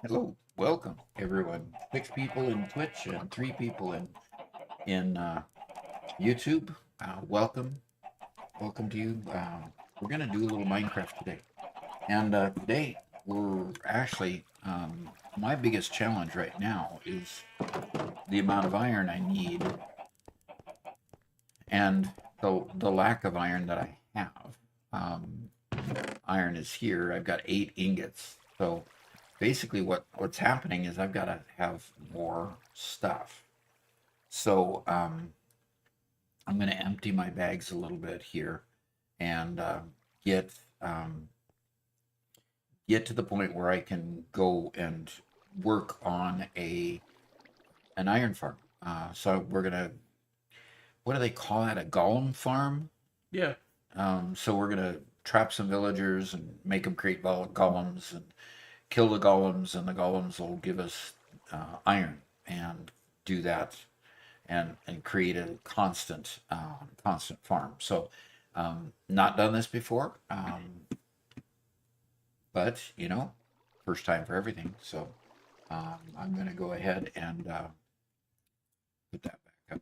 Hello, welcome everyone. 6 people in Twitch and 3 people in YouTube. Welcome, welcome to you. We're gonna do a little Minecraft today, and today we're actually my biggest challenge right now is the amount of iron I need and the lack of iron that I have. Um, Iron is here. I've got 8 ingots, so basically what's happening is I've got to have more stuff. So I'm going to empty my bags a little bit here and get get to the point where I can go and work on an iron farm. So we're gonna, what do they call that? A golem farm? Yeah. So we're gonna trap some villagers and make them create golems and kill the golems, and the golems will give us iron and do that, and create a constant farm. So, not done this before, but first time for everything. So, I'm going to go ahead and put that back up.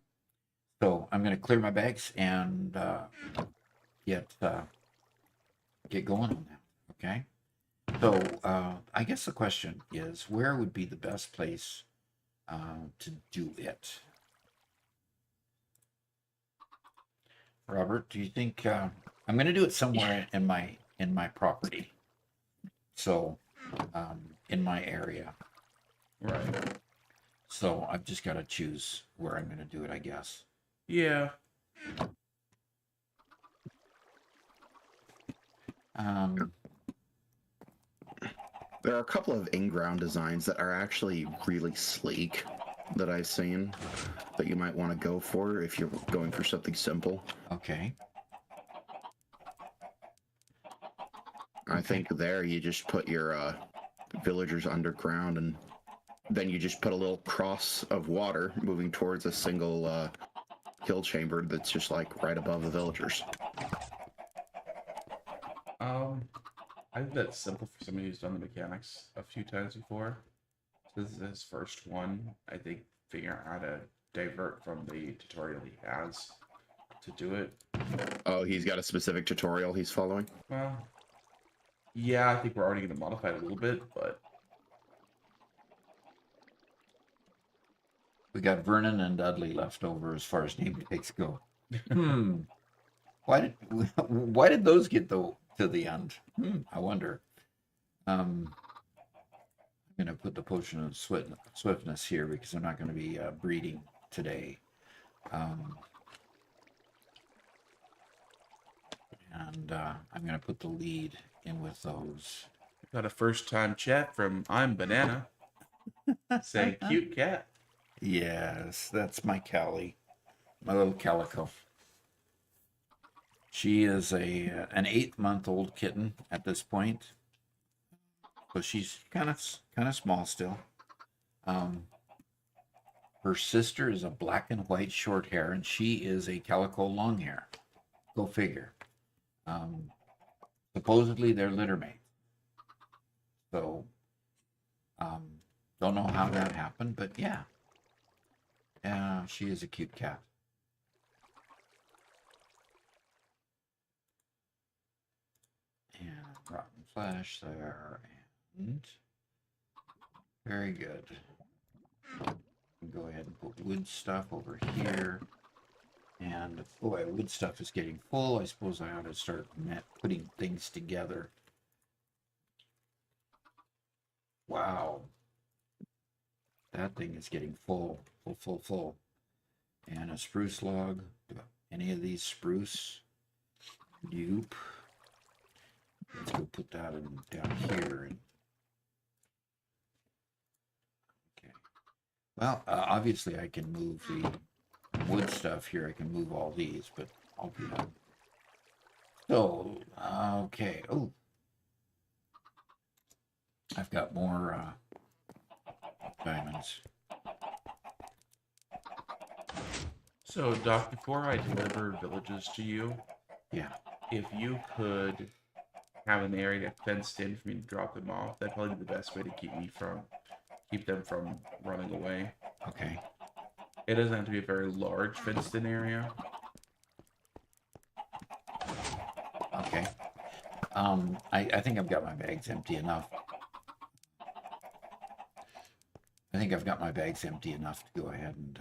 So I'm going to clear my bags and get going on that. Okay. So I guess the question is, where would be the best place to do it? Robert, do you think I'm going to do it somewhere in my property? So in my area. Right. So I've just got to choose where I'm going to do it, I guess. Yeah. There are a couple of in-ground designs that are actually really sleek that I've seen that you might want to go for if you're going for something simple. Okay. I think there you just put your villagers underground, and then you just put a little cross of water moving towards a single kill chamber that's just like right above the villagers. I think that's simple for somebody who's done the mechanics a few times before. This is his first one. I think figuring out how to divert from the tutorial he has to do it. Oh, he's got a specific tutorial he's following? Well, yeah, I think we're already going to modify it a little bit, but We got Vernon and Dudley left over as far as name tags go. Why did those get to the end? I wonder. I'm gonna put the potion of swiftness here because I'm not going to be breeding today. And I'm gonna put the lead in with those. got a first time chat from I'm Banana saying cute cat. Yes, that's my Callie, my little calico. She is an 8-month-old kitten at this point, so she's kind of small still. Her sister is a black and white short hair, and she is a calico long hair. Go figure. Supposedly they're litter mates. So, don't know how that happened, but yeah. She is a cute cat. And rotten flesh there, and very good. Go ahead and put wood stuff over here. And boy, wood stuff is getting full. I suppose I ought to start putting things together. Wow. That thing is getting full. And a spruce log. Any of these spruce? Nope. Let's go put that down here. Okay. Well, obviously I can move the wood stuff here. I can move all these, but I'll do that. So, okay. Oh, I've got more diamonds. So, Doc, before I deliver villages to you, Yeah. if you could have an area fenced in for me to drop them off, that'd probably be the best way to keep them from running away. Okay. It doesn't have to be a very large fenced in area. Okay. I think I've got my bags empty enough. I think I've got my bags empty enough to go ahead and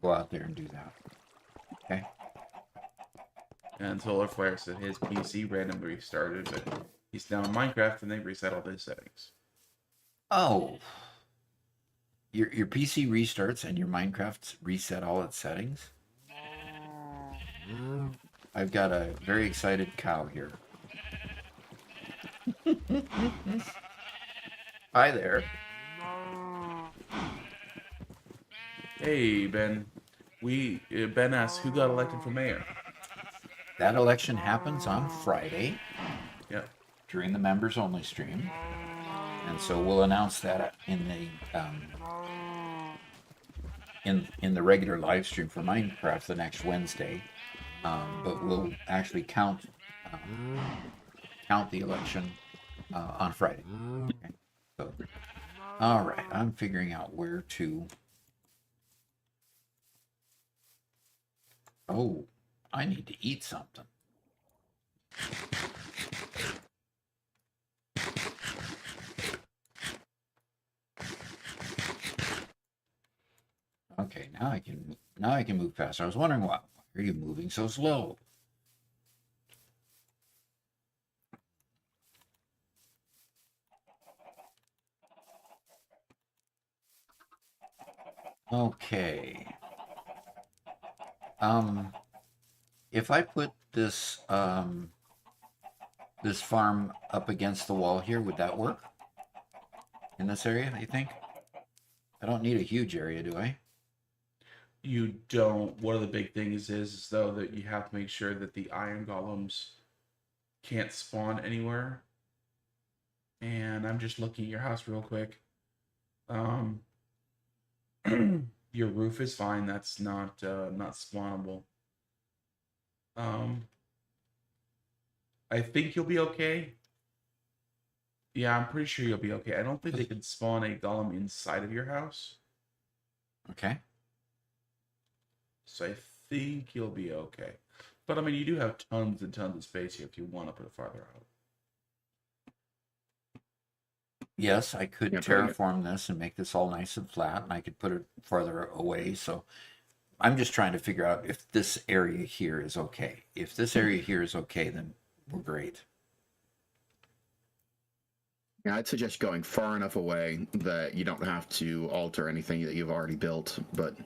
go out there and do that. Okay. And Solarflare said his PC randomly restarted, but he's now in Minecraft and they reset all his settings. Oh. Your PC restarts and your Minecraft reset all its settings? I've got a very excited cow here. Hi there. Hey, Ben. Ben asked who got elected for mayor. that election happens on Friday Yep. during the members only stream. And so we'll announce that in the in the regular live stream for Minecraft the next Wednesday. But we'll actually count the election on Friday. Okay. So, all right, I'm figuring out where to. Oh, I need to eat something. Okay, now I can move faster. I was wondering why are you moving so slow? Okay. If I put this this farm up against the wall here, would that work? In this area, you think? I don't need a huge area, do I? You don't. One of the big things is though that you have to make sure that the iron golems can't spawn anywhere. And I'm just looking at your house real quick. Your roof is fine. That's not spawnable. I think you'll be okay. Yeah, I'm pretty sure you'll be okay. I don't think they can spawn a golem inside of your house. Okay. So I think you'll be okay. But I mean, you do have tons and tons of space here if you want to put it farther out. Yes, I could Yeah, pretty good. terraform this and make this all nice and flat, and I could put it farther away. So I'm just trying to figure out if this area here is okay. If this area here is okay, then we're great. Yeah, I'd suggest going far enough away that you don't have to alter anything that you've already built. But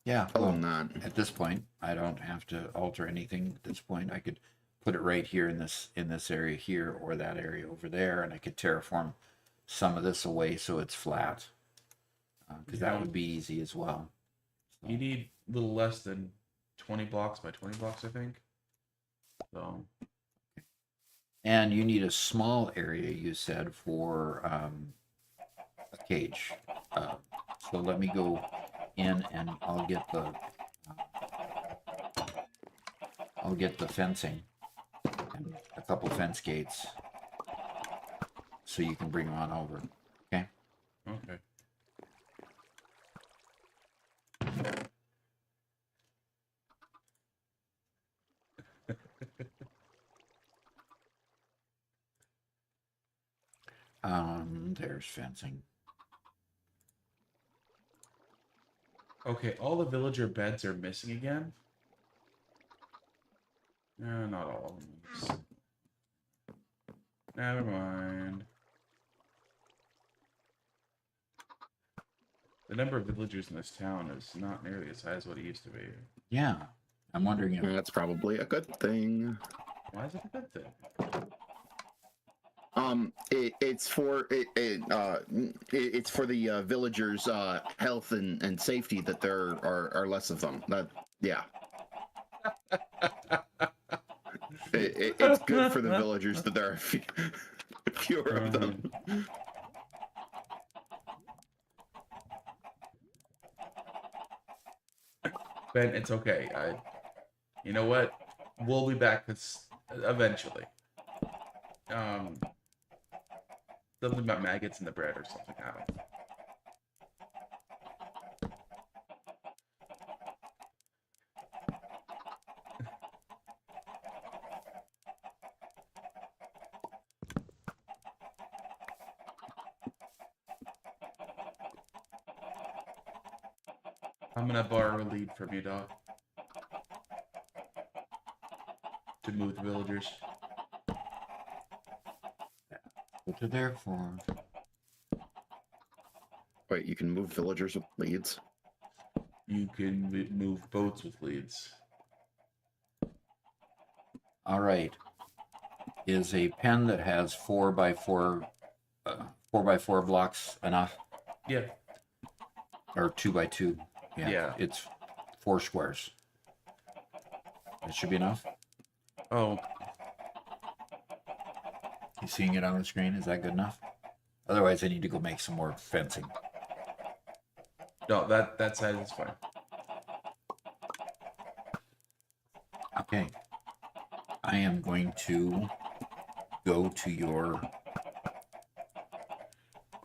Yeah, other well, than that, at this point, I don't have to alter anything. At this point, I could put it right here in this area here, or that area over there, and I could terraform some of this away so it's flat, because that Yeah. would be easy as well. You need a little less than 20 blocks by 20 blocks, I think. So, And you need a small area, you said, for a cage. So let me go in and I'll get the fencing and a couple fence gates so you can bring them on over. Okay. okay. There's fencing. Okay, all the villager beds are missing again. No, not all of them. Never mind. The number of villagers in this town is not nearly as high as what it used to be. Yeah. I'm wondering if that's probably a good thing. Why is it a good thing? It's for it's for the villagers' health and safety that there are less of them. That yeah. It's good for the villagers that there are fewer of them. Ben, it's okay. You know what? We'll be back eventually. Something about maggots in the bread or something. I don't know. I'm gonna borrow a lead from you, dog. To move the villagers. what they're there for. Wait, you can move villagers with leads? You can move boats with leads. All right. Is a pen that has 4x4 blocks enough, Yeah. or 2x2? Yeah. It's 4 squares. That should be enough. Oh, You seeing it on the screen? Is that good enough? Otherwise, I need to go make some more fencing. no, that size is fine. Okay. I am going to go to your...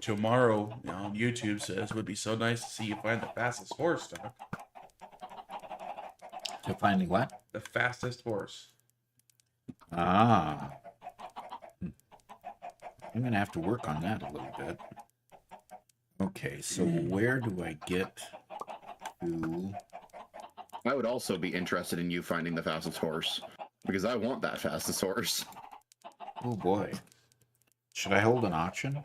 Tomorrow on YouTube says would be so nice to see you find the fastest horse, Doc. To finding what? The fastest horse. Ah. I'm going to have to work on that a little bit. Okay, so where do I get to... I would also be interested in you finding the fastest horse, because I want that fastest horse. Oh boy. Should I hold an auction?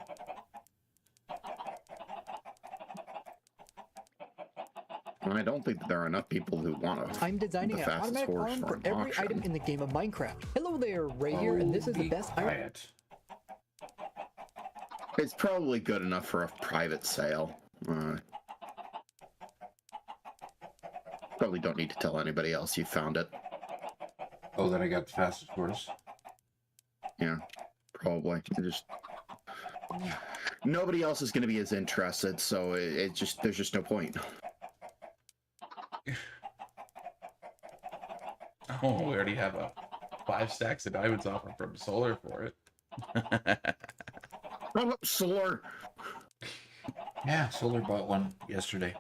I don't think that there are enough people who want to. I'm designing the an fastest automatic horse farm for for an every auction. item in the game of Minecraft. Hello there, Ray here, and this is the Be best iron. quiet. It's probably good enough for a private sale. Probably don't need to tell anybody else you found it. Oh, that I got the fastest horse. Yeah, probably. Nobody else is going to be as interested, so there's just no point. Oh, we already have a 5 stacks of diamonds offer from Solar for it. Oh, Solar. Yeah, Solar bought one yesterday.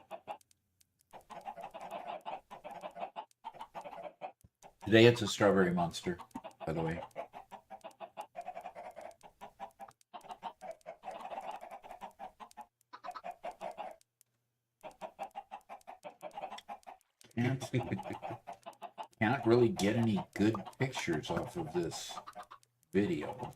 Today it's a strawberry monster, by the way. Can't really get any good pictures off of this video.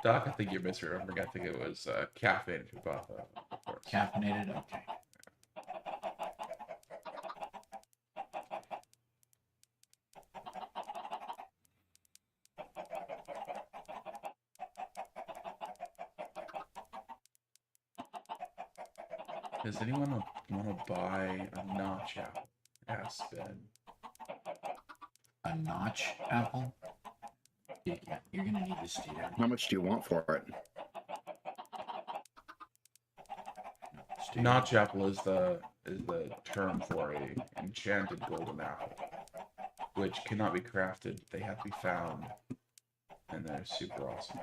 Doc, I think you're misremembering. I think it was Caffeine who bought the horse. Caffeinated? Okay. Does anyone want to buy a notch apple? Yes, Ben. A notch apple? Yeah, you're gonna need to stay down. How much do you want for it? Stay Notch apple is the term for a enchanted golden apple, which cannot be crafted. They have to be found, and they're super awesome.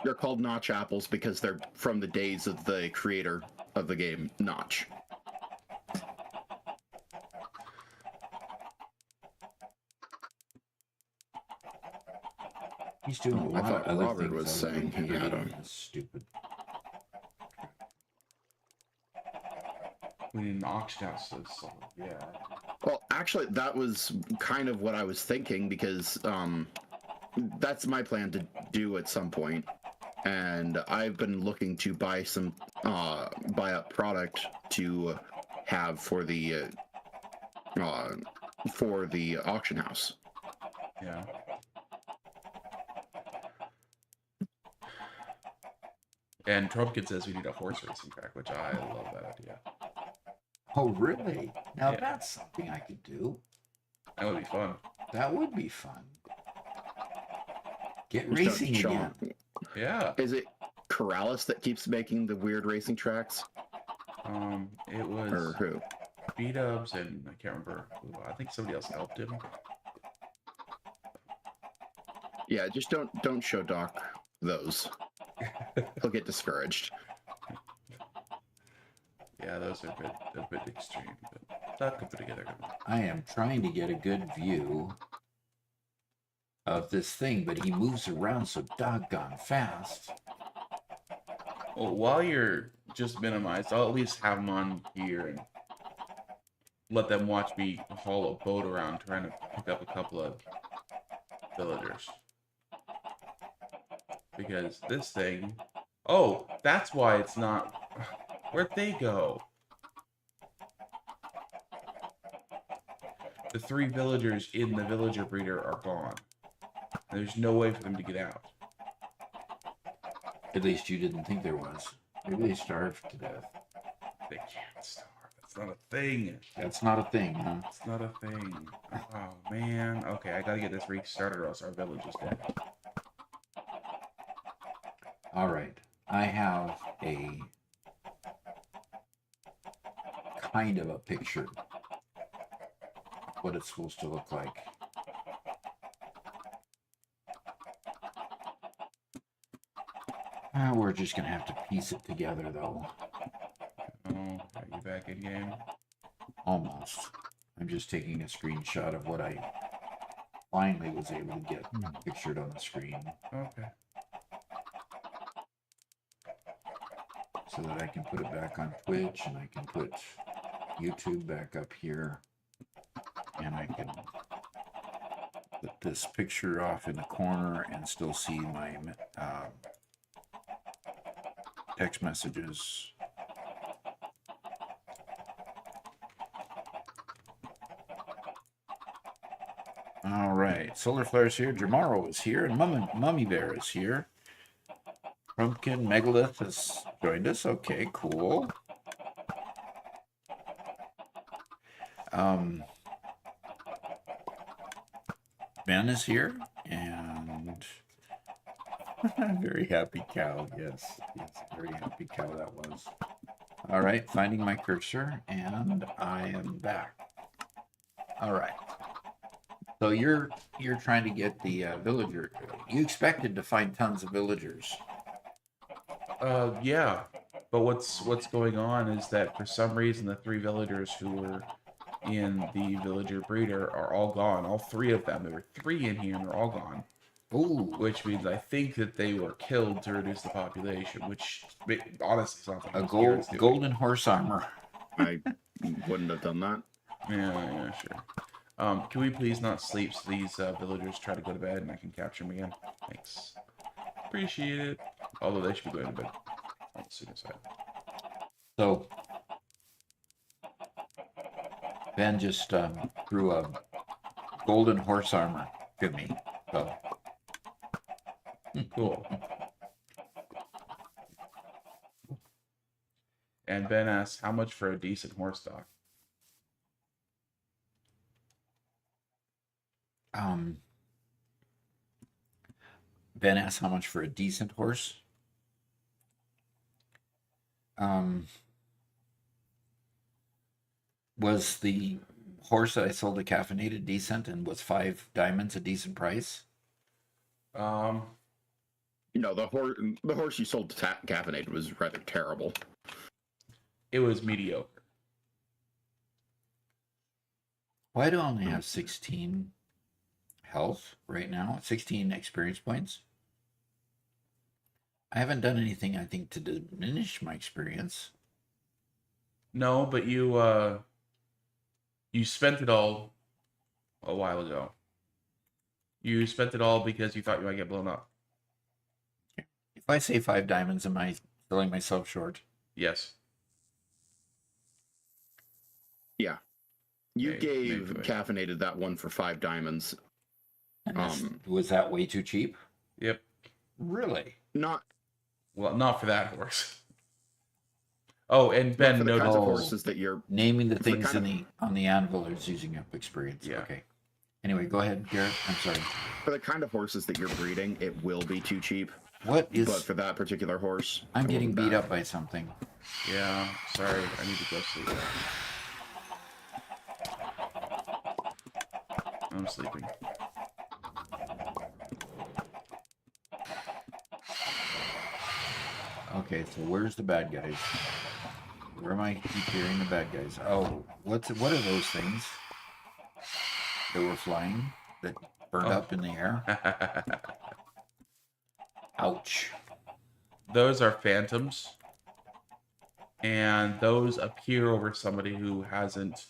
They're called Notch apples because they're from the days of the creator of the game, Notch. He's doing a I lot thought of other Robert things was other than saying he had creating a- this stupid. We need an auction house, so yeah. Well, actually, that was kind of what I was thinking because that's my plan to do at some point. And I've been looking to buy some buy up product to have for the auction house. Yeah. And Trumpkin says we need a horse racing track, which I love that idea. Oh, really? Now Yeah. that's something I could do. That would be fun. That would be fun. Get Just racing don't show again. 'em. Yeah. Is it Corrales that keeps making the weird racing tracks, It or was who? B-Dubs and I can't remember who. I think somebody else helped him. Yeah, just don't show Doc those. He'll get discouraged. Yeah, those are a bit extreme, but Doc could put together. Good one. I am trying to get a good view of this thing, but he moves around so doggone fast. Well, while you're just minimized, I'll at least have them on here and let them watch me haul a boat around trying to pick up a couple of villagers. Because this thing... Oh, that's why it's not... Where'd they go? The 3 villagers in the villager breeder are gone. There's no way for them to get out. At least you didn't think there was. Maybe they starved to death. They can't thing. That's not a thing, huh? It's not a thing. Oh man. Okay, I gotta get this restarted or else our village is dead. All right. I have a kind of a picture of what it's supposed to look like. We're just gonna have to piece it together, though. Oh, are you back in game? Almost. I'm just taking a screenshot of what I finally was able to get pictured on the screen, Okay. so that I can put it back on Twitch, and I can put YouTube back up here, and I can put this picture off in the corner and still see my text messages. All right, Solar Flare's here, Jamaro is here, and Mummy Bear is here. Pumpkin Megalith has joined us. Okay, cool. Ben is here, and very happy cow. Yes, very happy cow that was. All right, finding my cursor, and I am back. All right. So you're trying to get the villager. You expected to find tons of villagers. Yeah. But what's going on is that for some reason the 3 villagers who were in the villager breeder are all gone. All 3 of them. There were 3 in here and they're all gone. Ooh, Which means I think that they were killed to reduce the population, which honestly sounds like a what Garrett's doing. golden horse armor. I wouldn't have done that. Yeah, sure. Can we please not sleep so these villagers try to go to bed and I can capture them again? Thanks. Appreciate it. Although they should be going to bed on the sooner side. So Ben just threw a golden horse armor to me. So Cool. And Ben asks, how much for a decent horse stock? Ben asked how much for a decent horse. Was the horse that I sold to Caffeinated decent, and was 5 diamonds a decent price? You know, the horse you sold to Caffeinated was rather terrible. It was mediocre. Why do I only have 16 health right now? 16 experience points? I haven't done anything, I think, to diminish my experience. No, but you spent it all a while ago. You spent it all because you thought you might get blown up. If I say 5 diamonds, am I selling myself short? Yes. Yeah. You gave maybe. Caffeinated that one for 5 diamonds. And was that way too cheap? Yep. Really? Not Well, not for that horse. Oh, and Ben for the kinds noticed. of horses that you're Naming the the things kind on the anvil is using up experience. Yeah. Okay. Anyway, go ahead, Garrett. I'm sorry. for the kind of horses that you're breeding, it will be too cheap. What But is... for that particular horse, I'm it getting wasn't beat bad. up by something. Yeah, sorry, I need to go sleep. I'm sleeping. Okay, so where's the bad guys? Where am I keep hearing the bad guys? Oh, what are those things that were flying that burned Oh. up in the air? Ouch. Those are phantoms. And those appear over somebody who hasn't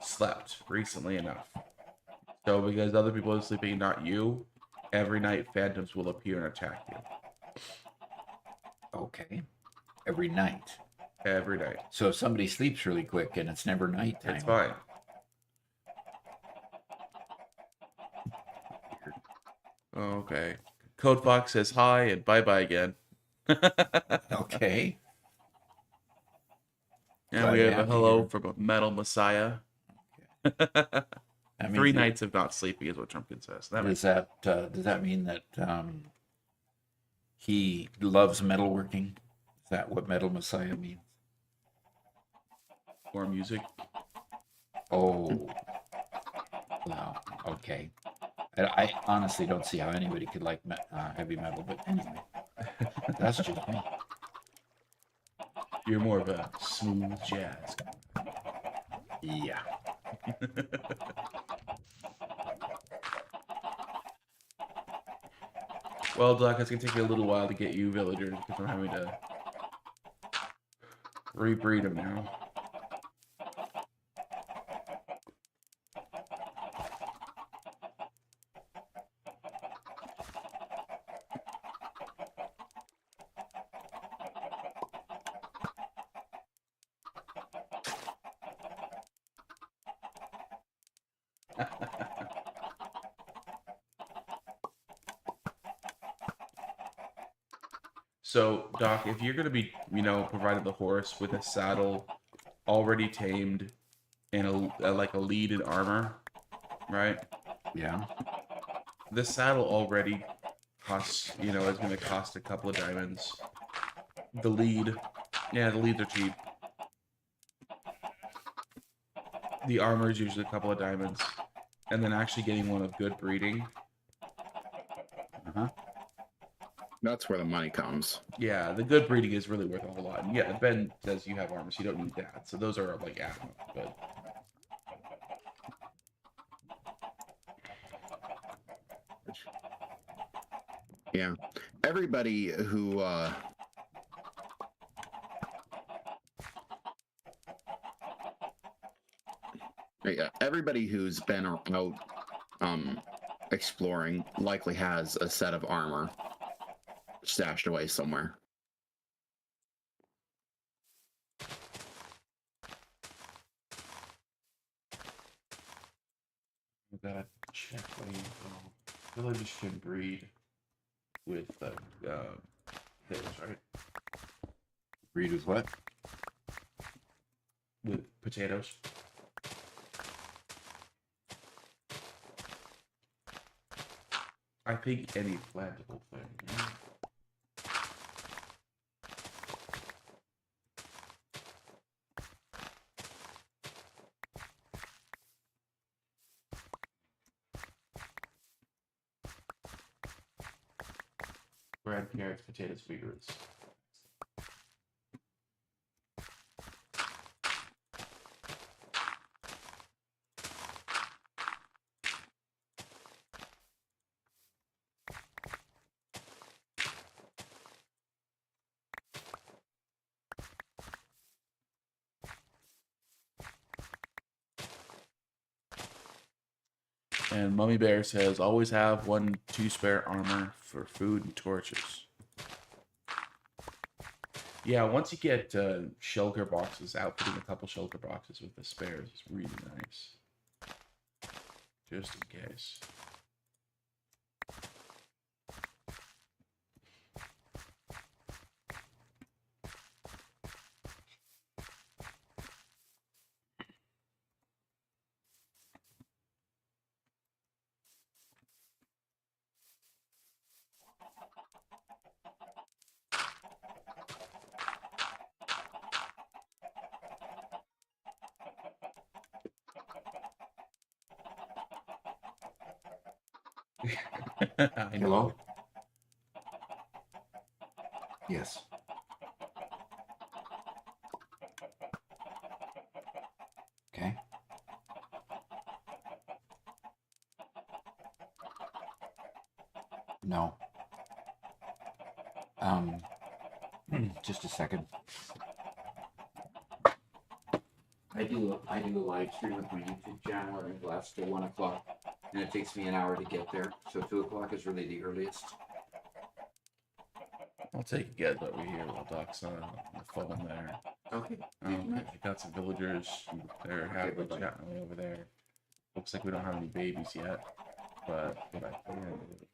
slept recently enough. So because other people are sleeping, not you, every night phantoms will appear and attack you. Okay. Every night. Every night. So if somebody sleeps really quick and it's never nighttime. It's fine. Okay. Code Fox says hi and bye bye again. Okay. And we have a Glad to hello hear. from Metal Messiah. That Three means it- nights of not sleeping is what Trumpkin says. That makes does that mean that he loves metalworking? Is that what Metal Messiah means? more music. Oh, wow. Okay. I honestly don't see how anybody could like heavy metal, but anyway, that's just me. You're more of a smooth jazz. Yeah. Well, Doc, it's gonna take me a little while to get you villagers because I'm having to rebreed them now. So, Doc, if you're gonna be, provided the horse with a saddle already tamed and like a lead in armor, right? Yeah. The saddle already costs, is gonna cost a couple of diamonds. The leads are cheap. The armor is usually a couple of diamonds, and then actually getting one of good breeding. Uh-huh. That's where the money comes. Yeah, the good breeding is really worth a whole lot. And yeah, Ben says you have armor, so you don't need that. So those are like add-on, but Yeah. Everybody who everybody who's been out exploring likely has a set of armor stashed away somewhere. we gotta check what villages can breed with hills, right? Breed with what? With potatoes. I think any plantable thing. Bread, carrots, potatoes, beetroots. And Mummy Bear says, always have 1-2 spare armor for food and torches. Yeah, once you get shulker boxes, outfitting a couple shulker boxes with the spares is really nice. Just in case. I know. Hello? Yes. Okay. No. Just a second. I do a live stream with my YouTube channel, and it lasts till 1 o'clock, and it takes me an hour to get there. So 2 o'clock is really the earliest. I'll take a guess over here while Doc's on the phone there. Okay. Thank you much. I got some villagers. They're happily bye-bye. chatting away over there. Looks like we don't have any babies yet, but what I can do is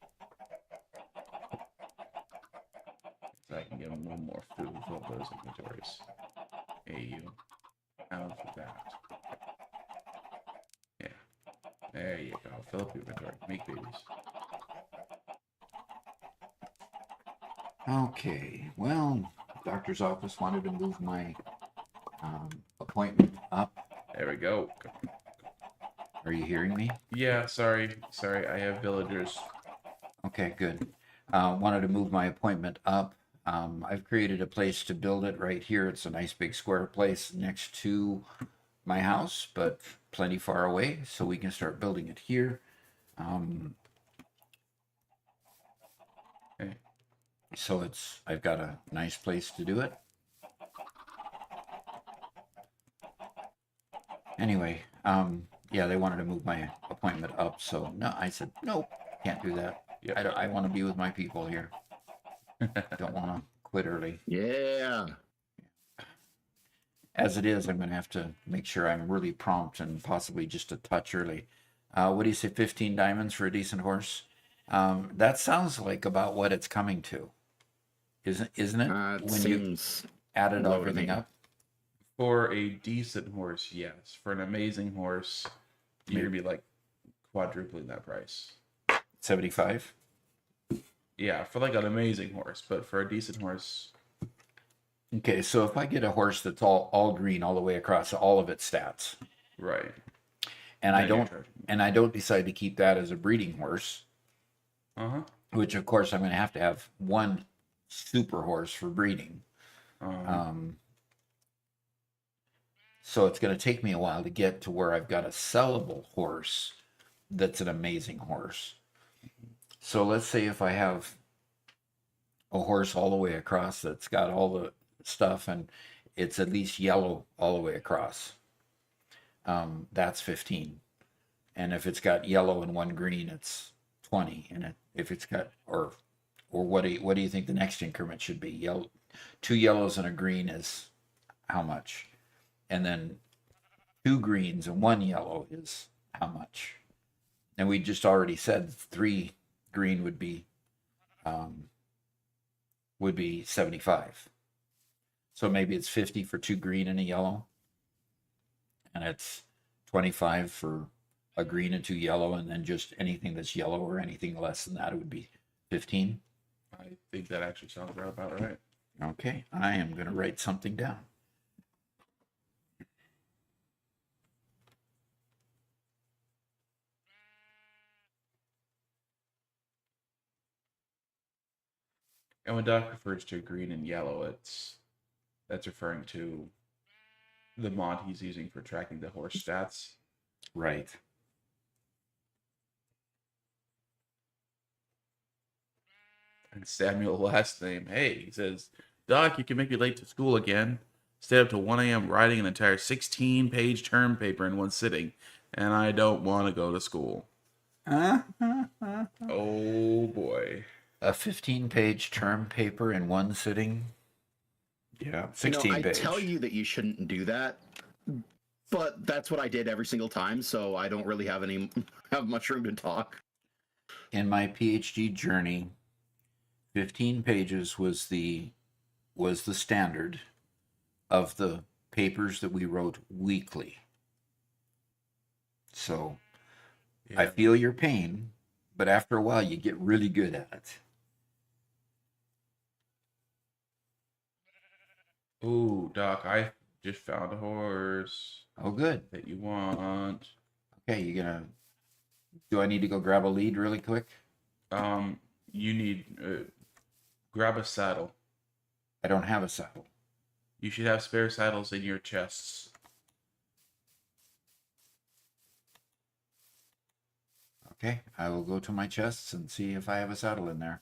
I can give them a little more food, fill those inventories. Hey, you. of that. Yeah. There you go. Fill up your inventory. Make babies. Okay, well, doctor's office wanted to move my appointment up. There we go. Are you hearing me? Yeah, sorry. Sorry, I have villagers. Okay, good. Wanted to move my appointment up. I've created a place to build it right here. It's a nice big square place next to my house, but plenty far away, so we can start building it here. Okay. So I've got a nice place to do it. Anyway, yeah, they wanted to move my appointment up, so no, I said, nope, can't do that. Yep. I want to be with my people here. Don't want to quit early. Yeah. As it is, I'm going to have to make sure I'm really prompt and possibly just a touch early. What do you say, 15 diamonds for a decent horse? That sounds like about what it's coming to. Isn't it? It When you seems added low to everything me. up? For a decent horse, yes. For an amazing horse, you're gonna be like quadrupling that price. 75? Yeah, for like an amazing horse, but for a decent horse, Okay, so if I get a horse that's all green all the way across all of its stats, right? and Then you're charging. I don't decide to keep that as a breeding horse, Uh-huh. which of course I'm going to have one super horse for breeding. Uh-huh. So it's going to take me a while to get to where I've got a sellable horse that's an amazing horse. So let's say if I have a horse all the way across that's got all the stuff and it's at least yellow all the way across, that's 15. And if it's got yellow and one green, it's 20. And if it's got, or what do you think the next increment should be? Yellow, 2 yellows and a green is how much? And then 2 greens and 1 yellow is how much? And we just already said 3 green would be 75. So maybe it's 50 for 2 green and a yellow, and it's 25 for a green and 2 yellow, and then just anything that's yellow or anything less than that, it would be 15. I think that actually sounds about right. Okay, I am going to write something down. And when Doc refers to green and yellow, that's referring to the mod he's using for tracking the horse stats. Right. And Samuel last name, hey, he says, Doc, you can make me late to school again. Stay up to 1 a.m. writing an entire 16-page term paper in one sitting, and I don't want to go to school. Oh boy. A 15-page term paper in one sitting? Yeah, 16 I page. tell you that you shouldn't do that, but that's what I did every single time, so I don't really have much room to talk. In my PhD journey, 15 pages was the standard of the papers that we wrote weekly. So I Yeah. feel your pain, but after a while you get really good at it. Ooh, Doc, I just found a horse Oh, good. that you want. Okay, do I need to go grab a lead really quick? You need grab a saddle. I don't have a saddle. You should have spare saddles in your chests. Okay, I will go to my chests and see if I have a saddle in there.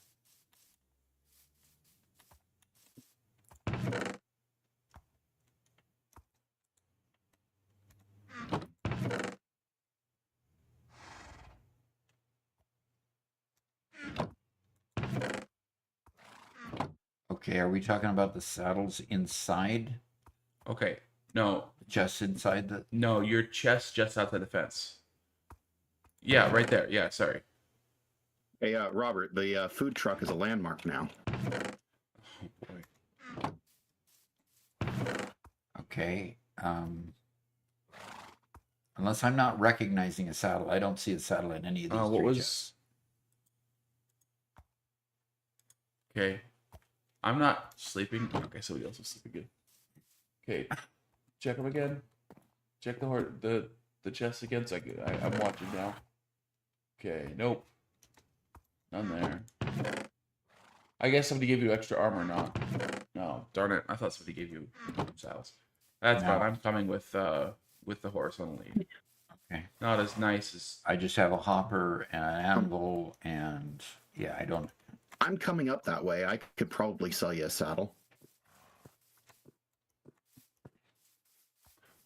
Okay, are we talking about the saddles inside? Okay. No, Just inside the... no, your chest just outside the fence. Yeah, right there. Yeah, sorry. Hey, Robert, the food truck is a landmark now. Oh boy. Okay, Unless I'm not recognizing a saddle. I don't see a saddle in any of these What three was? chests. Okay, I'm not sleeping. Okay, somebody else is sleeping good. Okay, check them again. Check the chest again. So I'm watching now. Okay, nope, none there. I guess somebody gave you extra armor, not. No, darn it! I thought somebody gave you saddles. That's No. fine. I'm coming with the horse on the lead. Okay. Not as nice as. I just have a hopper and an anvil, and yeah, I don't. I'm coming up that way. I could probably sell you a saddle.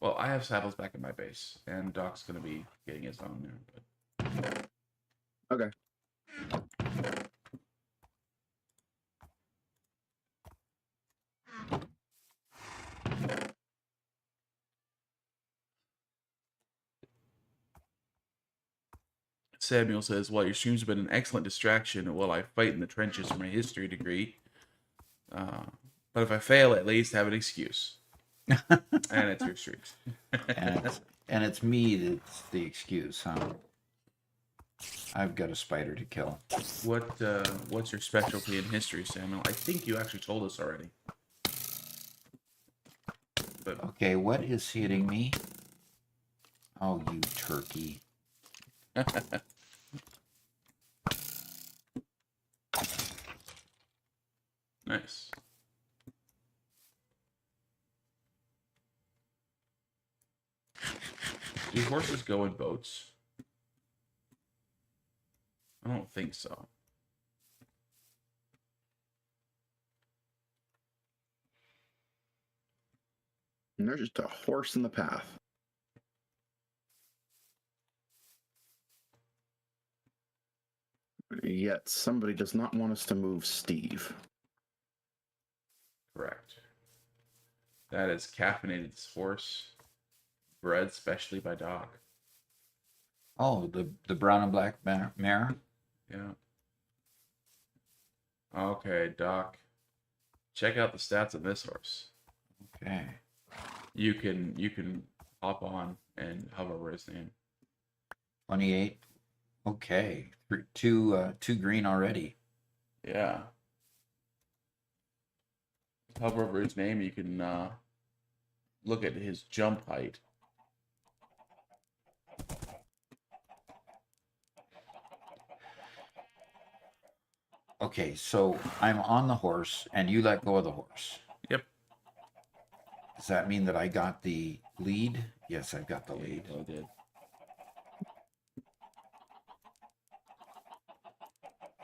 Well, I have saddles back at my base, and Doc's gonna be getting his own there. But Okay. Samuel says, "Well, your streams have been an excellent distraction while I fight in the trenches for my history degree. But if I fail, at least have an excuse." And it's your streams. and it's me that's the excuse, huh? I've got a spider to kill. What's your specialty in history, Samuel? I think you actually told us already. But Okay, what is hitting me? Oh, you turkey. nice. Do horses go in boats? I don't think so. And there's just a horse in the path. Yet somebody does not want us to move Steve. Correct. That is caffeinated horse, bred specially by Doc. Oh, the brown and black mare? Yeah. Okay, Doc. Check out the stats of this horse. Okay. You can hop on and hover over his name. 28. Okay. Two green already. Yeah. Hover over his name, you can look at his jump height. Okay, so I'm on the horse and you let go of the horse. Yep. Does that mean that I got the lead? Yes, I've got the lead. I did.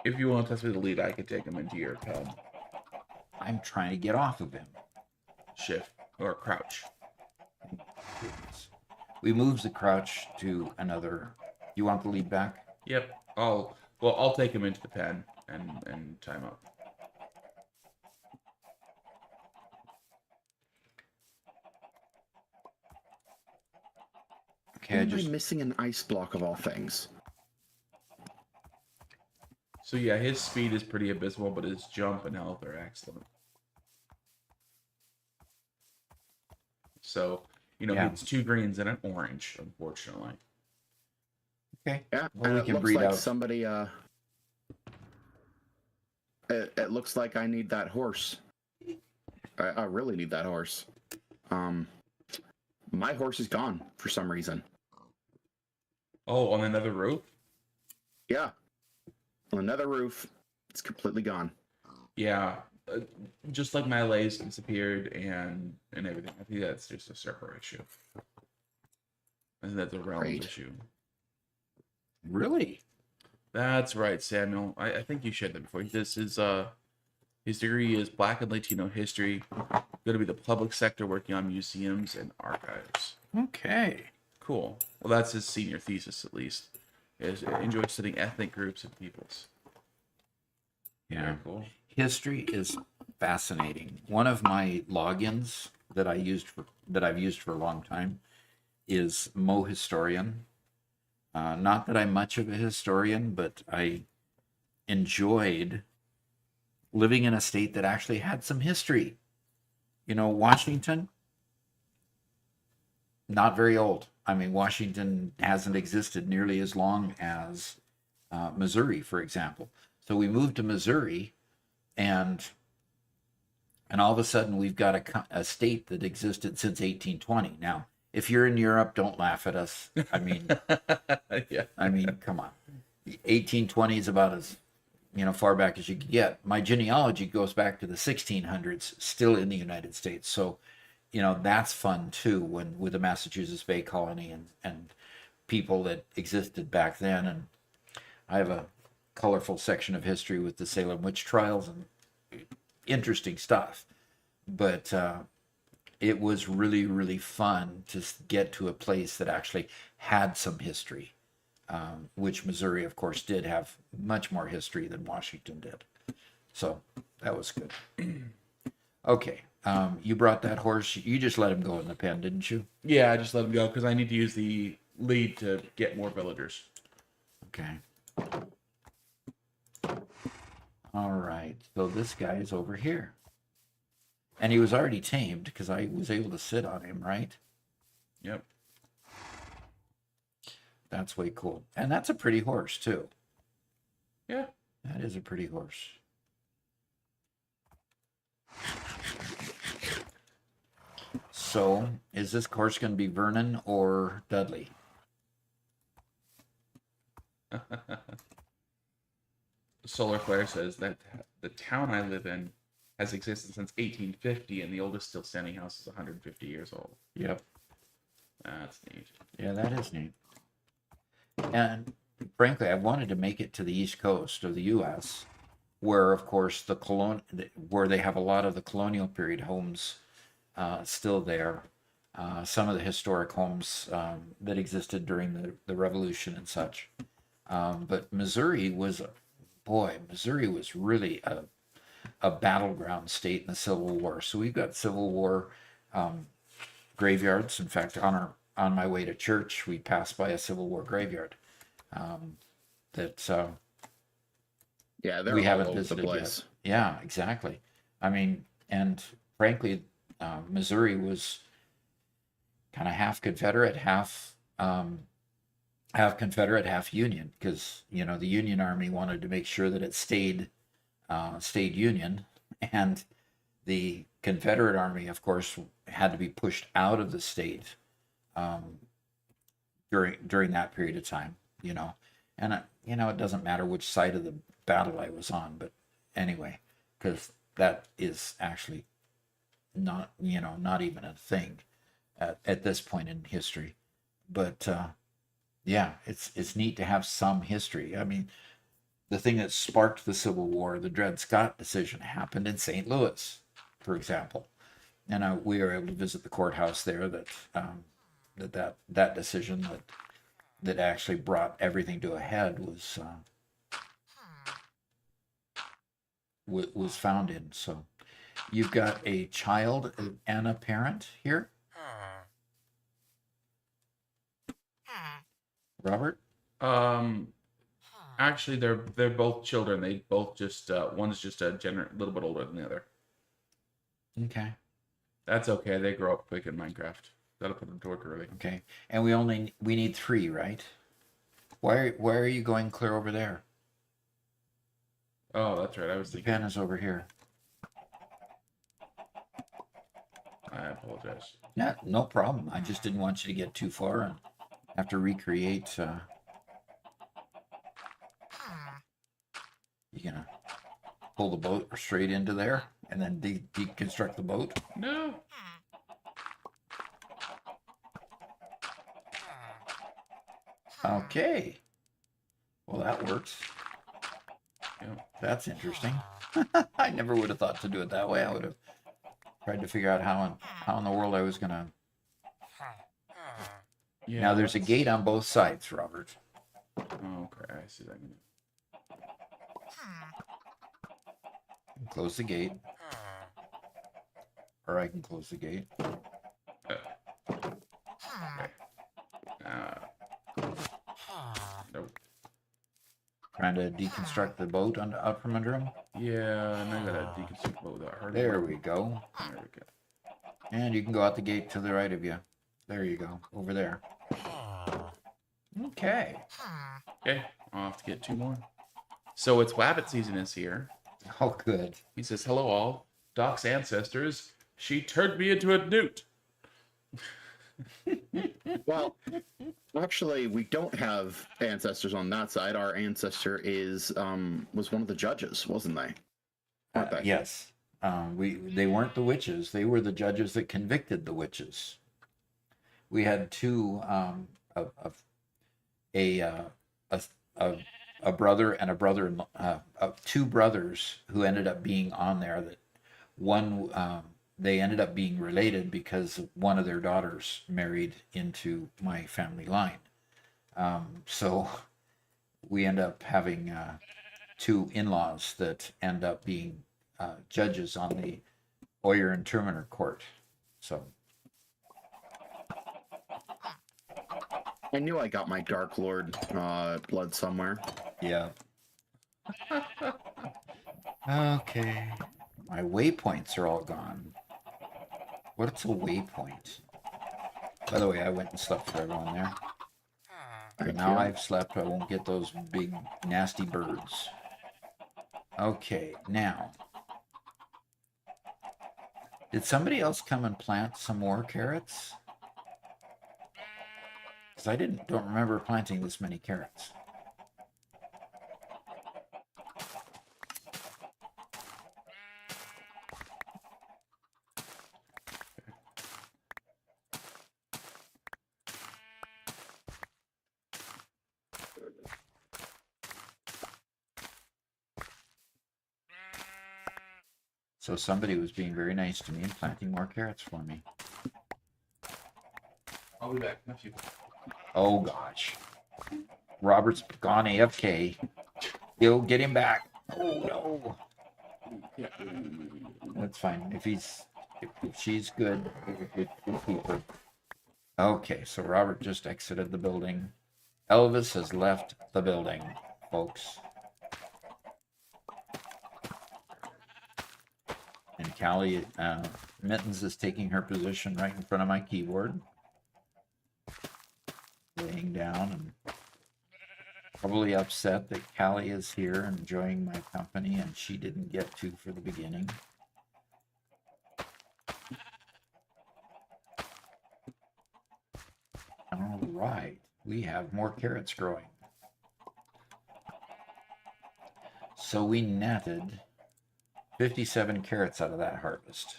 If you want to test me the lead, I could take him into your pen. I'm trying to get off of him. Shift or crouch. We moved the crouch to another. You want the lead back? Yep. I'll take him into the pen and time up. Okay, Why am I missing an ice block of all things? So yeah, his speed is pretty abysmal, but his jump and health are excellent. So, Yeah. it's 2 greens and an orange, unfortunately. Okay. Yeah, Well, and we it can looks breed like out. somebody. It looks like I need that horse. I really need that horse. My horse is gone for some reason. Oh, on another roof? Yeah, on another roof, it's completely gone. Yeah. Just like my lays disappeared and everything. I think that's just a server issue. I think that's a realms Great. issue. Really? That's right, Samuel. I think you shared that before. This is his degree is Black and Latino history. Going to be the public sector, working on museums and archives. Okay. Cool. Well, that's his senior thesis, at least. Is enjoy studying ethnic groups and peoples. Yeah. Very cool. History is fascinating. One of my logins that I've used for a long time is Mo Historian. Not that I'm much of a historian, but I enjoyed living in a state that actually had some history. Washington, not very old. I mean, Washington hasn't existed nearly as long as Missouri, for example. So we moved to Missouri, and all of a sudden we've got a state that existed since 1820. Now, if you're in Europe, don't laugh at us. I mean, Yeah. I mean, come on. 1820 is about as far back as you can get. My genealogy goes back to the 1600s, still in the United States. So, that's fun too. When with the Massachusetts Bay Colony and people that existed back then, and I have a colorful section of history with the Salem witch trials and interesting stuff. But it was really, really fun to get to a place that actually had some history, which Missouri, of course, did have much more history than Washington did. So that was good. Okay, you brought that horse. You just let him go in the pen, didn't you? Yeah, I just let him go because I need to use the lead to get more villagers. Okay. All right, so this guy is over here. And he was already tamed because I was able to sit on him, right? Yep. That's way cool. And that's a pretty horse, too. Yeah. That is a pretty horse. So, is this horse going to be Vernon or Dudley? Solar Flare says that the town I live in has existed since 1850, and the oldest still standing house is 150 years old. Yep. That's neat. Yeah, that is neat. And frankly, I wanted to make it to the East Coast of the U.S., where, of course, where they have a lot of the colonial period homes still there. Some of the historic homes that existed during the Revolution and such. But Missouri was really a battleground state in the Civil War. So we've got Civil War graveyards. In fact, on my way to church, we passed by a Civil War graveyard that Yeah, they're we all haven't over the visited place. yet. Yeah, exactly. I mean, and frankly, Missouri was kind of half Confederate, half Confederate, half Union, because the Union Army wanted to make sure that it stayed Union, and the Confederate Army, of course, had to be pushed out of the state during that period of time. And it doesn't matter which side of the battle I was on, but anyway, because that is actually not even a thing at this point in history. But yeah, it's neat to have some history. I mean, the thing that sparked the Civil War, the Dred Scott decision, happened in St. Louis, for example, and we were able to visit the courthouse there. That decision that actually brought everything to a head was found in. So you've got a child and a parent here, Robert. Actually, they're both children. They both just one's just a little bit older than the other. Okay. That's okay. They grow up quick in Minecraft. That'll put them to work early. Okay. And we need 3, right? Why are you going clear over there? Oh, that's right. I was The thinking. pen is over here. I apologize. Yeah, no problem. I just didn't want you to get too far and have to recreate. You gonna pull the boat straight into there and then deconstruct the boat? No. Okay. Well, that works. Yeah. That's interesting. I never would have thought to do it that way. I would have tried to figure out how in the world I was gonna. Yeah. Now there's a that's- gate on both sides, Robert. Oh, okay, I see that. Close the gate. Or I can close the gate. Nope. Trying to deconstruct the boat out from under him. Yeah, and I gotta deconstruct both without hurting. There we go. There we go. And you can go out the gate to the right of you. There you go. Over there. Okay. Okay, I'll have to get 2 more. So it's Wabbit season is here. Oh, good. He says, "Hello all, Doc's ancestors. She turned me into a newt." Well, actually, we don't have ancestors on that side. Our ancestor is was one of the judges, wasn't they? Weren't they? Yes. They weren't the witches. They were the judges that convicted the witches. We had two a, a brother and a brother two brothers who ended up being on there. That one they ended up being related because one of their daughters married into my family line. So we end up having two in-laws that end up being judges on the Oyer and Terminer court. So I knew I got my Dark Lord blood somewhere. yeah. Okay. My waypoints are all gone. What's a waypoint? By the way, I went and slept for everyone there. But Thank now you. I've slept, I won't get those big nasty birds. Okay, now. Did somebody else come and plant some more carrots? Because I don't remember planting this many carrots. So somebody was being very nice to me and planting more carrots for me. I'll be back in a few. Oh gosh. Robert's gone AFK. He'll get him back. Oh no. That's fine. If she's good, we'll keep her. Okay, so Robert just exited the building. Elvis has left the building, folks. And Callie Mittens is taking her position right in front of my keyboard. Laying down and probably upset that Callie is here enjoying my company and she didn't get to for the beginning. All right, we have more carrots growing. So we netted 57 carrots out of that harvest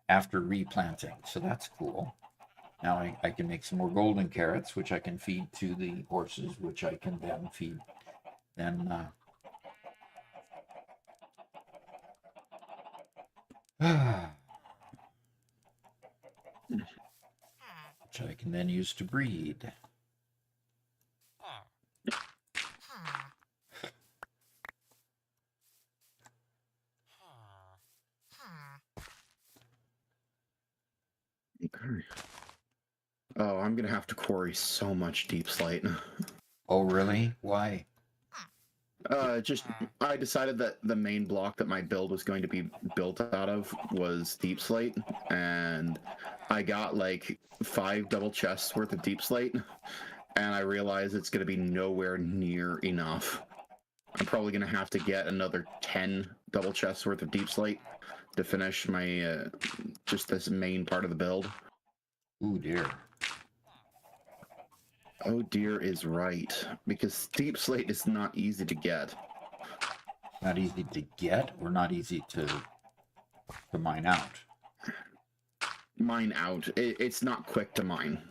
after replanting, so that's cool. Now I can make some more golden carrots, which I can feed to the horses, which I can then feed. Then which I can then use to breed. Okay. Oh, I'm gonna have to quarry so much deep slate. Oh, really? Why? Just I decided that the main block that my build was going to be built out of was deep slate, and I got like 5 double chests worth of deep slate, and I realized it's going to be nowhere near enough. I'm probably going to have to get another 10 double chests worth of deep slate to finish my just this main part of the build. Ooh, dear. Oh dear is right, because deep slate is not easy to get. Not easy to get or not easy to mine out? Mine out. It's not quick to mine.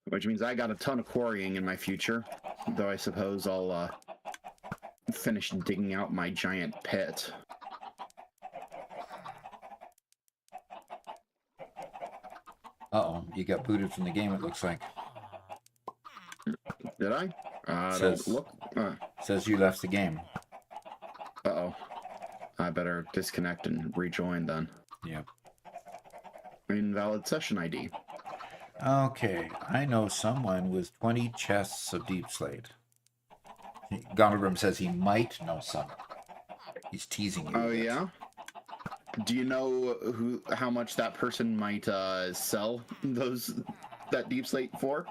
Which means I got a ton of quarrying in my future, though I suppose I'll finish digging out my giant pit. Uh-oh, you got booted from the game, it looks like. Did I? Says- Don't look. Says you left the game. Uh-oh. I better disconnect and rejoin then. Yep. Invalid session ID. Okay, I know someone with 20 chests of deep slate. Gondelgrim says he might know some. He's teasing you. Oh a bit. yeah. Do you know how much that person might sell that deep slate for?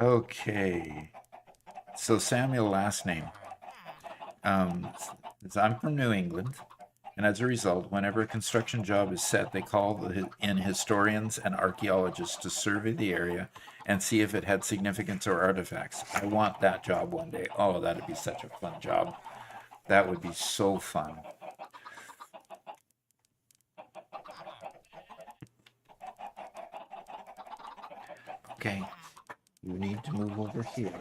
Okay. So Samuel, last name. I'm from New England, and as a result, whenever a construction job is set, they call in historians and archaeologists to survey the area and see if it had significance or artifacts. I want that job one day. Oh, that'd be such a fun job. That would be so fun. Okay, you need to move over here.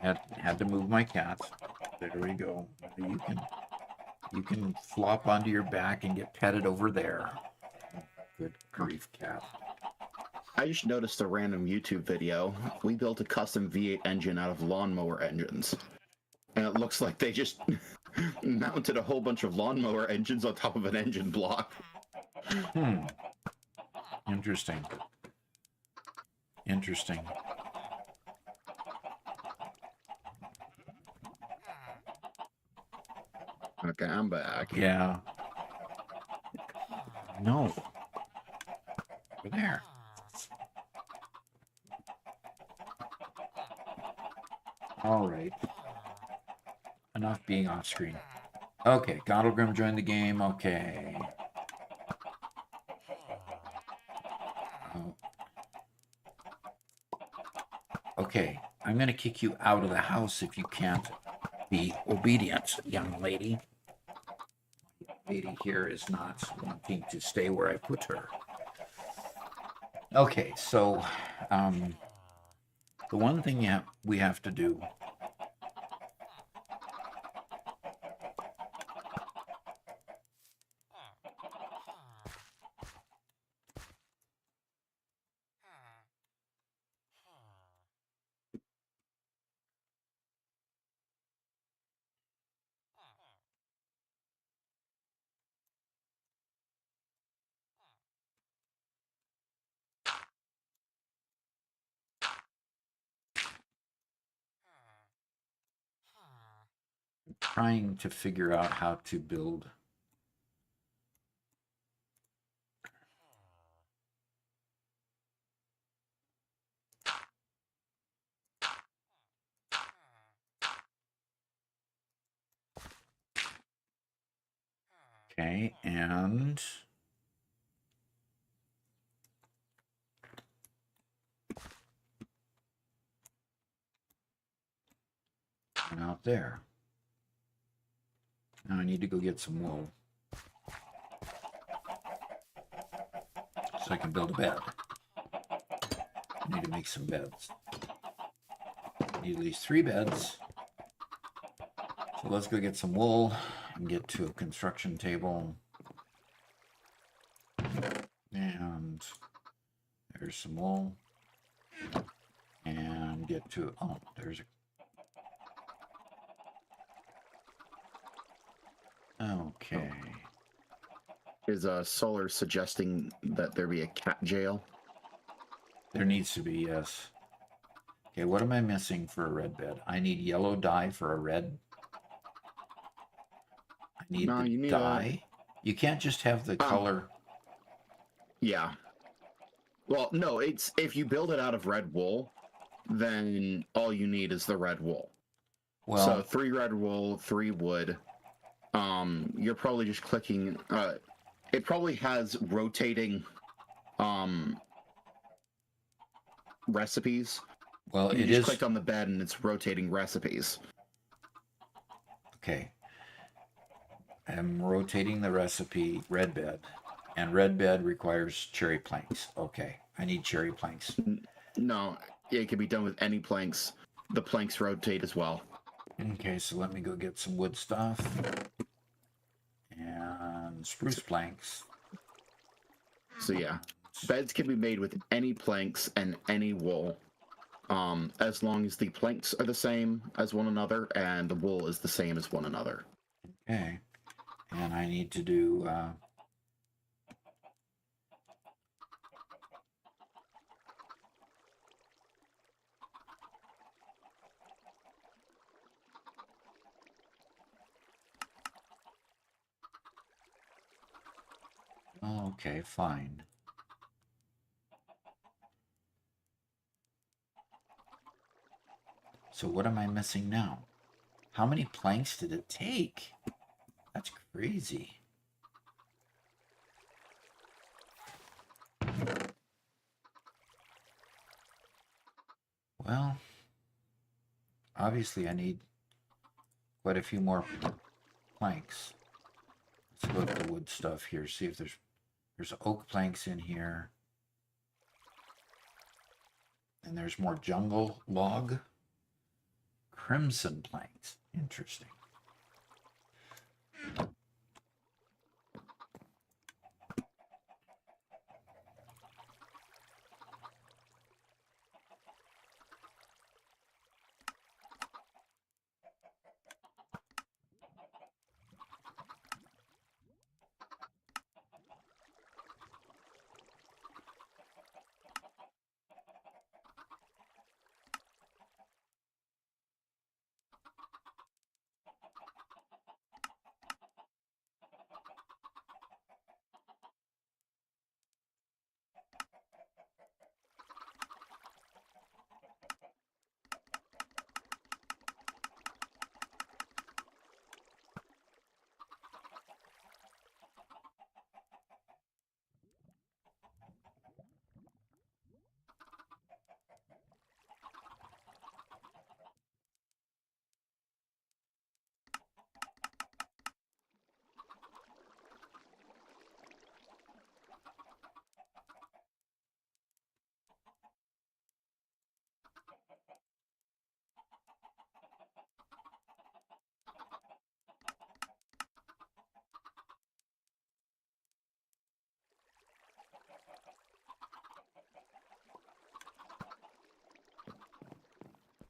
Had to move my cat. There we go. You can flop onto your back and get petted over there. Good grief, cat. I just noticed a random YouTube video. We built a custom V8 engine out of lawnmower engines. And it looks like they just mounted a whole bunch of lawnmower engines on top of an engine block. Interesting. Interesting. Okay, I'm back. Yeah. No. Over there. All right. Enough being off screen. Okay, Gondelgrim joined the game. Okay. Okay, I'm going to kick you out of the house if you can't be obedient, young lady. Lady here is not wanting to stay where I put her. Okay, so the one thing we have to do trying to figure out how to build okay, and out there. Now I need to go get some wool so I can build a bed. I need to make some beds. I need at least 3 beds. So let's go get some wool and get to a construction table. And there's some wool. And get to, oh, there's a, okay. Is Solar suggesting that there be a cat jail? There needs to be, yes. Okay, what am I missing for a red bed? I need yellow dye for a red. I need No, the you need dye. You can't just have the color. Yeah. Well, no, it's if you build it out of red wool, then all you need is the red wool. Well, So 3 red wool, 3 wood. You're probably just clicking. It probably has rotating recipes. well, You it just is click on the bed and it's rotating recipes. okay. I'm rotating the recipe red bed, and red bed requires cherry planks. Okay, I need cherry planks. No, it can be done with any planks. The planks rotate as well. Okay, so let me go get some wood stuff and spruce planks. So yeah, beds can be made with any planks and any wool, as long as the planks are the same as one another and the wool is the same as one another. Okay. And I need to do okay, fine. So what am I missing now? How many planks did it take? That's crazy. Well, obviously I need quite a few more planks. Let's look at the wood stuff here, see if there's oak planks in here. And there's more jungle log. Crimson planks. Interesting.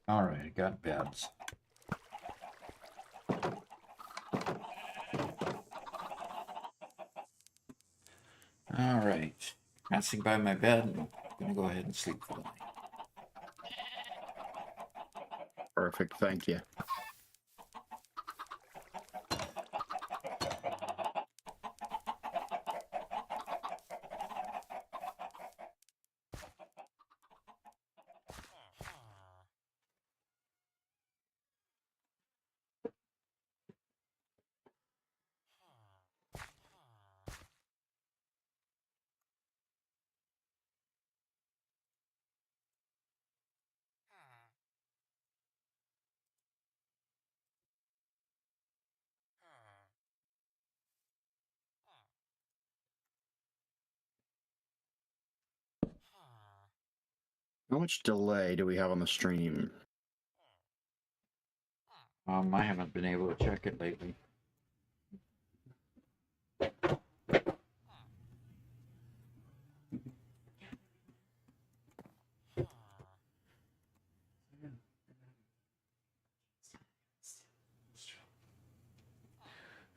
All right, I got beds. All right, passing by my bed, I'm gonna go ahead and sleep for the night. Perfect. Thank you. How much delay do we have on the stream? I haven't been able to check it lately.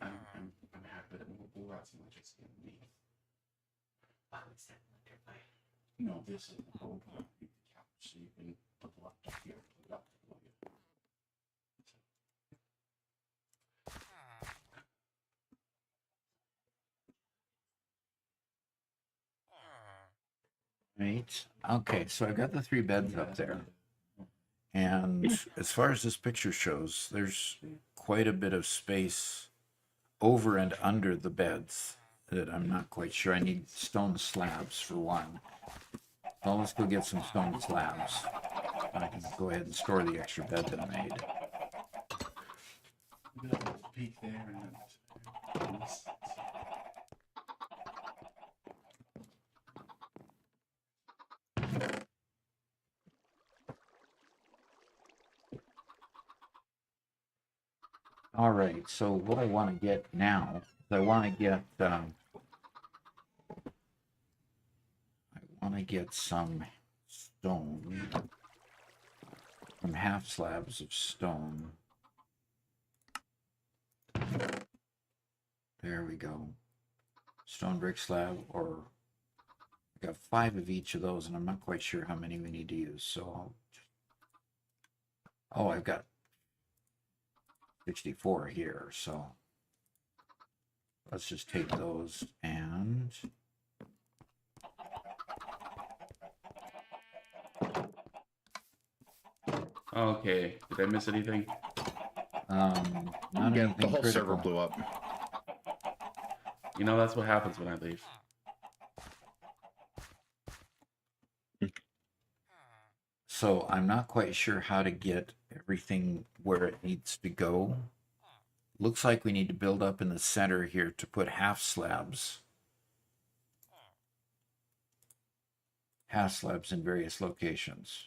I'm happy that we'll add some electricity underneath. No, this is the whole point. The couch, so you can put the laptop here, put it up, plug it. Right. Okay, so I got the 3 beds up there. And as far as this picture shows, there's quite a bit of space over and under the beds that I'm not quite sure. I need stone slabs for one. Well, let's go get some stone slabs. I can go ahead and store the extra bed that I made. We got a little peek there and then. All right, so what I want to get now is I want to get some stone, some half slabs of stone. There we go. Stone brick slab, or I got 5 of each of those, and I'm not quite sure how many we need to use. So, oh, I've got 64 here. So let's just take those and Okay. Did I miss anything? not Yeah, anything the whole critical. server blew up. You know, that's what happens when I leave. So I'm not quite sure how to get everything where it needs to go. Looks like we need to build up in the center here to put half slabs. Half slabs in various locations.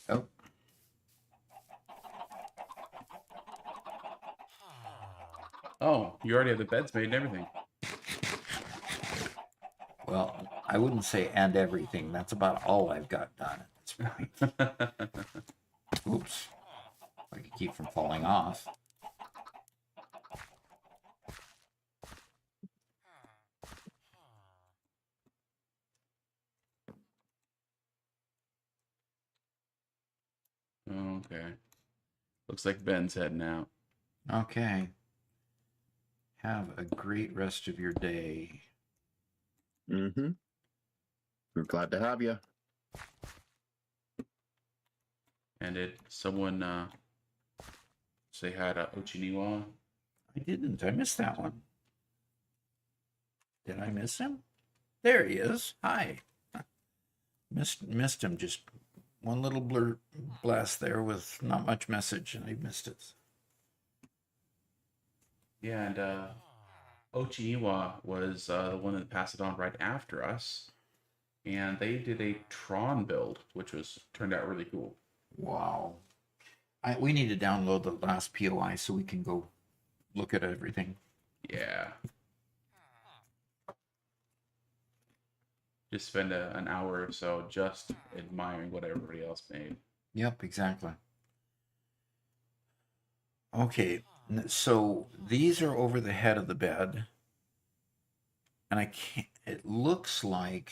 Oh, Oh, you already have the beds made and everything. well, I wouldn't say and everything. That's about all I've got done at this point. Oops. I can keep from falling off. Okay. Looks like Ben's heading out. Okay. Have a great rest of your day. Mm-hmm. We're glad to have you. And did someone say hi to Ochiniwa? I didn't. I missed that one. Did I miss him? There he is. Hi. Missed him. Just one little blast there with not much message, and I missed it. Yeah, and Ochiniwa was the one that passed it on right after us. And they did a Tron build, which turned out really cool. Wow. We need to download the last POI so we can go look at everything. Yeah. Just spend an hour or so just admiring what everybody else made. Yep, exactly. Okay, so these are over the head of the bed. And I can't, it looks like...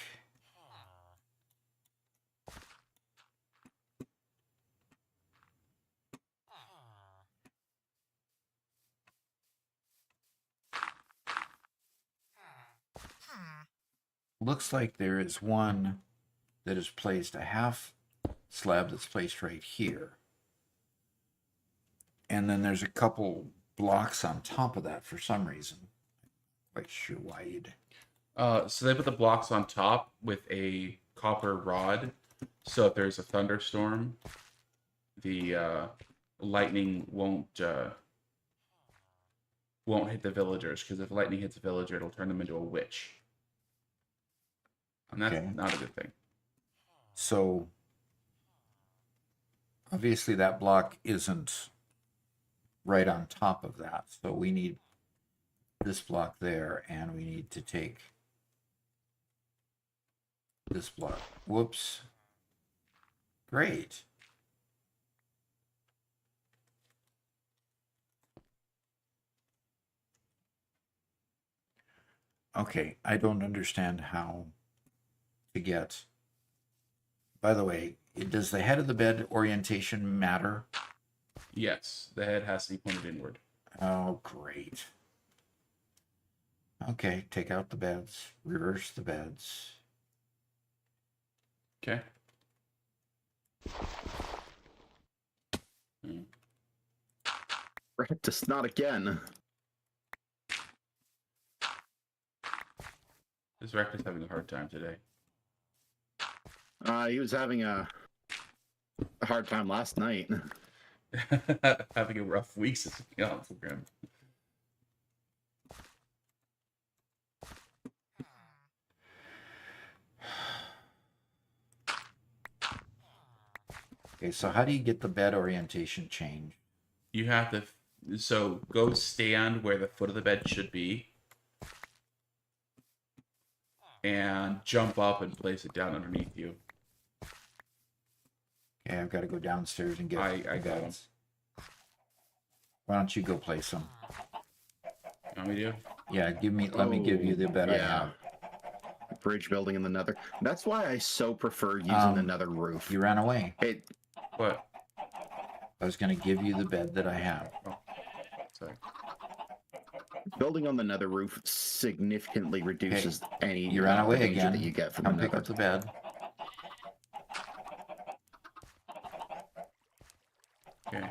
Looks like there is one that is placed, a half slab that's placed right here. And then there's a couple blocks on top of that for some reason. Quite sure why you'd... So they put the blocks on top with a copper rod. So if there's a thunderstorm, the lightning won't hit the villagers. Because if lightning hits a villager, it'll turn them into a witch. And that's Okay. not a good thing. So obviously that block isn't right on top of that. So we need this block there, and we need to take this block. Whoops. Great. Okay, I don't understand how to get... By the way, does the head of the bed orientation matter? Yes, the head has to be pointed inward. Oh, great. Okay, take out the beds, reverse the beds. Okay. Practice not again. This rector's having a hard time today. He was having a hard time last night. Having a rough week since we got on program. Okay, so how do you get the bed orientation change? You have to so go stand where the foot of the bed should be and jump up and place it down underneath you. Okay, I've got to go downstairs and get I the got 'em. beds. Why don't you go place them? You want me to? Yeah, let me give you the bed I have. Bridge building in the nether. That's why I so prefer using the nether roof. You ran away. It What? I was going to give you the bed that I have. Sorry. building on the nether roof significantly reduces any You ran away danger again. that you get from Come the pick nether. up the bed. Okay.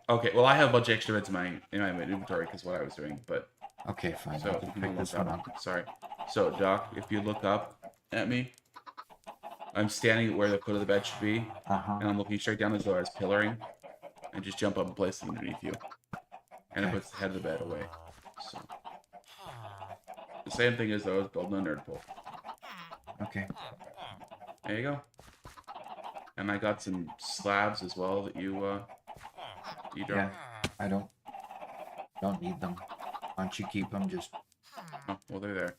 Okay. Well, I have a bunch of extra beds in my inventory because what I was doing, but Okay, fine. so I'll if just you pick look this one up, up. sorry. So Doc, if you look up at me, I'm standing where the foot of the bed should be, Uh-huh. and I'm looking straight down as though I was pillaring, and just jump up and place it underneath you, and it Okay. puts the head of the bed away. So the same thing as though I was building a nerd pool. Okay. There you go. And I got some slabs as well that you don't. Yeah. I don't need them. Why don't you keep them? Just Oh, well, they're there.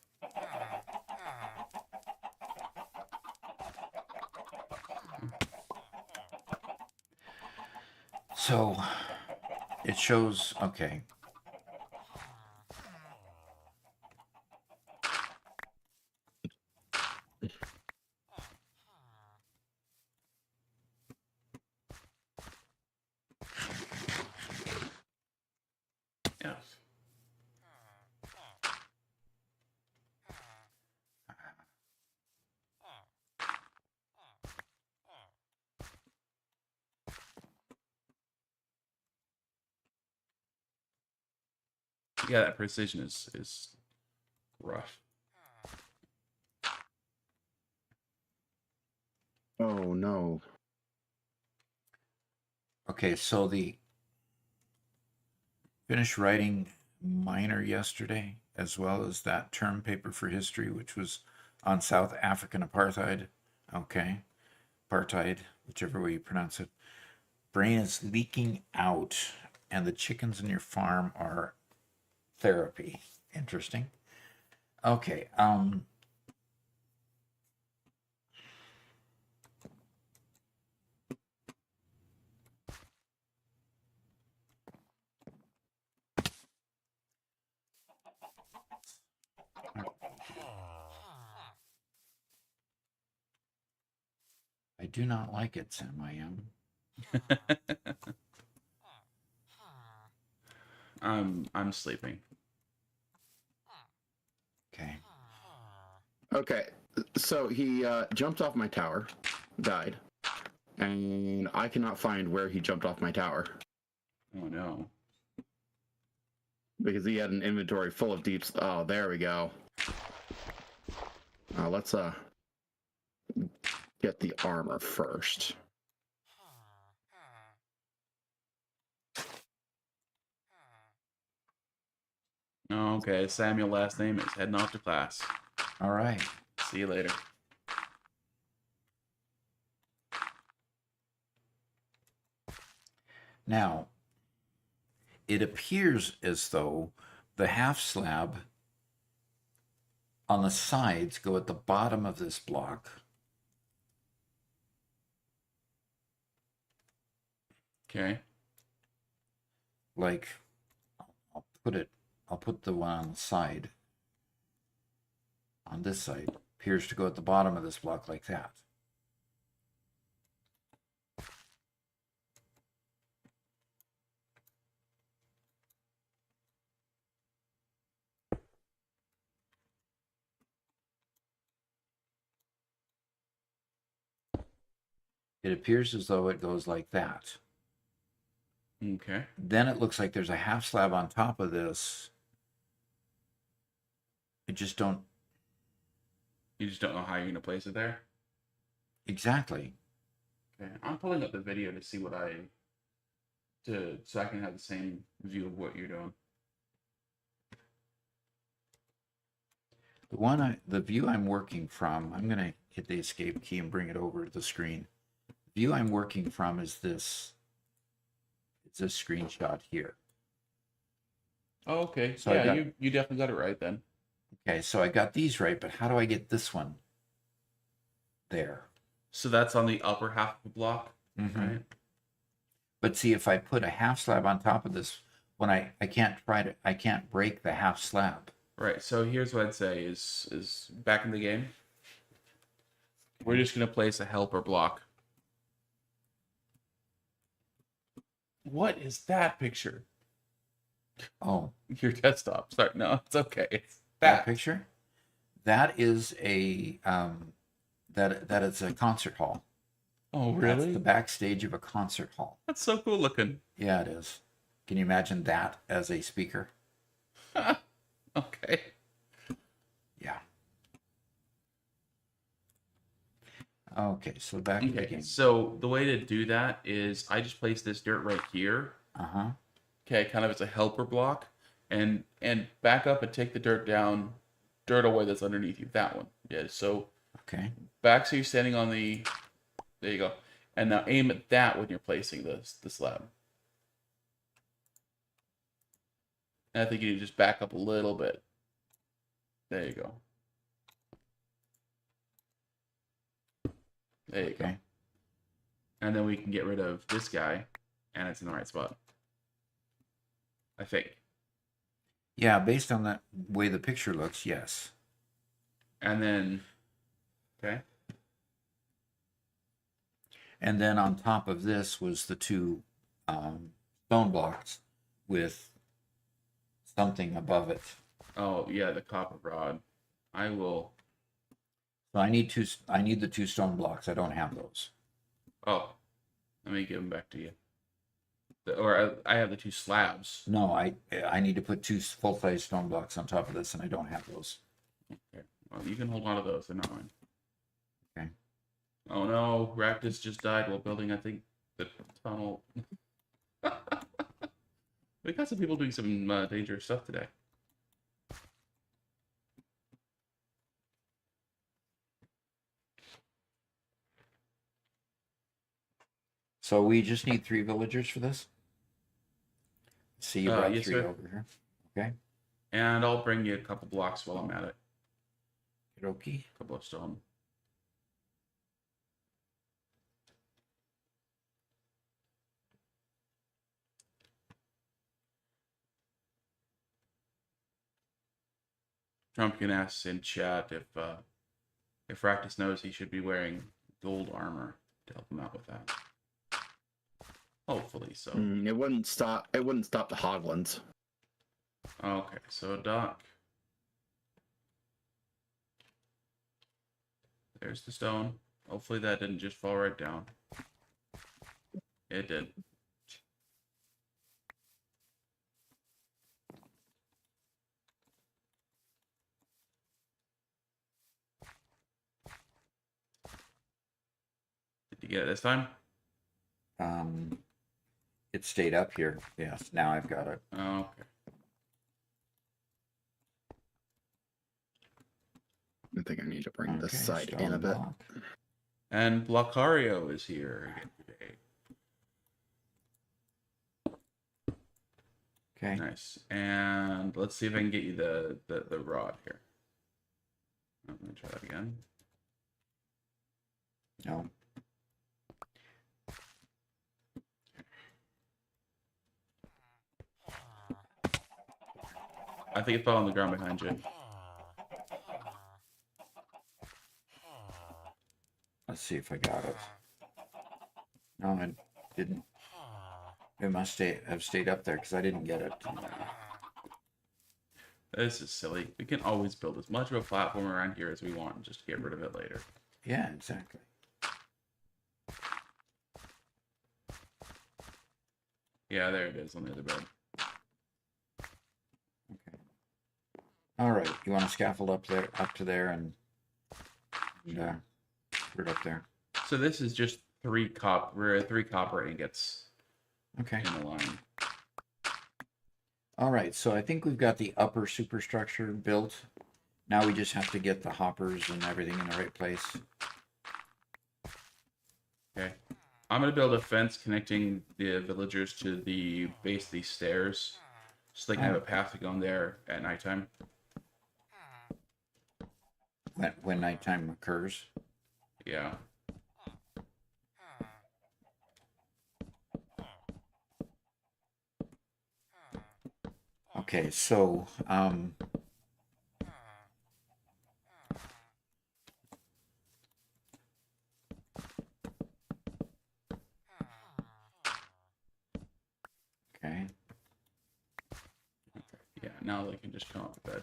so it shows. Okay. Yeah. Yeah, that precision is rough. Oh no. Okay, so the finished writing minor yesterday, as well as that term paper for history, which was on South African apartheid. Okay, apartheid, whichever way you pronounce it. Brain is leaking out, and the chickens in your farm are therapy. Interesting. Okay, I do not like it, Sam. I am. I'm sleeping. Okay. Okay, so he jumped off my tower, died, and I cannot find where he jumped off my tower Oh no. because he had an inventory full of deeps. Oh, there we go. Let's get the armor first. Okay, Samuel last name is heading off to class. All right. See you later. Now, it appears as though the half slab on the sides go at the bottom of this block. Okay. Like, I'll put the one on the side. On this side, appears to go at the bottom of this block like that. It appears as though it goes like that. Okay. Then it looks like there's a half slab on top of this I just don't You just don't know how you're gonna place it there. exactly. Okay, I'm pulling up the video to see what so I can have the same view of what you're doing. The view I'm working from, I'm gonna hit the escape key and bring it over to the screen. The view I'm working from is this. It's this screenshot here. Oh, okay. So I yeah, got- you definitely got it right then. Okay, so I got these right, but how do I get this one there? So that's on the upper half of the block, Mhm. right? But see, if I put a half slab on top of this, when I can't break the half slab. Right. So here's what I'd say is back in the game. We're just gonna place a helper block. What is that picture? Oh, Your desktop. Sorry, no, it's okay. It's that that. picture? That is a that is a concert hall. Oh, That's really? the backstage of a concert hall. That's so cool looking. Yeah, it is. Can you imagine that as a speaker? Okay. Yeah. Okay, so back to the Okay. game. So the way to do that is I just place this dirt right here. Uh-huh. Okay, kind of as a helper block, and back up and take the dirt away that's underneath you. That one. Yeah. So Okay. back so you're standing on the. There you go. And now aim at that when you're placing the slab. And I think you just back up a little bit. There you go. There you go. Okay. And then we can get rid of this guy, and it's in the right spot. I think. Yeah, based on that way the picture looks, yes. And then, okay. And then on top of this was the two stone blocks with something above it. Oh yeah, the copper rod. I will. So I need the two stone blocks. I don't have those. Oh, let me give them back to you. Or I have the two slabs. No, I need to put two full-size stone blocks on top of this, and I don't have those. Okay. Well, you can hold on to those. They're not mine. Okay. Oh no, Raktus just died while building, I think, the tunnel. We got some people doing some dangerous stuff today. So we just need 3 villagers for this. See, you brought Yes, 3 sir. over here. Okay. And I'll bring you a couple blocks while I'm at it. Okay. A couple of stone. Trumpkin asks in chat if Raktus knows he should be wearing gold armor to help him out with that. Hopefully so. It wouldn't stop. It wouldn't stop the hoglins. Okay, so Doc. There's the stone. Hopefully that didn't just fall right down. It did. Did you get it this time? It stayed up here. Yes, now I've got it. Oh, okay. I think I need to bring this Okay, side in stone a bit. block. And Blockario is here again today. Okay. Nice. And let's see if I can get you the rod here. I'm gonna try that again. No. I think it fell on the ground behind you. Let's see if I got it. No, I didn't. It must have stayed up there because I didn't get it. This is silly. We can always build as much of a platform around here as we want and just get rid of it later. Yeah, exactly. Yeah, there it is on the other bed. Okay. All right, you want to scaffold up to there, and put it up there. So this is just three copper ingots Okay. in a line. All right, so I think we've got the upper superstructure built. Now we just have to get the hoppers and everything in the right place. Okay. I'm gonna build a fence connecting the villagers to the base of these stairs, so they can have a path to go in there at nighttime. When nighttime occurs. Yeah. Okay, so okay. Yeah, now they can just come off the bed.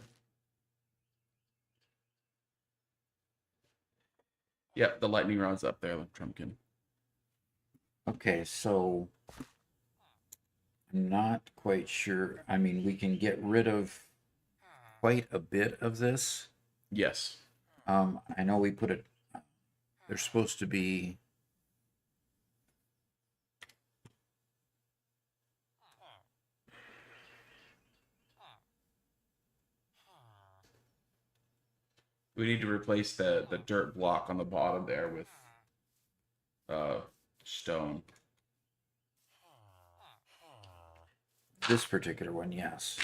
Yep, the lightning rod's up there, Trumpkin. Okay, so I'm not quite sure. I mean, we can get rid of quite a bit of this. Yes. I know we put it. They're supposed to be. We need to replace the dirt block on the bottom there with stone. This particular one, yes.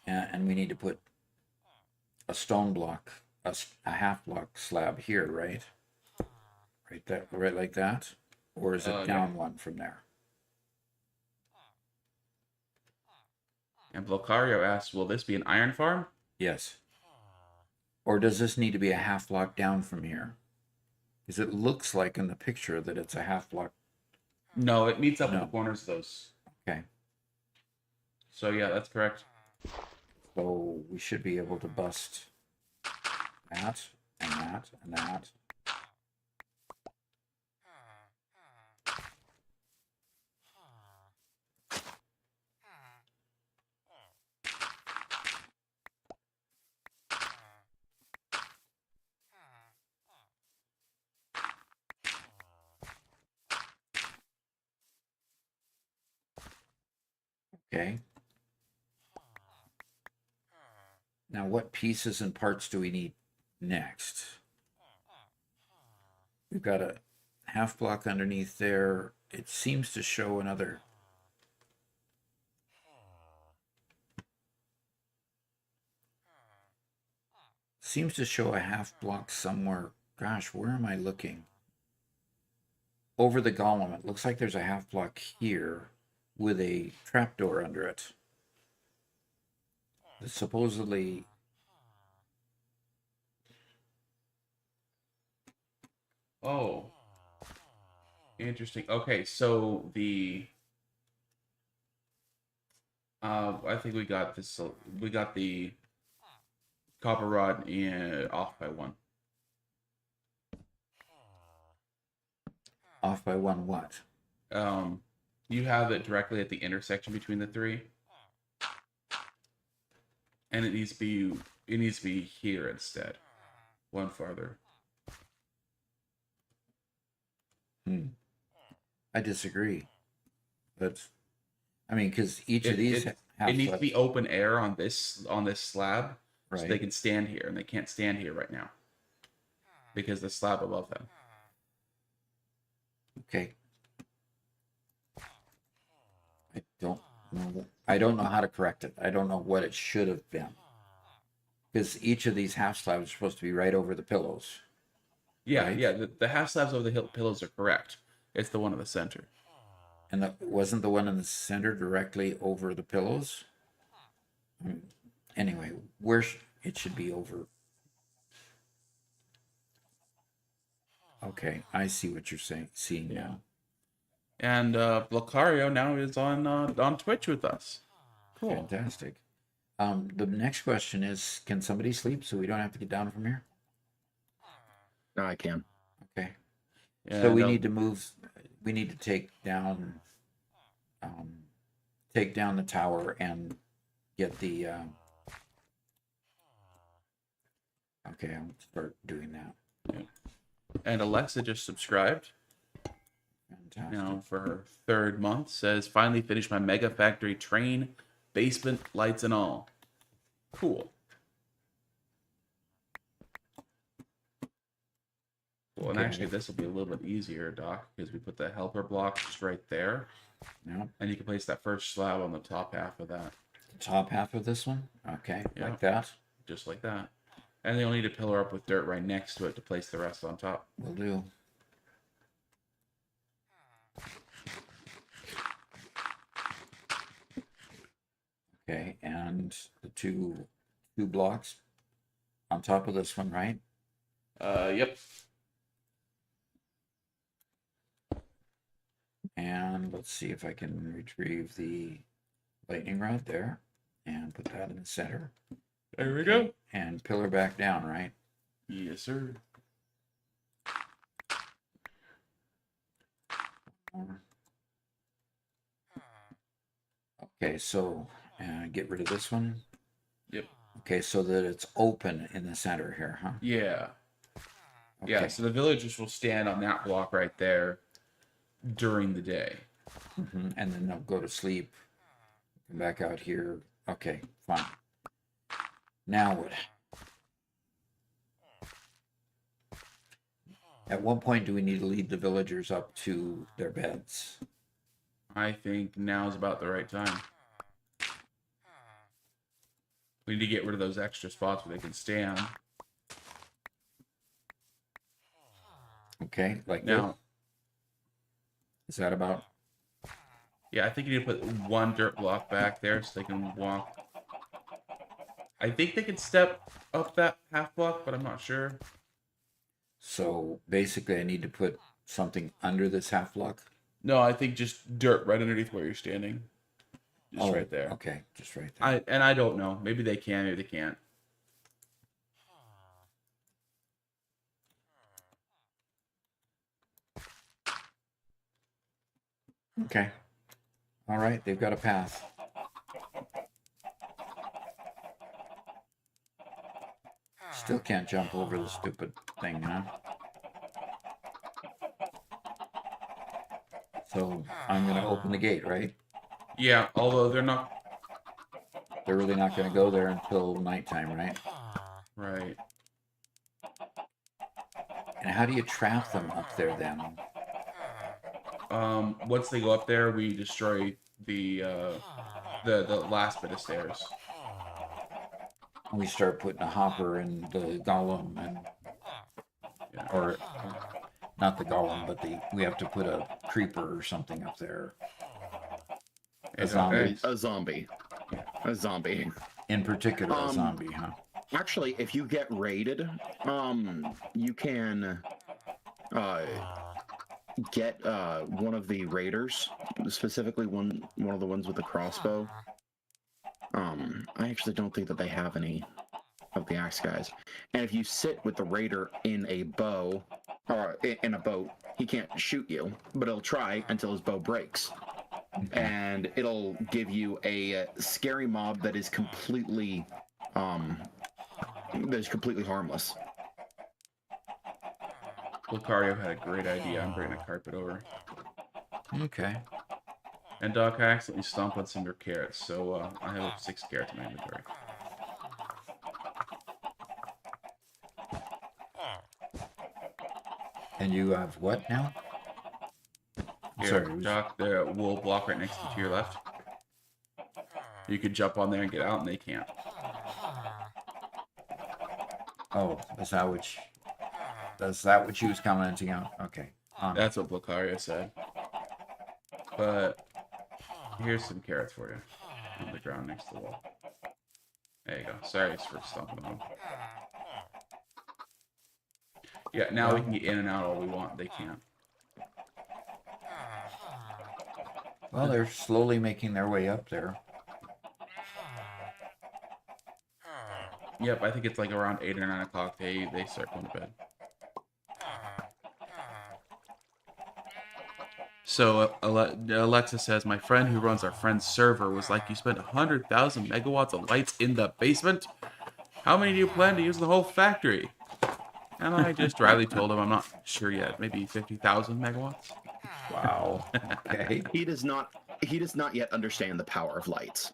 And we need to put a stone block, a half block slab here, right? Right like that? Or is it down one from there? And Blocario asks, will this be an iron farm? Yes. Or does this need to be a half block down from here? Because it looks like in the picture that it's a half block. No, it meets up No. in the corners of those. Okay. So yeah, that's correct. So we should be able to bust that and that and that. Okay. Now, what pieces and parts do we need next? We've got a half block underneath there. It seems to show another. Seems to show a half block somewhere. Gosh, where am I looking? Over the golem. It looks like there's a half block here with a trapdoor under it. Supposedly. Oh. Interesting. Okay, so the I think we got this. We got the copper rod off by one. Off by one what? You have it directly at the intersection between the three, and it needs to be here instead, one farther. I disagree. But I mean, because each of these It needs to be open air on this slab, so they right. can stand here, and they can't stand here right now because the slab above them. Okay. I don't know. I don't know how to correct it. I don't know what it should have been. Because each of these half slabs are supposed to be right over the pillows. Yeah, Right. yeah. The half slabs over the pillows are correct. It's the one in the center. And wasn't the one in the center directly over the pillows? Anyway, it should be over. Okay, I see what you're seeing now. And Blocario now is on Twitch with us. Cool. Fantastic. The next question is, can somebody sleep so we don't have to get down from here? No, I can. Okay. Yeah, So we no- need to move. We need to take down the tower and get the. Okay, I'll start doing that. And Alexa just subscribed. Fantastic. Now for her 3rd month, says finally finished my Mega Factory train, basement lights and all. Cool. Well, and Okay. actually this will be a little bit easier, Doc, because we put the helper block just right there, Yep. and you can place that first slab on the top half of that, The top half of this one. Okay, Yeah. like that. just like that. And they'll need a pillar up with dirt right next to it to place the rest on top. Will do. Okay, and the two blocks on top of this one, right? Yep. And let's see if I can retrieve the lightning rod there and put that in the center. There we go. And pillar back down, right? Yes, sir. Okay, so get rid of this one. Yep. Okay, so that it's open in the center here, huh? Yeah. Okay. Yeah, so the villagers will stand on that block right there during the day. And then they'll go to sleep. Come back out here. Okay, fine. Now what? At what point do we need to lead the villagers up to their beds? I think now is about the right time. We need to get rid of those extra spots where they can stand. Okay, like Now, this? Is that about? yeah, I think you need to put one dirt block back there so they can walk. I think they can step up that half block, but I'm not sure. So basically I need to put something under this half block? No, I think just dirt right underneath where you're standing. Just right there. Okay, just right there. I don't know. Maybe they can, maybe they can't. Okay. All right, they've got a path. Still can't jump over the stupid thing, huh? So I'm gonna open the gate, right? Yeah, although they're not They're really not gonna go there until nighttime, right? right. And how do you trap them up there then? Once they go up there, we destroy the last bit of stairs. We start putting a hopper and the golem and Yeah. or not the golem, but we have to put a creeper or something up there. And, zombie. A zombie. A zombie. In particular, a Um, zombie, huh? Actually, if you get raided, you can get one of the raiders, specifically one of the ones with the crossbow. I actually don't think that they have any of the axe guys. And if you sit with the raider in a bow or in a boat, he can't shoot you, but he'll try until his bow breaks. And it'll give you a scary mob that is completely harmless. Lucario had a great idea. I'm bringing a carpet over. Okay. And Doc, I accidentally stomped on some of your carrots, so I have 6 carrots in my inventory. And you have what now? Here, Sorry, it was- Doc, the wool block right next to your left. You could jump on there and get out, and they can't. Oh, is that what she was commenting on? Okay. That's what Lucario said. But here's some carrots for you on the ground next to the wall. There you go. Sorry for stomping on them. Yeah, now we can get in and out all we want. They can't. Well, they're slowly making their way up there. Yep, I think it's like around 8 or 9 o'clock they start going to bed. So Alexa says, my friend who runs our friend's server was like, you spent 100,000 megawatts of lights in the basement? How many do you plan to use the whole factory? And I just dryly told him I'm not sure yet. Maybe 50,000 megawatts. Wow. Okay. He does not yet understand the power of lights.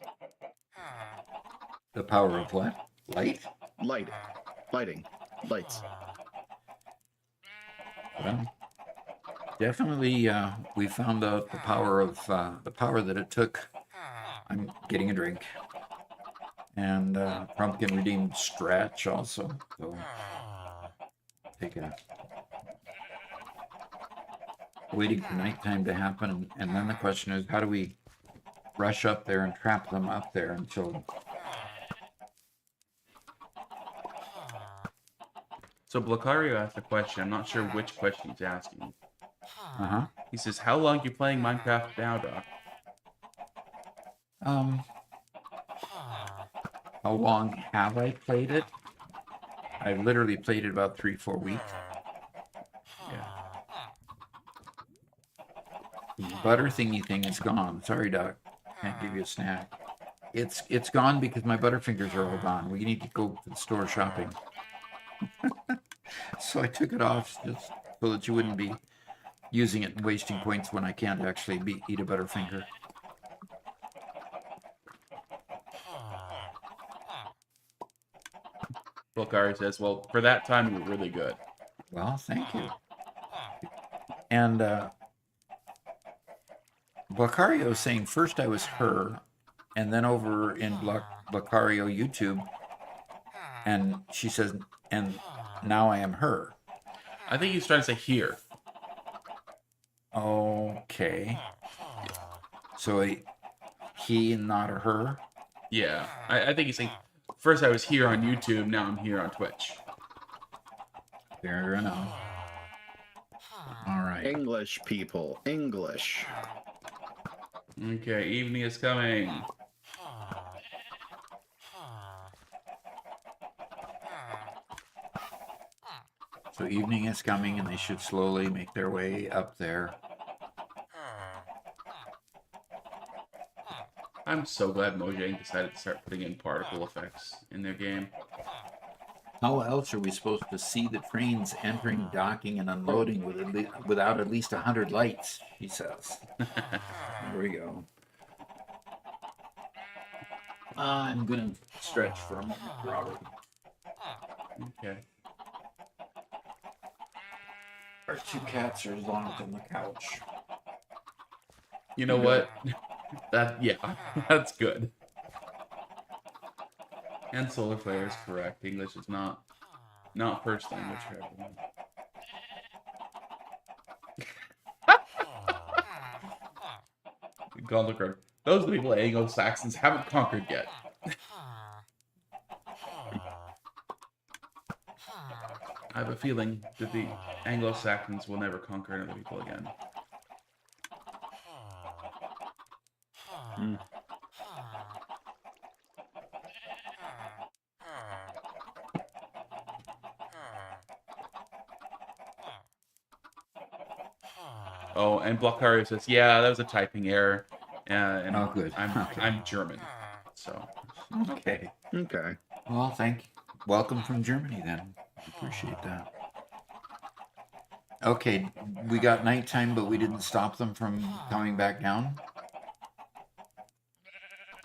The power of what? Light? Lighting. Lights. Well, definitely, we found out the power of the power that it took. I'm getting a drink, and pumpkin redeemed stretch also. So take a waiting for nighttime to happen, and then the question is, how do we rush up there and trap them up there until? So Blockario asked a question. I'm not sure which question he's asking. Uh-huh. He says, how long you playing Minecraft now, Doc? How long have I played it? I literally played it about 3-4 weeks. Yeah. The butter thingy thing is gone. Sorry, Doc. Can't give you a snack. It's gone because my butterfingers are all gone. We need to go to the store shopping. So I took it off just so that you wouldn't be using it and wasting points when I can't actually eat a butterfinger. Blockario says, well, for that time, you were really good. Well, thank you. And Blockario saying first I was her, and then over in Blockario YouTube, and she says, and now I am her. I think he's trying to say here. Okay. So he and not a her? Yeah. I think he's saying, first I was here on YouTube, now I'm here on Twitch. Fair enough. All right. English, people. English. Okay, evening is coming. So evening is coming and they should slowly make their way up there. I'm so glad Mojang decided to start putting in particle effects in their game. How else are we supposed to see the trains entering, docking, and unloading without at least 100 lights, she says. There we go. I'm going to stretch for a moment, Robert. Okay. Our two cats are locked on the couch. You know what? Yeah, that's good. And solar flare is correct. English is not first language for everyone. Gondor, those are the people Anglo-Saxons haven't conquered yet. I have a feeling that the Anglo-Saxons will never conquer another people again. Oh, and Blockario says, yeah, that was a typing error. And Oh, good. I'm German, so. Okay. Okay. Well, welcome from Germany then. I appreciate that. Okay, we got nighttime, but we didn't stop them from coming back down.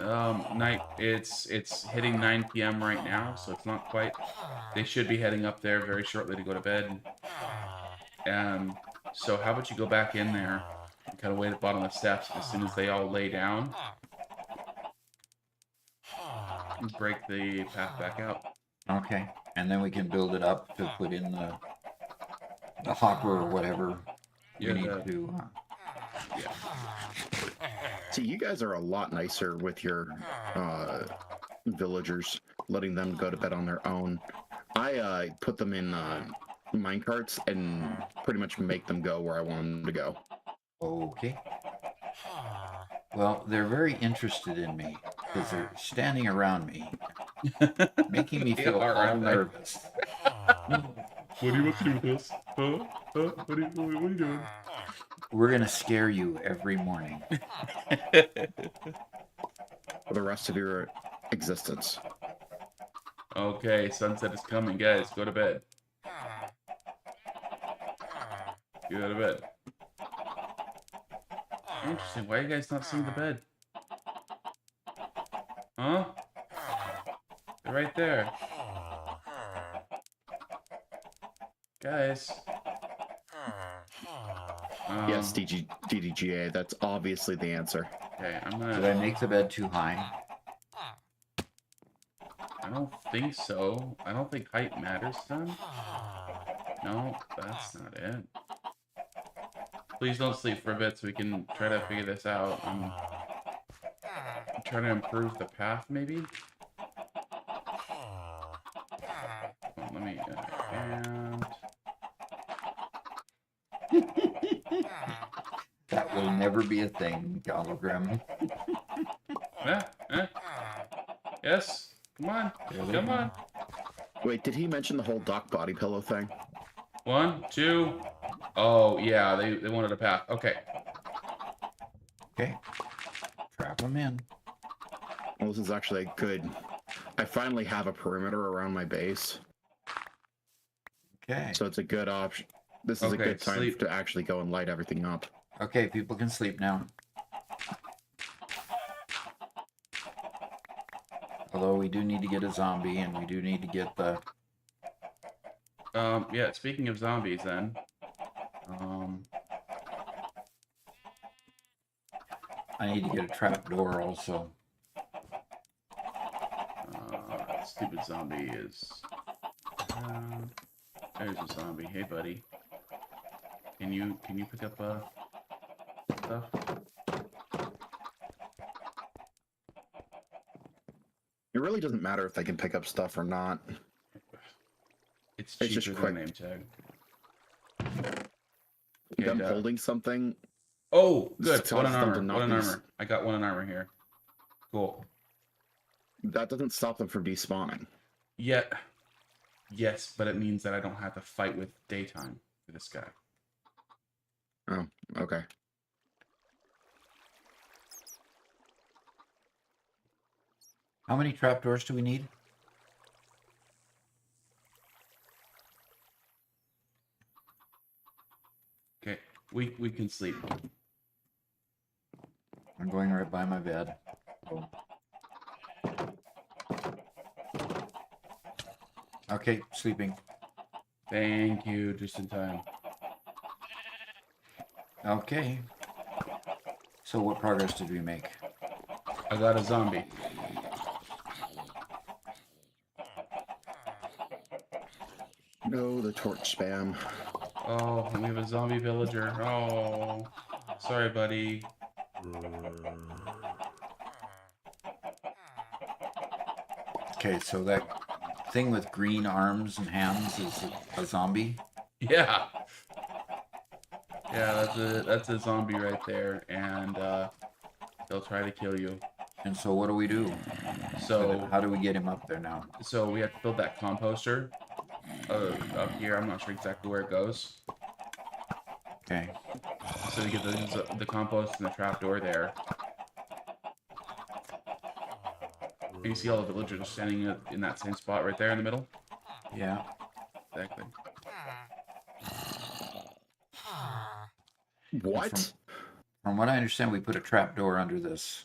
Night. It's hitting 9 p.m. right now, so it's not quite. They should be heading up there very shortly to go to bed. So how about you go back in there and kind of wait at the bottom of the steps as soon as they all lay down, and break the path back out. Okay, and then we can build it up to put in the hopper or whatever Yeah, we need to. Yeah. See, you guys are a lot nicer with your villagers, letting them go to bed on their own. I put them in minecarts and pretty much make them go where I want them to go. Okay. Well, they're very interested in me because they're standing around me, making me feel Yeah, all aren't they? nervous. What do you want to do with this? Huh? What are you doing? We're gonna scare you every morning. For the rest of your existence. Okay, sunset is coming, guys. Go to bed. Go to bed. Interesting. Why are you guys not seeing the bed? Huh? They're right there. Guys. Yes, DDGA, that's obviously the answer. Okay, I'm Did I gonna... make the bed too high? I don't think so. I don't think height matters then. No, that's not it. Please don't sleep for a bit so we can try to figure this out. I'm trying to improve the path, maybe? Well, let me... and... That will never be a thing, hologram. Yes? Come on. Come on. Wait, did he mention the whole Doc body pillow thing? 1, 2. Oh, yeah, they wanted a path. Okay. Okay. Trap them in. Well, this is actually good. I finally have a perimeter around my base, Okay. so it's a good option. This is a Okay, good time sleep. to actually go and light everything up. Okay, people can sleep now. Although we do need to get a zombie, and we do need to get the... Yeah, speaking of zombies then. I need to get a trap door also. Stupid zombie is... there's a zombie. Hey, buddy. Can you pick up, stuff? It really doesn't matter if they can pick up stuff or not. It's It's just cheaper quick. than a name tag. Them yeah. holding something. Oh, This good. is One in tough them armor. to not One in use. armor. I got one in armor here. Cool. That doesn't stop them from despawning. Yet, yes, but it means that I don't have to fight with daytime for this guy. Oh, okay. How many trapdoors do we need? Okay, we can sleep. I'm going right by my bed. Oh. Okay, sleeping. Thank you, just in time. Okay. So what progress did we make? I got a zombie. No, the torch spam. Oh, and we have a zombie villager. Oh, sorry, buddy. Okay, so that thing with green arms and hands is a zombie? Yeah. Yeah, that's a zombie right there, and they'll try to kill you. And so what do we do? So How do we get him up there now? so we have to build that composter up here. I'm not sure exactly where it goes. Okay. So we get the compost and the trapdoor there. You see all the villagers are standing in that same spot right there in the middle? Yeah. Exactly. What? From what I understand, we put a trapdoor under this.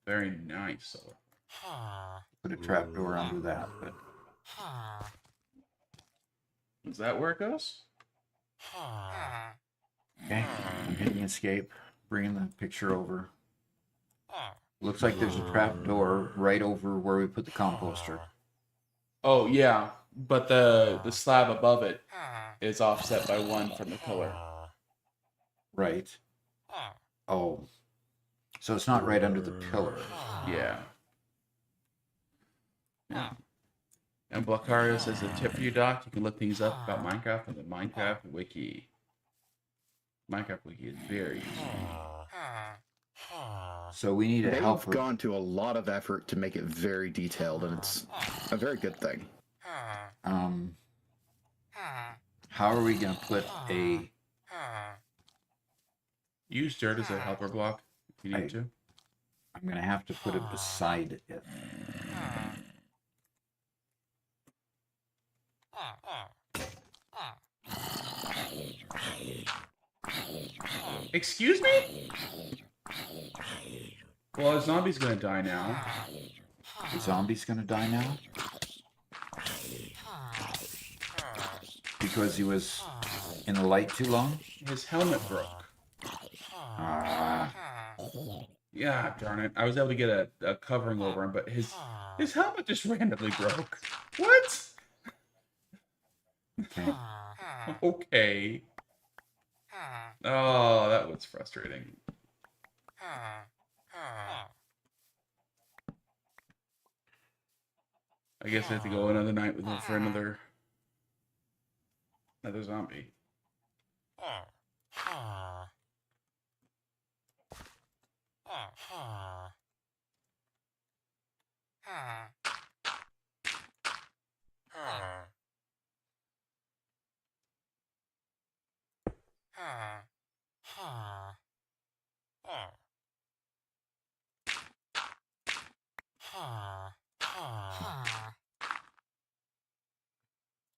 Very nice. Put a trapdoor under that, but Is that where it goes? okay. I'm hitting escape, bringing the picture over. Looks like there's a trapdoor right over where we put the composter. Oh yeah, but the slab above it is offset by 1 from the pillar. Right. Oh. So it's not right under the pillar. Yeah. Yeah. And Blockario says a tip for you, Doc. You can look things up about Minecraft on the Minecraft Wiki. Minecraft Wiki is very useful. So we need a They've helper. gone to a lot of effort to make it very detailed, and it's a very good thing. How are we going to put a... Use dirt as a helper block if you need to. I'm going to have to put it beside it. Excuse me? Well, a zombie's gonna die now. The zombie's going to die now? Because he was in the light too long? His helmet broke. Ah, Yeah, darn it. I was able to get a covering over him, but his helmet just randomly broke. What? okay. Okay. Oh, that was frustrating. I guess I have to go another night with him for another zombie.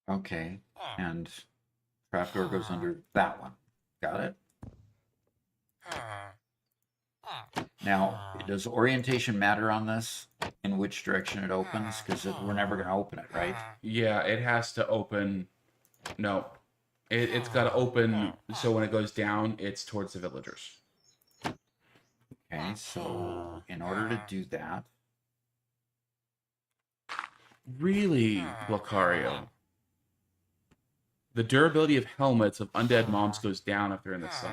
Okay. And trapdoor goes under that one. Got it? Now, does orientation matter on this? In which direction it opens? Because we're never going to open it, right? Yeah, it has to open. No, it's got to open so when it goes down, it's towards the villagers. Okay, so in order to do that, Really, Lucario. The durability of helmets of undead mobs goes down if they're in the sun.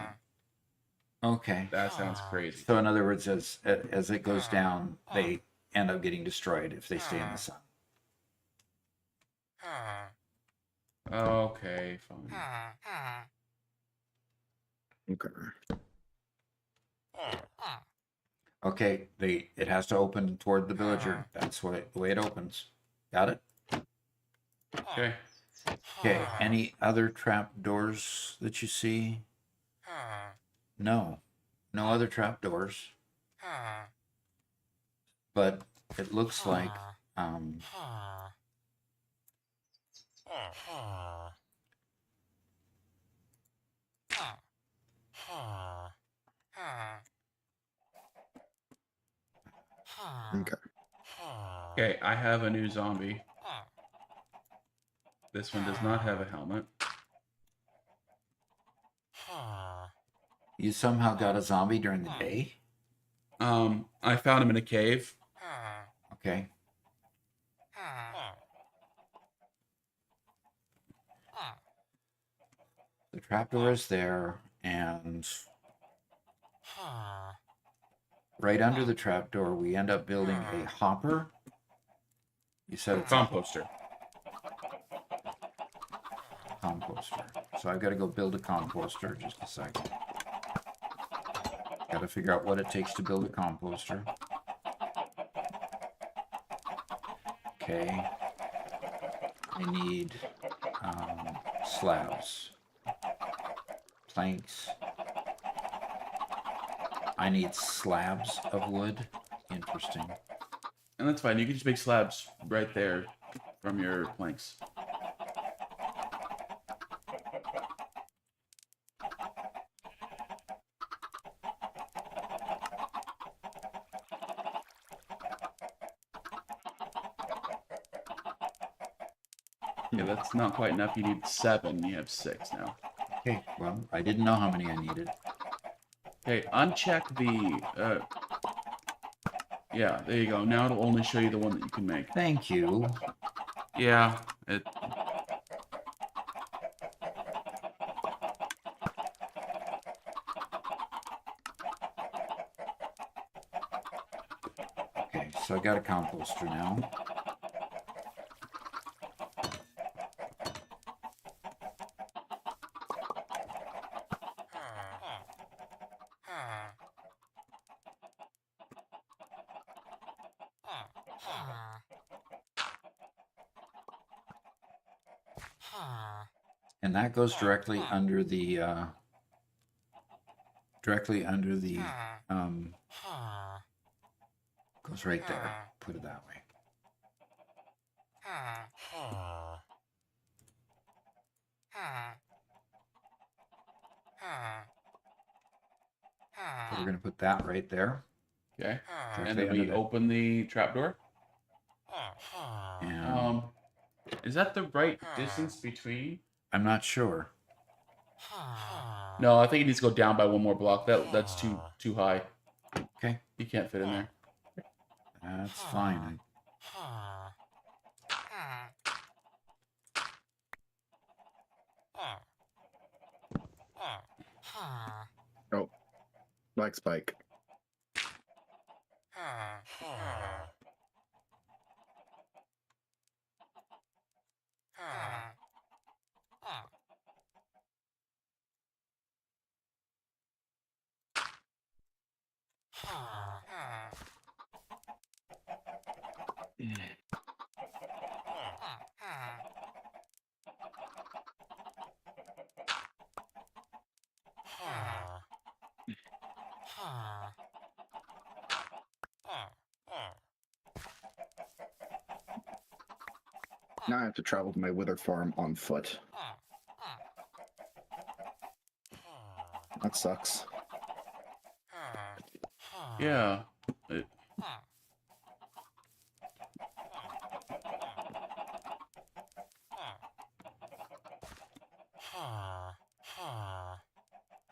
okay. That sounds crazy. So in other words, as it goes down, they end up getting destroyed if they stay in the sun. Okay, fine. Okay. Okay, it has to open toward the villager. That's the way it opens. Got it? Okay. Okay, any other trap doors that you see? No. No other trap doors. But it looks like Okay. Okay, I have a new zombie. This one does not have a helmet. you somehow got a zombie during the day? I found him in a cave. Okay. The trapdoor is there, and right under the trapdoor, we end up building a hopper. You said it's a Composter. composter. So I've got to go build a composter. Just a second. Got to figure out what it takes to build a composter. Okay. I need slabs, planks. I need slabs of wood. Interesting. And that's fine. You can just make slabs right there from your planks. Yeah, that's not quite enough. You need 7. You have 6 now. Okay, well, I didn't know how many I needed. Okay, uncheck the... yeah, there you go. Now it'll only show you the one that you can make. Thank you. Yeah, it... Okay, so I got a composter now. And that goes directly under the goes right there. Put it that way. So we're gonna put that right there. Okay. And Directly then under we the- open the trapdoor. And Is that the right distance between? I'm not sure. No, I think it needs to go down by one more block. That's too high. Okay, You can't fit in there. that's fine. Oh, black spike. Now I have to travel to my wither farm on foot. That sucks. Yeah.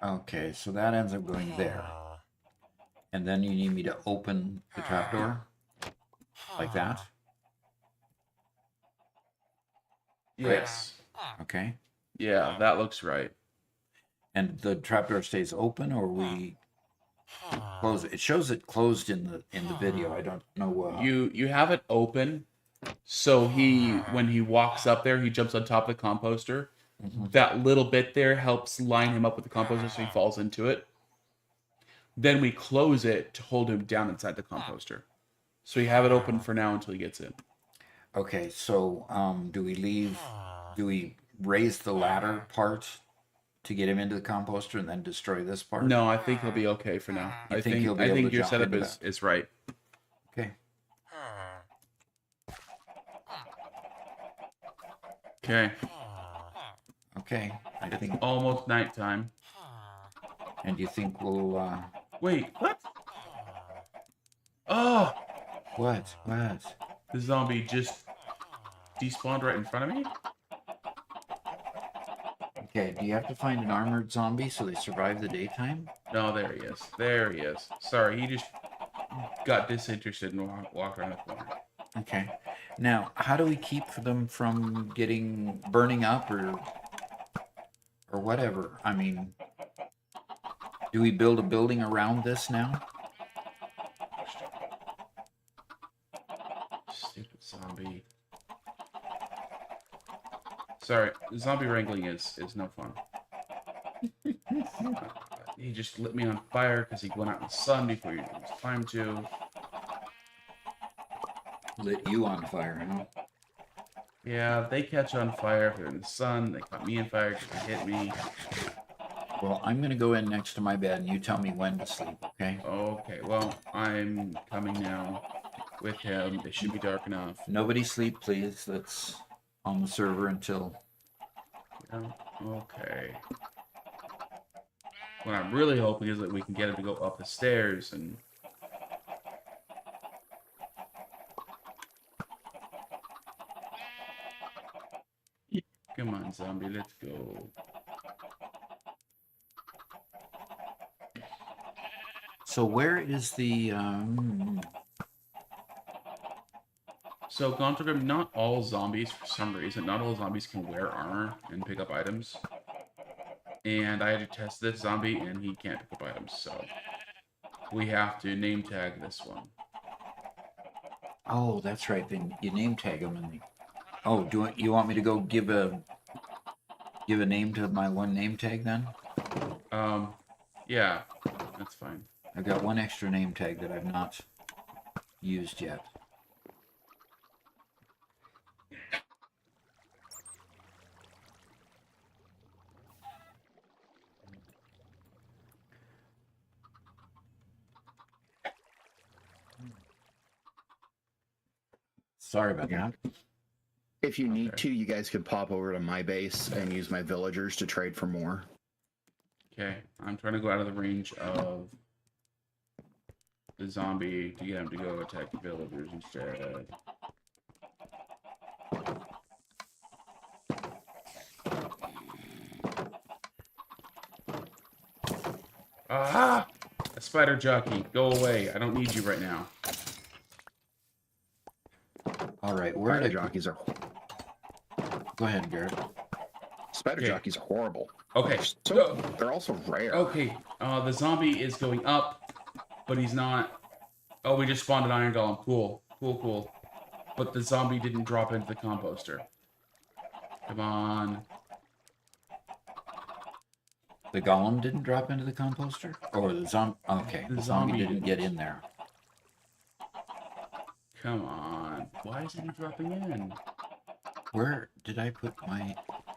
Okay, so that ends up going there. And then you need me to open the trapdoor like that. Yes. Okay. Yeah, that looks right. And the trapdoor stays open, or we close it? It shows it closed in the video. I don't know. You have it open, so when he walks up there, he jumps on top of the composter. Mhm. That little bit there helps line him up with the composter so he falls into it. Then we close it to hold him down inside the composter. So we have it open for now until he gets in. Okay, so do we raise the ladder part to get him into the composter and then destroy this part? No, I think he'll be okay for now. You think he'll be able to your jump setup into is right. Okay. Okay. Okay. I think. Almost nighttime. And do you think we'll? Wait, what? Oh, What? What? the zombie just despawned right in front of me? Okay. Do you have to find an armored zombie so they survive the daytime? No, there he is. There he is. Sorry, he just got disinterested and walked around the corner. Okay. Now, how do we keep them from burning up or whatever? I mean, do we build a building around this now? Stupid zombie. Sorry, zombie wrangling is no fun. He just lit me on fire because he went out in the sun before it was time to. Lit you on fire, huh? Yeah, they catch on fire if they're in the sun. They caught me on fire because they hit me. Well, I'm gonna go in next to my bed and you tell me when to sleep, okay? Okay, well, I'm coming now with him. It should be dark enough. Nobody sleep, please. That's on the server until. Yeah, okay. What I'm really hoping is that we can get him to go up the stairs and. Come on, zombie, let's go. So where is the? So, Gontrogrim, not all zombies, for some reason, not all zombies can wear armor and pick up items. And I had to test this zombie, and he can't pick up items, so we have to name tag this one. Oh, that's right. Then you name tag them and. Oh, you want me to go give a name to my one name tag then? Yeah, that's fine. I've got one extra name tag that I've not used yet. Sorry about Yeah. that. If you need Okay. to, you guys could pop over to my base and use my villagers to trade for more. Okay, I'm trying to go out of the range of the zombie to get him to go attack the villagers instead. Ah! A spider jockey, go away. I don't need you right now. All right, where Spider did I jockeys are go ahead, Garrett? spider Okay. jockeys are horrible. Okay, So go. they're also rare. Okay, the zombie is going up, but he's not. Oh, we just spawned an iron golem. Cool, cool, cool. But the zombie didn't drop into the composter. Come on. The golem didn't drop into the composter, or the zombie? Okay, The the zombie zombie didn't get didn't. in there. Come on. Why isn't he dropping in? Where did I put my?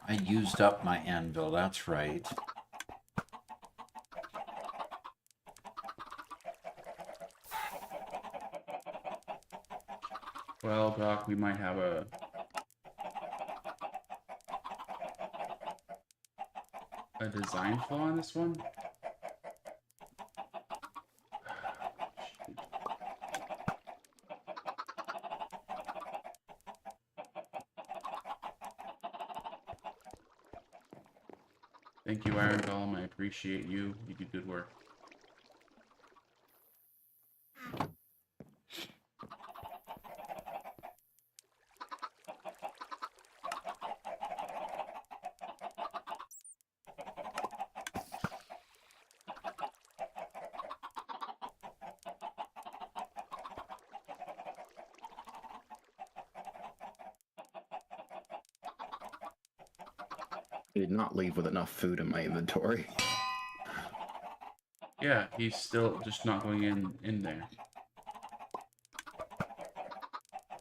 I used up my anvil. That's right. Well, Doc, we might have a design flaw in this one. Thank you, Iron Golem. I appreciate you. You do good work. I did not leave with enough food in my inventory. Yeah, he's still just not going in there.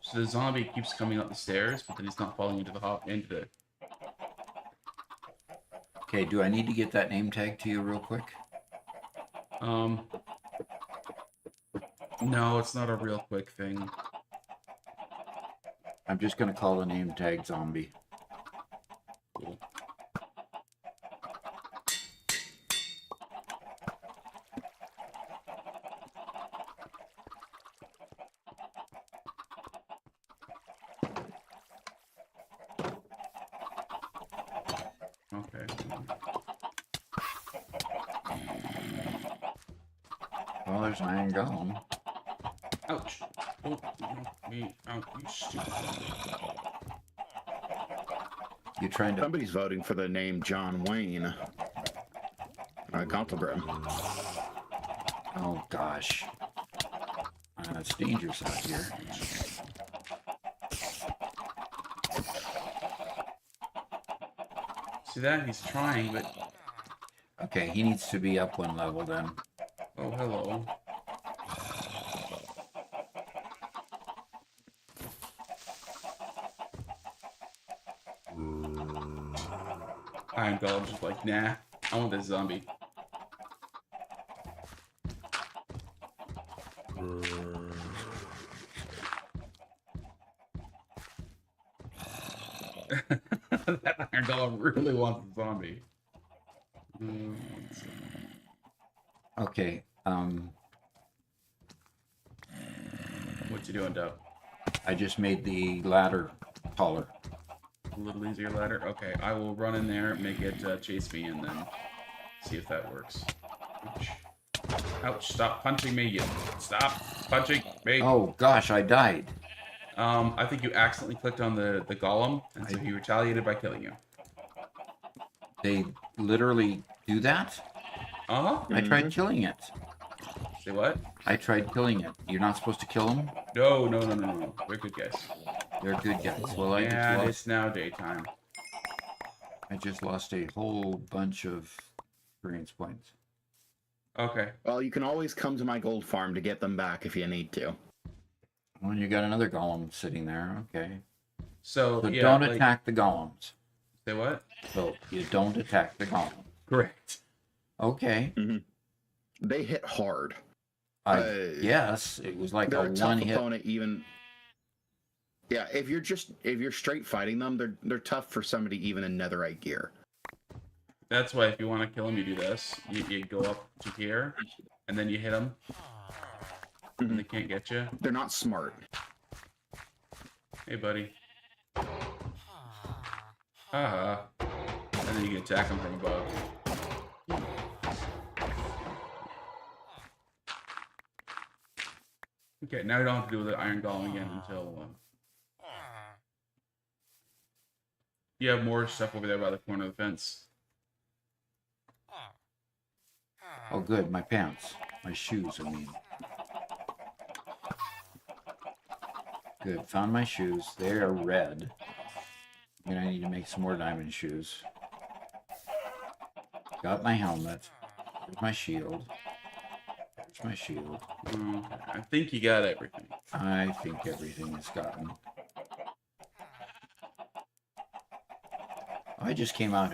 So the zombie keeps coming up the stairs, but then he's not falling into the Okay, do I need to get that name tag to you real quick? No, it's not a real quick thing. I'm just gonna call the name tag zombie. Cool. Okay. Well, there's an iron golem. Ouch. Don't knock me out, you stupid. You trying to? Somebody's voting for the name John Wayne. Gauntlegrim. Oh gosh, it's dangerous out here. See that? He's trying, but... Okay, he needs to be up one level then. Oh, hello. Iron Golem just like, nah, I want this zombie. That Iron Golem really wants the zombie. Let's see. Okay, What you doing, Dub? I just made the ladder taller. A little easier ladder? Okay, I will run in there, make it chase me, and then see if that works. Ouch. Ouch, stop punching me, you... Stop punching me! Oh gosh, I died. I think you accidentally clicked on the golem, and so he retaliated by killing you. They literally do that? Uh-huh. I tried killing it. Say what? I tried killing it. You're not supposed to kill them? No, no, no, no, no. We're good guys. They're good guys. Well, I And it's now daytime. just lost a whole bunch of experience points. Okay. Well, you can always come to my gold farm to get them back if you need to. Well, you got another golem sitting there. Okay. So, So yeah, don't like- attack the golems. Say what? So you don't attack the golem. Correct. Okay. They hit hard. I guess it was like They're a a tough one hit. opponent even. Yeah, if you're straight fighting them, they're tough for somebody even in netherite gear. That's why if you want to kill them, you do this. You go up to here, and then you hit them, and they can't get you. They're not smart. Hey, buddy. Ah. And then you can attack them from above. Okay, now you don't have to do the Iron Golem again until... you have more stuff over there by the corner of the fence. Oh, good. My pants. My shoes, I mean. Good. Found my shoes. They are red. And I need to make some more diamond shoes. Got my helmet. There's my shield. There's my shield. I think you got everything. I think everything is gotten. I just came out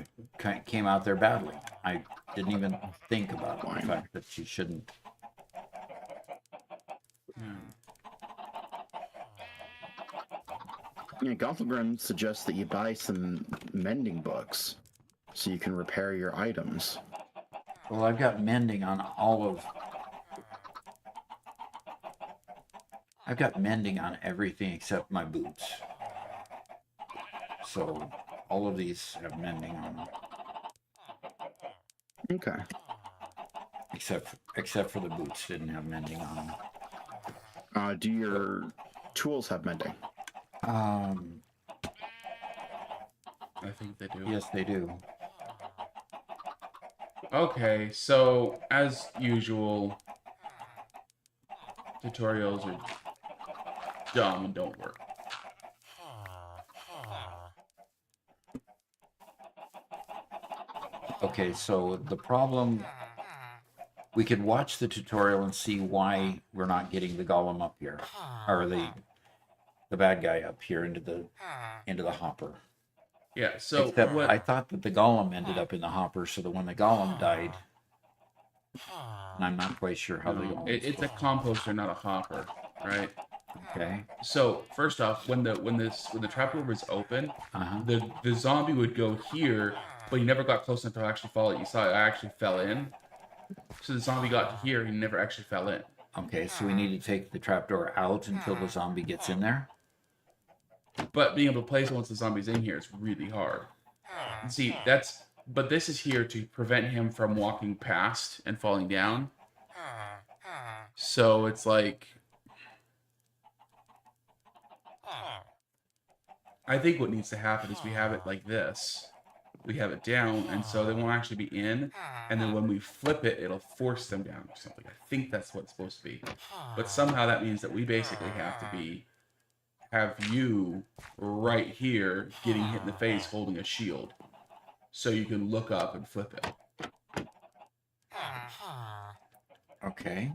there battling. I didn't even think about the fact that she shouldn't. Yeah, Gothelgrim suggests that you buy some mending books so you can repair your items. Well, I've got mending on all of... I've got mending on everything except my boots. So, all of these have mending on them. Okay. Except for the boots didn't have mending on them. Do your tools have mending? I think they do. Yes, they do. Okay, so as usual, tutorials are dumb and don't work. Okay, so the problem... We could watch the tutorial and see why we're not getting the golem up here. Or the bad guy up here into the hopper. Yeah, so Except what... I thought that the golem ended up in the hopper, so that when the golem died... And I'm not quite sure how they... It's a composter, not a hopper, right? Okay. So first off, when the trapdoor was open, Uh-huh. the zombie would go here, but he never got close enough to actually fall in. You saw it actually fell in. So the zombie got to here, he never actually fell in. Okay, so we need to take the trapdoor out until the zombie gets in there? But being able to place it once the zombie's in here is really hard. And see, but this is here to prevent him from walking past and falling down. So it's like... I think what needs to happen is we have it like this. We have it down, and so they won't actually be in. And then when we flip it, it'll force them down or something. I think that's what it's supposed to be. But somehow that means that we basically have to have you right here getting hit in the face holding a shield. So you can look up and flip it. Okay.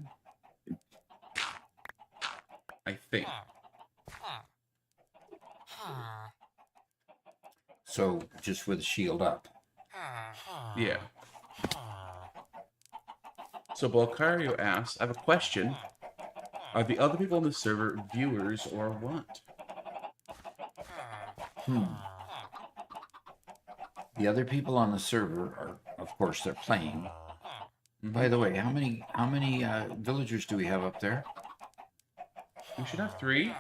I think. So, just with the shield up. Yeah. So Balcario asks, I have a question. Are the other people on the server viewers or what? The other people on the server are, of course, they're playing. By the way, how many villagers do we have up there? We should have 3.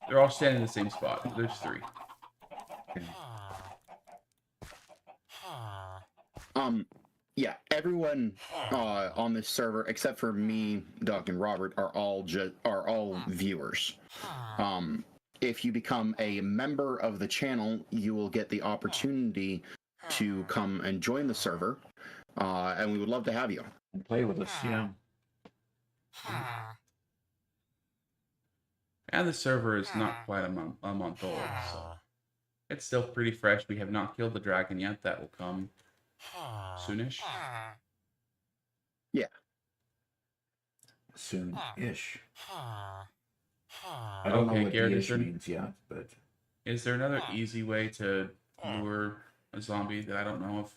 They're all standing in the same spot. There's 3. Okay. Yeah, everyone on this server except for me, Doug, and Robert are all viewers. If you become a member of the channel, you will get the opportunity to come and join the server, and we would love to have you. And play with us, yeah. And the server is not quite a month old, so it's still pretty fresh. We have not killed the dragon yet. That will come soonish. Yeah. Soon-ish. I don't know what Garrett, the ish means yet, but... Is there another easy way to lure a zombie that I don't know of?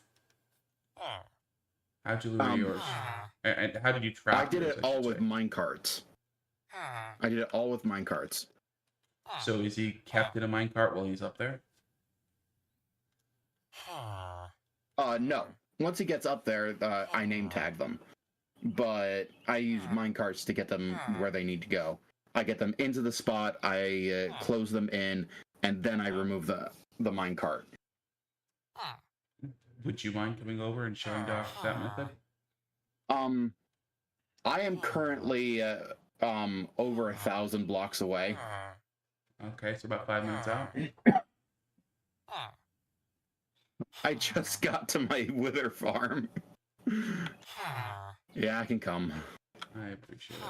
How'd you lure yours? And how did you trap I did yours, it I all should with say? minecarts. I I did it all with mine carts. So is he kept in a minecart while he's up there? No. Once he gets up there, I name tag them. But I use mine carts to get them where they need to go. I get them into the spot, I close them in, and then I remove the mine cart. Would you mind coming over and showing Doc that method? I am currently over 1,000 blocks away. Okay, so about 5 minutes out. I just got to my wither farm. Yeah, I can come. I appreciate it.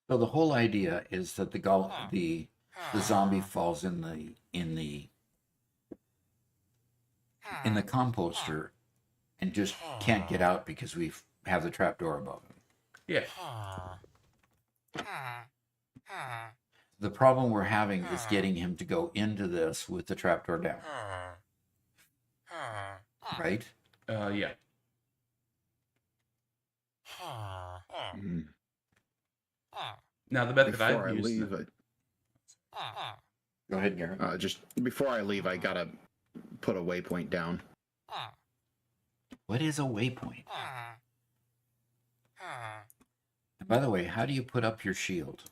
So the whole idea is that the zombie falls in the composter and just can't get out because we have the trapdoor above him. Yeah. The problem we're having is getting him to go into this with the trapdoor down. Right? Yeah. Mm. Now the method Before I I've used. leave, Go ahead, Garrett. just before I leave, I gotta put a waypoint down. What is a waypoint? And by the way, how do you put up your shield?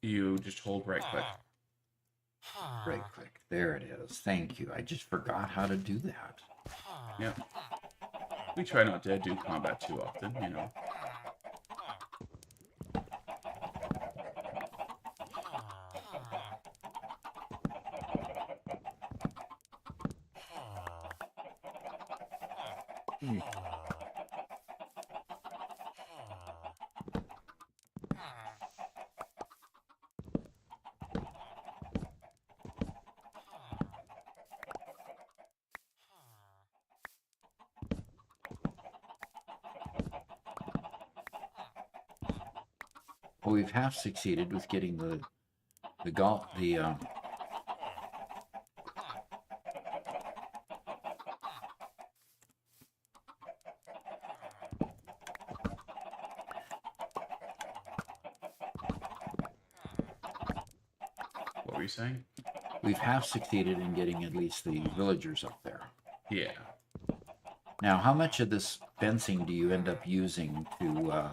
You just hold right click. Right click. There it is. Thank you. I just forgot how to do that. Yeah. We try not to do combat too often, you know. Well, we've half succeeded with getting the What were you saying? we've half succeeded in getting at least the villagers up there. Yeah. Now, how much of this fencing do you end up using to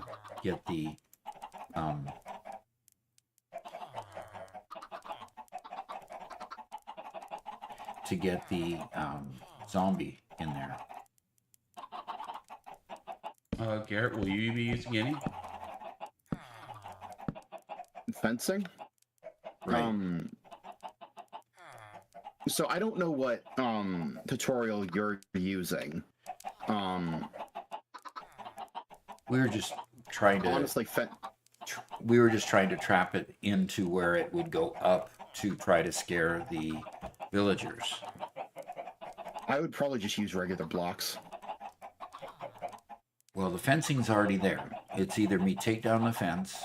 get the zombie in there? Garrett, will you be using any? Fencing? Right. So I don't know what tutorial you're using. We were just trying to Honestly, we were just trying to trap it into where it would go up to try to scare the villagers. I would probably just use regular blocks. Well, the fencing's already there. It's either me take down the fence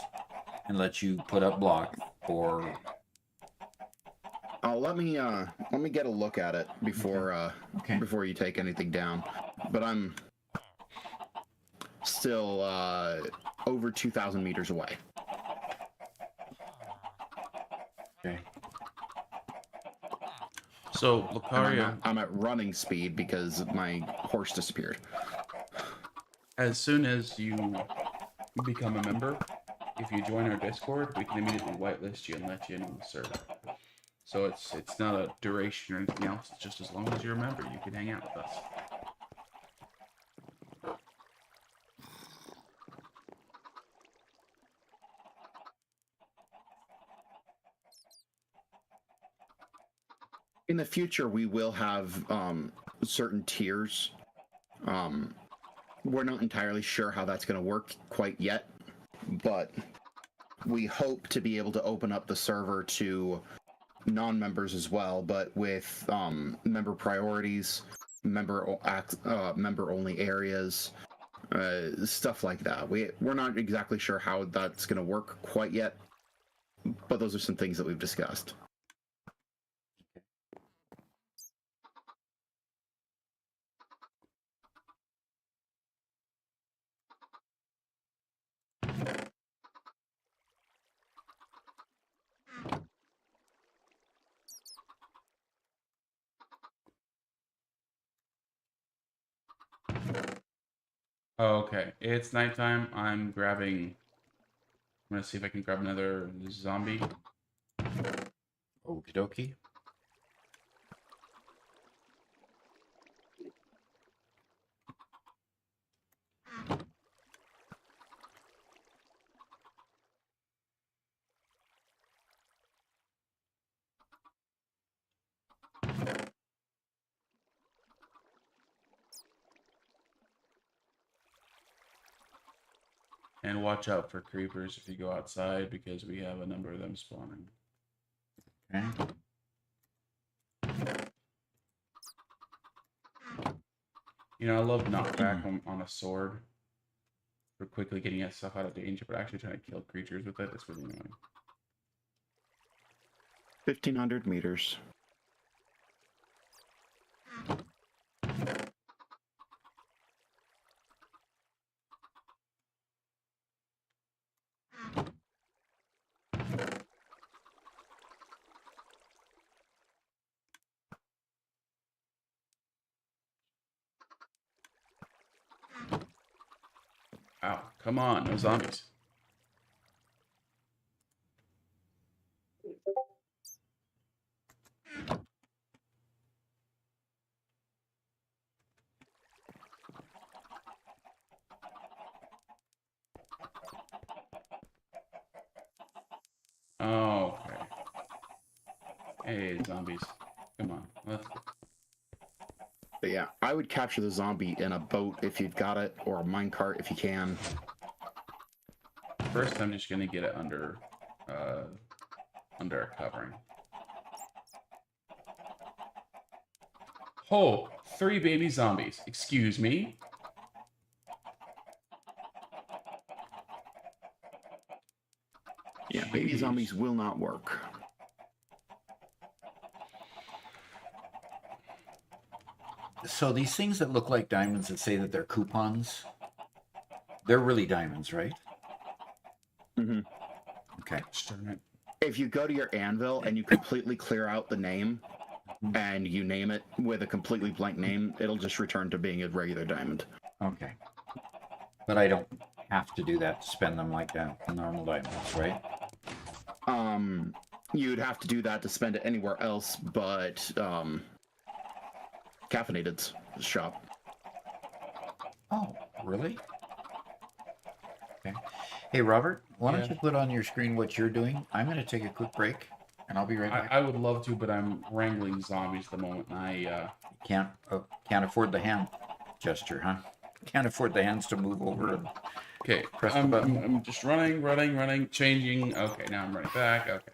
and let you put up block, or Let me get a look at it before Okay. before you take anything down. But I'm still over 2,000 meters away. okay. So, And Lucaria, I'm at running speed because my horse disappeared. as soon as you become a member, if you join our Discord, we can immediately whitelist you and let you in the server. So it's not a duration or anything else. It's just as long as you're a member, you can hang out with us. In the future, we will have certain tiers. We're not entirely sure how that's going to work quite yet, but we hope to be able to open up the server to non-members as well, but with member priorities, member only areas, stuff like that. We're not exactly sure how that's going to work quite yet, but those are some things that we've discussed. Okay, it's nighttime. I'm gonna see if I can grab another zombie. Okie dokie. And watch out for creepers if you go outside because we have a number of them spawning. Okay. You know, I love knockback on a sword for quickly getting stuff out of danger, but actually trying to kill creatures with it, it's really annoying. 1,500 meters. Ow, come on, no zombies. Oh, okay. Hey, zombies. Come on, let's go. But yeah, I would capture the zombie in a boat if you've got it, or a minecart if you can. First, I'm just gonna get it under a covering. Oh, 3 baby zombies. Excuse me? Yeah, baby Jeez. zombies will not work. So these things that look like diamonds that say that they're coupons, they're really diamonds, right? Mm-hmm. Okay. Darn it. If you go to your anvil and you completely clear out the name, and you name it with a completely blank name, it'll just return to being a regular diamond. Okay. But I don't have to do that to spend them like that, normal diamonds, right? You'd have to do that to spend it anywhere else but Caffeinated's shop. Oh, really? Okay. Hey, Robert, why don't Yeah. you put on your screen what you're doing? I'm going to take a quick break, and I'll be right back. I would love to, but I'm wrangling zombies at the moment. And Can't afford the hand gesture, huh? Can't afford the hands to move over. And... okay, Press the I'm button. just running, changing. Okay, now I'm running back. Okay.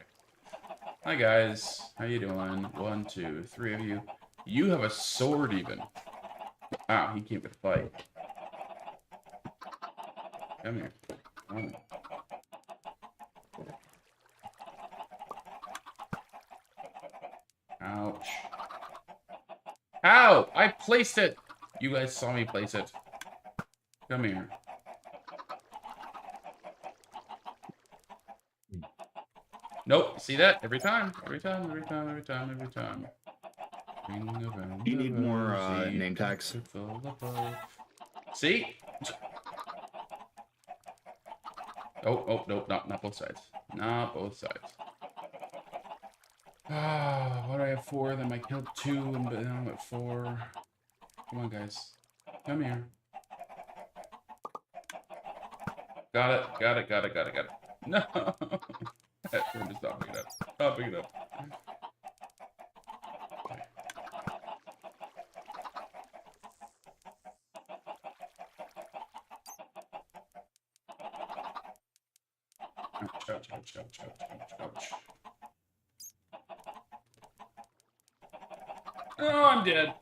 Hi guys, how you doing? 1, 2, 3 of you. You have a sword even. Wow, he came to fight. Come here. Come here. Ouch. Ow! I placed it! You guys saw me place it. Come here. Nope. See that? Every time. Every time. Every time. Every time. Every time. You need more name tags. See? Oh, nope. Not both sides. Not both sides. Ah, why do I have 4? Then I killed 2, and now I'm at 4. Come on, guys. Come here. Got it. No! We're just stopping it up. Stopping it up. Ouch. ouch, ouch, ouch, ouch. Oh, I'm dead.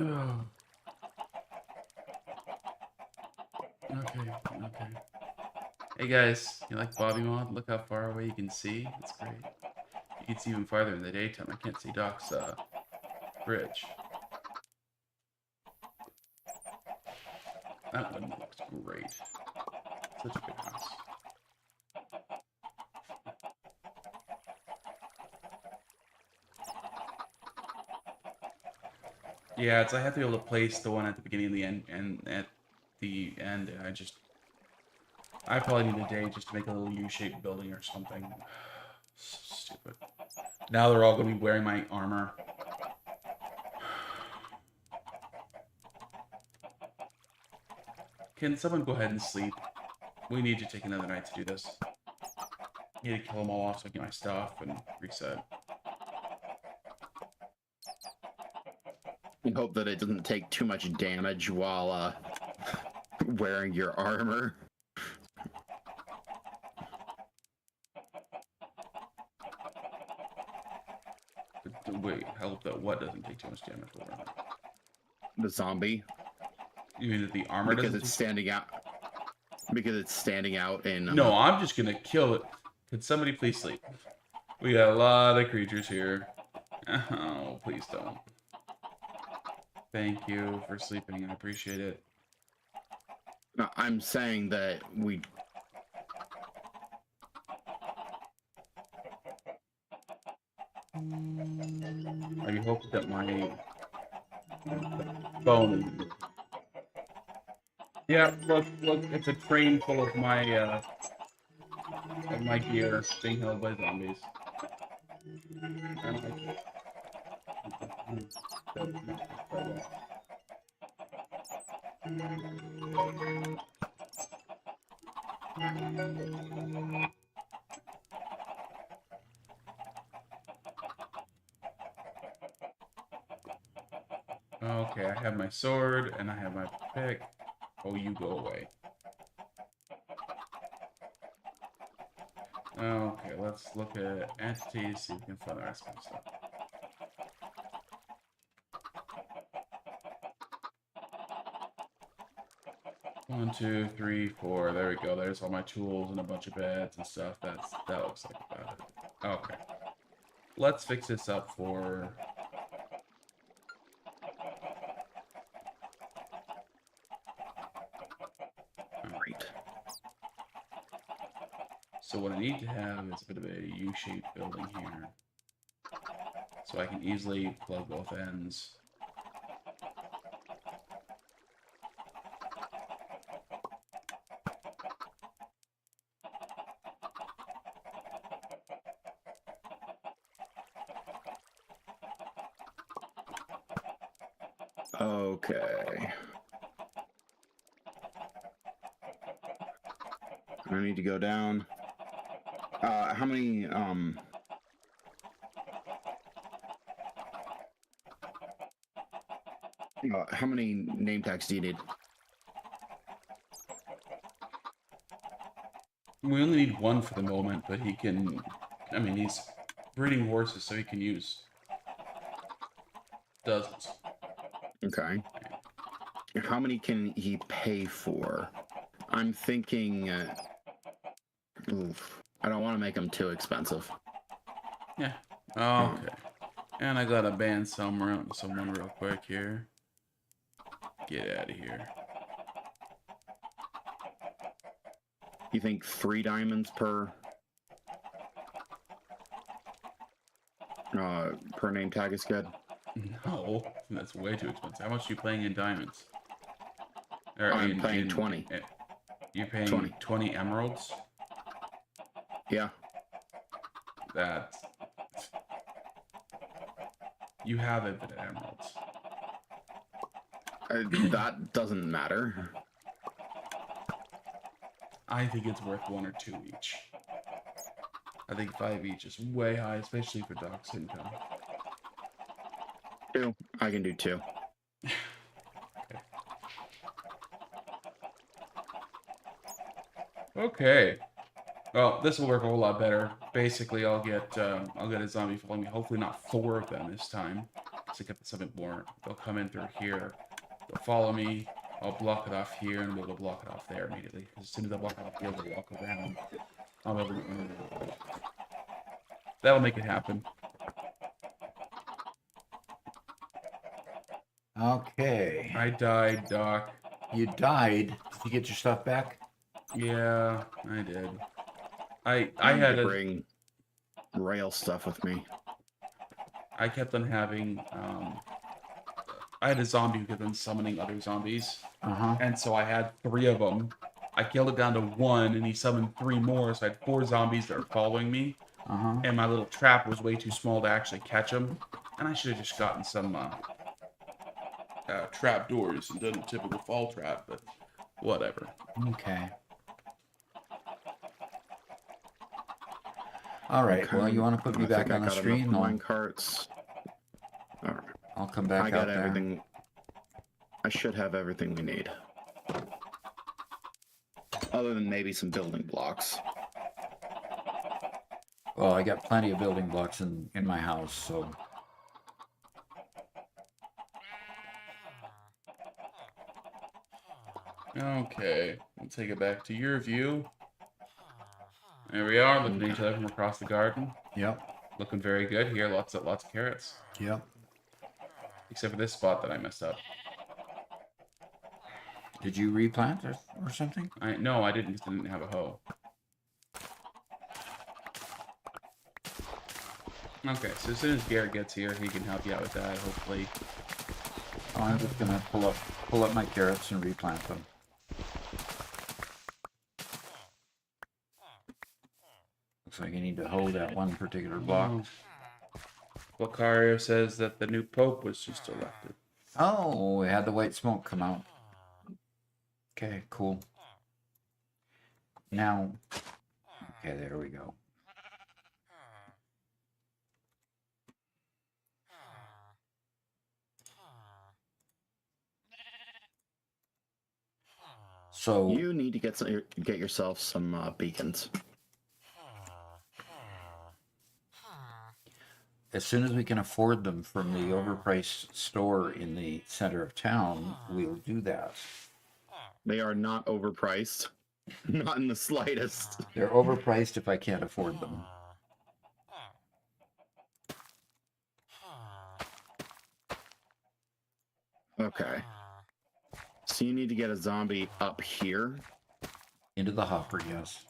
Oh. Okay, okay. Hey guys, you like Bobby Mod? Look how far away you can see. It's great. You can see even farther in the daytime. I can't see Doc's bridge. That one looks great. Such a good house. Yeah, it's I have to be able to place the one at the beginning and the end, and at the end, and I probably need a day just to make a little U-shaped building or something. So stupid. Now they're all gonna be wearing my armor. Can someone go ahead and sleep? We need to take another night to do this. Need to kill them all off so I get my stuff and reset. And hope that it doesn't take too much damage while wearing your armor. Wait, help that what doesn't take too much damage? The zombie. You mean that the armor Because doesn't it's standing out. Because it's standing out in. No, I'm just gonna kill it. Could somebody please sleep? We got a lot of creatures here. Oh, please don't. Thank you for sleeping. I appreciate it. No, I'm saying that we. I hope that my phone. Yeah, look, it's a train full of my gear being held by zombies. Okay, I have my sword and I have my pick. Oh, you go away. Okay, let's look at entities, see if we can find the rest of my stuff. One, two, three, four. There we go. There's all my tools and a bunch of beds and stuff. That looks like about it. Okay. Let's fix this up for. Great. So what I need to have is a bit of a U-shaped building here. So I can easily plug both ends. Okay. I need to go down. How many, how many name tags do you need? We only need one for the moment, but he can... I mean, he's breeding horses, so he can use dozens. Okay. How many can he pay for? I'm thinking... oof. I don't want to make them too expensive. Yeah. Okay. And I gotta ban someone real quick here. Get out of here. You think 3 diamonds per name tag is good? No, that's way too expensive. How much are you paying in diamonds? Or I'm paying 20. You're paying 20. 20 emeralds? Yeah. That... You have infinite emeralds. That doesn't matter. I think it's worth 1 or 2 each. I think 5 each is way high, especially for Doc's income. 2. I can do 2. Okay. Well, this will work a whole lot better. Basically, I'll get a zombie following me. Hopefully, not 4 of them this time. To get something more. They'll come in through here. They'll follow me. I'll block it off here, and we'll block it off there immediately. As soon as I block it off here, they'll walk around. I'll be able to... That'll make it happen. Okay. I died, Doc. You died. Did you get your stuff back? Yeah, I did. I need had to a... bring rail stuff with me. I kept on having, I had a zombie who kept on summoning other zombies, Uh-huh. and so I had 3 of them. I killed it down to 1, and he summoned 3 more, so I had 4 zombies that were following me, Uh-huh. and my little trap was way too small to actually catch them, and I should have just gotten some, trap doors and done a typical fall trap, but whatever. Okay. All right. Okay. Well, you want to put me I back think I on the got enough screen? mine carts. All right. I'll come back I out got there. everything. I should have everything we need. Other than maybe some building blocks. Well, I got plenty of building blocks in my house, so. Okay, we'll take it back to your view. There we are, looking at each other from across the garden. Yep. Looking very good here. Lots of carrots. Yep. Except for this spot that I messed up. Did you replant or something? No, I didn't. 'Cause I didn't have a hoe. Okay, so as soon as Garrett gets here, he can help you out with that. Hopefully. Oh, I'm just gonna pull up my carrots and replant them. Looks like I need to hold that one particular block. Lucario says that the new pope was just elected. Oh, we had the white smoke come out. Okay, cool. Now, okay, there we go. So You need to get yourself some beacons. as soon as we can afford them from the overpriced store in the center of town, we'll do that. They are not overpriced. Not in the slightest. They're overpriced if I can't afford them. Okay. So you need to get a zombie up here. Into the hopper, yes.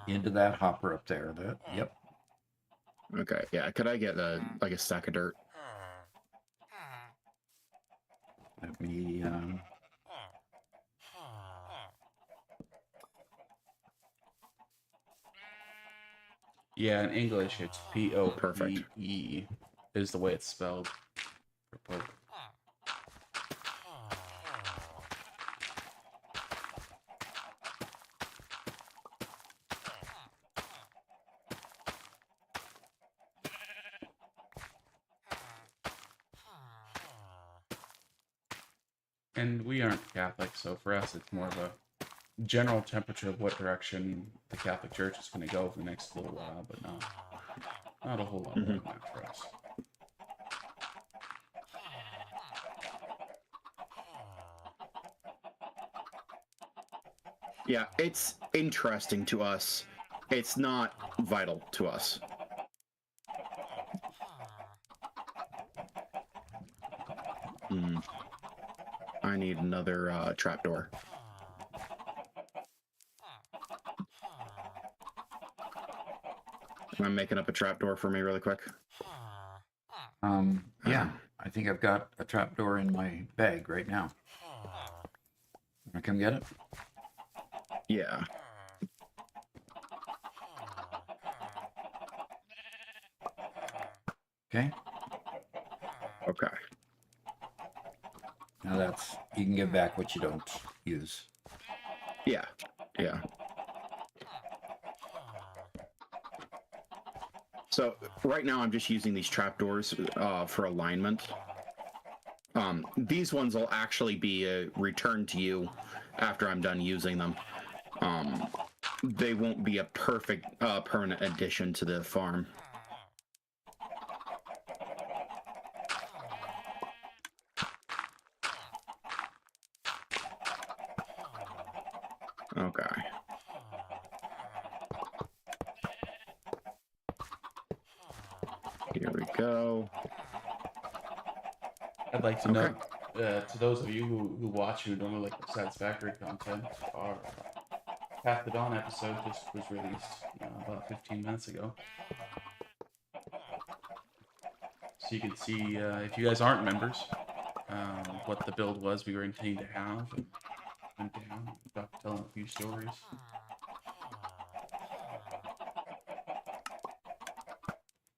Into that hopper up there. Yep. Okay, yeah. Could I get a stack of dirt? Let me, Yeah, in English it's P-O-P-E is the way it's spelled. For pope. And we aren't Catholic, so for us it's more of a general temperature of what direction the Catholic Church is going to go for the next little while, but not a whole lot more than that for us. Yeah, it's interesting to us. It's not vital to us. I need another trapdoor. Am I making up a trapdoor for me really quick? yeah. I think I've got a trapdoor in my bag right now. Wanna come get it? Yeah. Okay. Okay. Now you can give back what you don't use. Yeah. Yeah. So right now I'm just using these trapdoors for alignment. These ones will actually be returned to you after I'm done using them. they won't be a perfect permanent addition to the farm. Okay. Here we go. I'd like to Okay. note to those of you who watch who don't like the Satisfactory content, our Path to Dawn episode just was released about 15 minutes ago. So you can see, if you guys aren't members, what the build was we were intending to have. And went down, got to telling a few stories.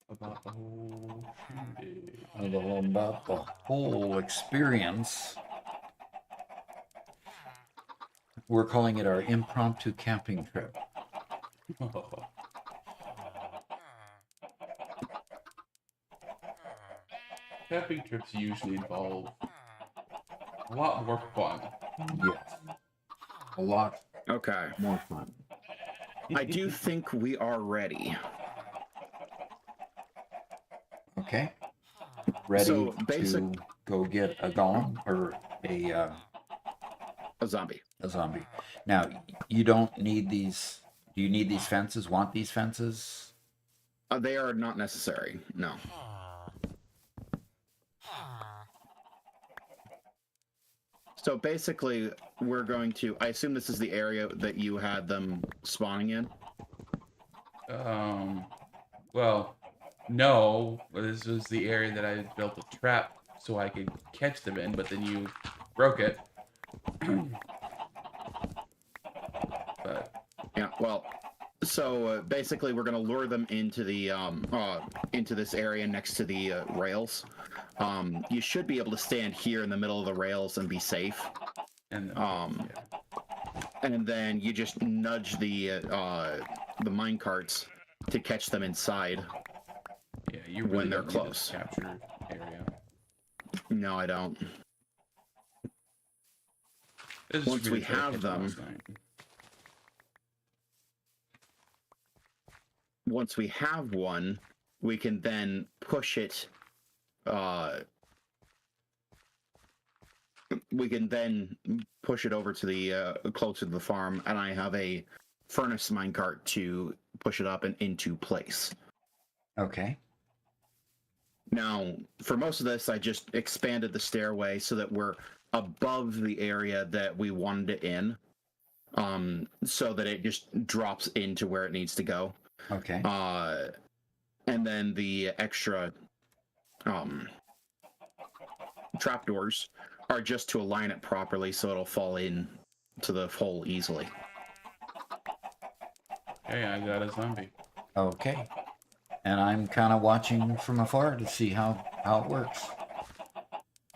About the whole shindig. About the whole experience. We're calling it our impromptu camping trip. Camping trips usually involve a lot more fun. Yes. A lot Okay. more fun. I do think we are ready. Okay. Ready So, to go get a golem or A zombie. a zombie. Now, you don't need these. Do you need these fences? Want these fences? They are not necessary. No. So basically, we're going to. I assume this is the area that you had them spawning in. Well, no. This was the area that I built a trap so I could catch them in, but then you broke it. But Yeah. Well, so basically, we're going to lure them into the into this area next to the rails. You should be able to stand here in the middle of the rails and be safe. and Yeah. And then you just nudge the mine carts to catch them inside. yeah, you when really they're don't need close. this captured area. No, I don't. This is Once really we trying to have catch them- last night. Once we have one, we can then push it. We can then push it over to the closer to the farm, and I have a furnace minecart to push it up and into place. Okay. Now, for most of this, I just expanded the stairway so that we're above the area that we wanted it in, so that it just drops into where it needs to go. Okay. And then the extra trapdoors are just to align it properly so it'll fall in to the hole easily. Hey, I got a zombie. Okay. And I'm kind of watching from afar to see how it works.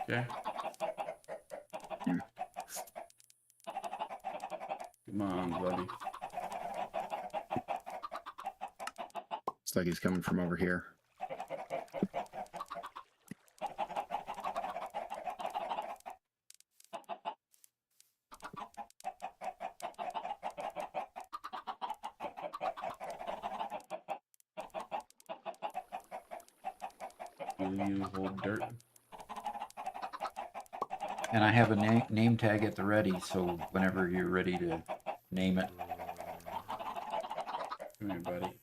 Okay. Come on, buddy. It's like he's coming from over here. Will you hold dirt? And I have a name tag at the ready, so whenever you're ready to name it. Come here, buddy.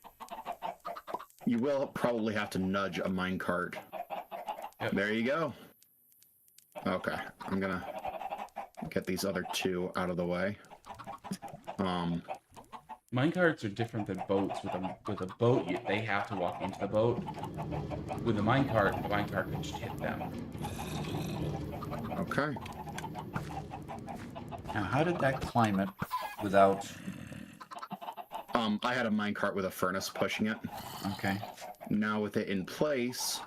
You will probably have to nudge a minecart. Yep. There you go. Okay, I'm gonna get these other two out of the way. Minecarts are different than boats. With a boat, they have to walk into the boat. With a minecart, the minecart can just hit them. Okay. Now, how did that climb it without... I had a minecart with a furnace pushing it. Okay. Now with it in place,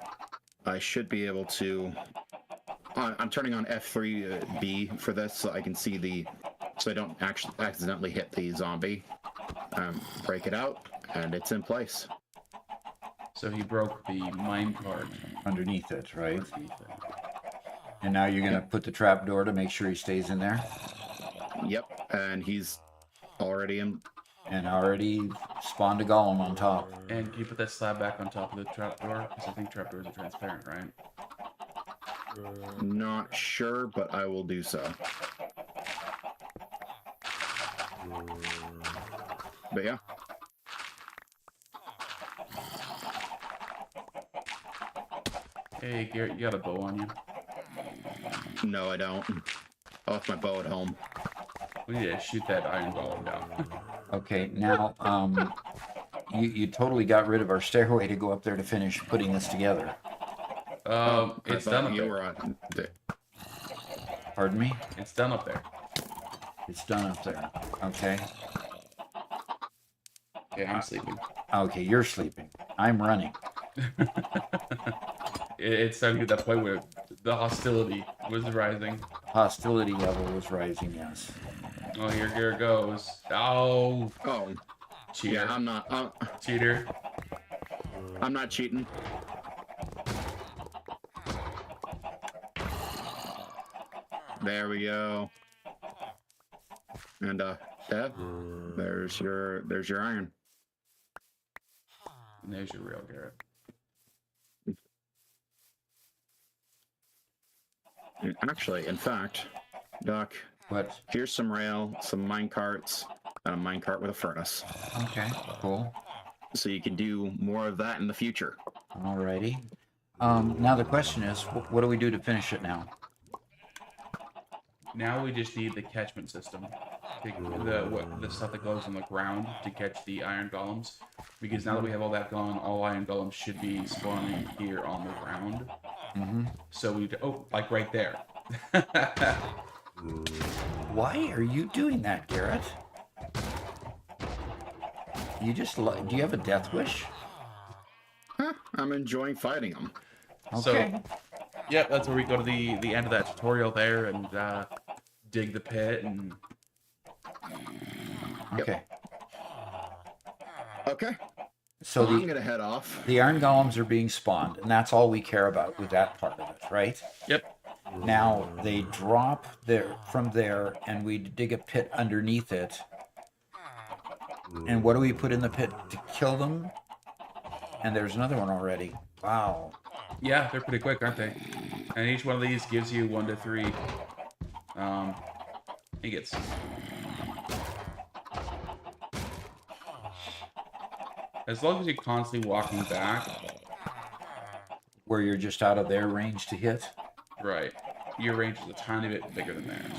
I should be able to... I'm turning on F3B for this so I can see so I don't actually accidentally hit the zombie. Break it out, and it's in place. So he broke the minecart. Underneath it, right? underneath it. And now you're going to put the trap door to make sure he stays in there? Yep, and he's already And already spawned a golem on top. And can you put that slab back on top of the trapdoor? Because I think trapdoors are transparent, right? Not sure, but I will do so. But yeah. Hey, Garrett, you got a bow on you? No, I don't. I left my bow at home. We need to shoot that iron golem down. Okay, now, you totally got rid of our stairway to go up there to finish putting this together. It's I done thought up you there. were on. Pardon me? It's done up there. It's done up there. Okay. Okay, I'm sleeping. Okay, you're sleeping. I'm running. It's starting to get that point where the hostility was rising. Hostility level was rising, yes. Oh, here Garrett goes. Oh, Oh, cheater. yeah, I'm not. Cheater. I'm not cheating. There we go. And Dev, there's your iron. And there's your real Garrett. Actually, in fact, Doc, What? here's some rail, some mine carts, and a mine cart with a furnace. Okay, cool. So you can do more of that in the future. Alrighty. Now the question is, what do we do to finish it now? Now we just need the catchment system. The stuff that goes on the ground to catch the iron golems. Because now that we have all that gone, all iron golems should be spawning here on the ground. Mm-hmm. So we, like right there. Why are you doing that, Garrett? You just do you have a death wish? Huh, I'm enjoying fighting them. Okay. So, yeah, that's where we go to the end of that tutorial there and dig the pit and Okay. Okay, So I'm the gonna head off. iron golems are being spawned, and that's all we care about with that part of it, right? yep. Now they drop there from there, and we dig a pit underneath it. And what do we put in the pit to kill them? And there's another one already. Wow. Yeah, they're pretty quick, aren't they? And each one of these gives you 1 to 3 ingots. As long as you're constantly walking back, Where you're just out of their range to hit. right, your range is a tiny bit bigger than theirs.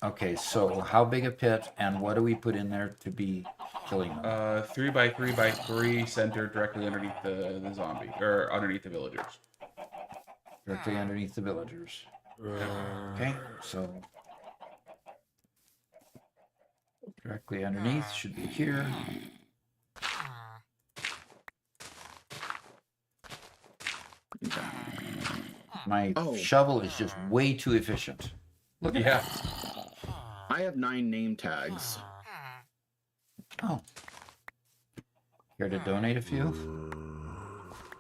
Okay, so how big a pit, and what do we put in there to be killing them? 3 by 3 by 3 center directly underneath the zombie, or underneath the villagers. Directly underneath the villagers. Okay, so directly underneath should be here. My Oh. shovel is just way too efficient. Look at Yeah. that. I have 9 name tags. Oh. Care to donate a few?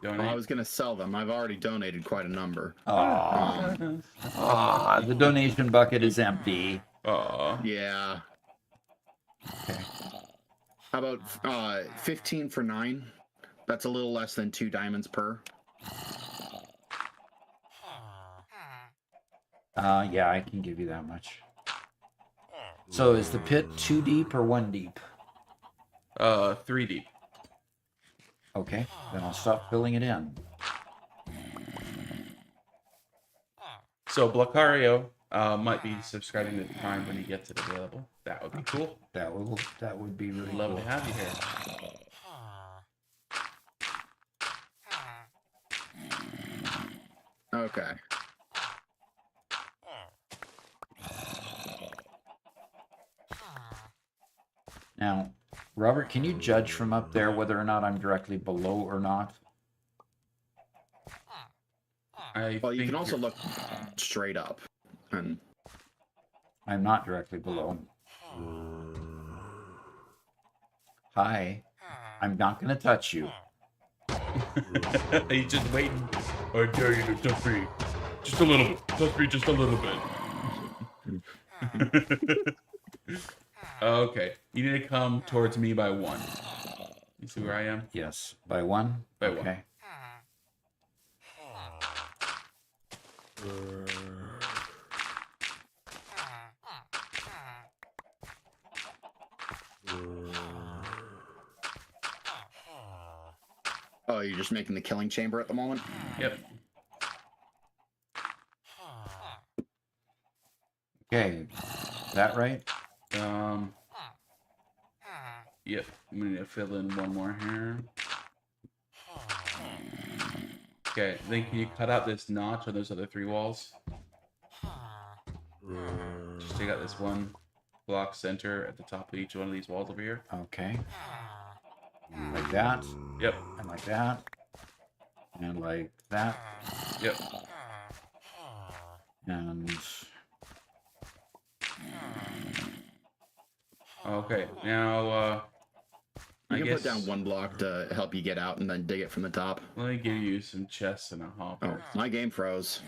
Donate. Well, I was gonna sell them. I've already donated quite a number. Oh, the donation bucket is empty. Aw. Yeah. Okay. How about 15 for 9? That's a little less than 2 diamonds per. Yeah, I can give you that much. So is the pit 2 deep or 1 deep? 3 deep. Okay, then I'll stop filling it in. So Blacario might be subscribing to Prime when he gets it available. That would be cool. That would be really Love cool. to have you here. Okay. Now, Robert, can you judge from up there whether or not I'm directly below or not? Well, you think can also you're- look straight up. And I'm not directly below. Hi. I'm not going to touch you. He's just waiting. I dare you to touch me. Just a little bit. Touch me just a little bit. Okay. You need to come towards me by 1. You see where I am? Yes. By 1? By 1. Okay. Oh, you're just making the killing chamber at the moment? Yep. Okay. Is that right? Yep. I'm gonna fill in 1 more here. Okay, then can you cut out this notch on those other 3 walls? Just take out this 1 block center at the top of each one of these walls over here. Okay. Like that. Yep. And like that. And like that. Yep. And Okay. Now, I You can guess put down 1 block to help you get out and then dig it from the top. let me give you some chests and a Oh, hopper. my game froze.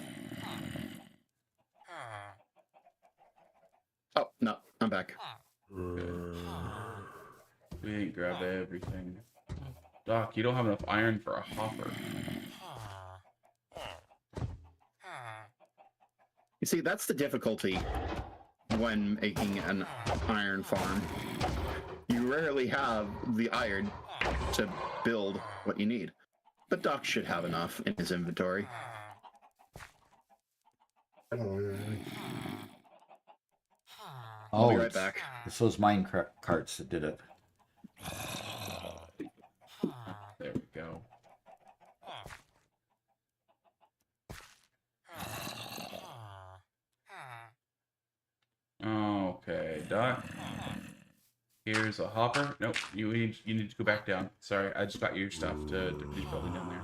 Oh, no, I'm back. We didn't grab everything. Doc, you don't have enough iron for a hopper. You see, that's the difficulty when making an iron farm. You rarely have the iron to build what you need. But Doc should have enough in his inventory. I'll oh, be right it's- back. It's those mine carts that did it. There we go. Okay, Doc. Here's a hopper. Nope, you need to go back down. Sorry, I just got your stuff to finish building down there.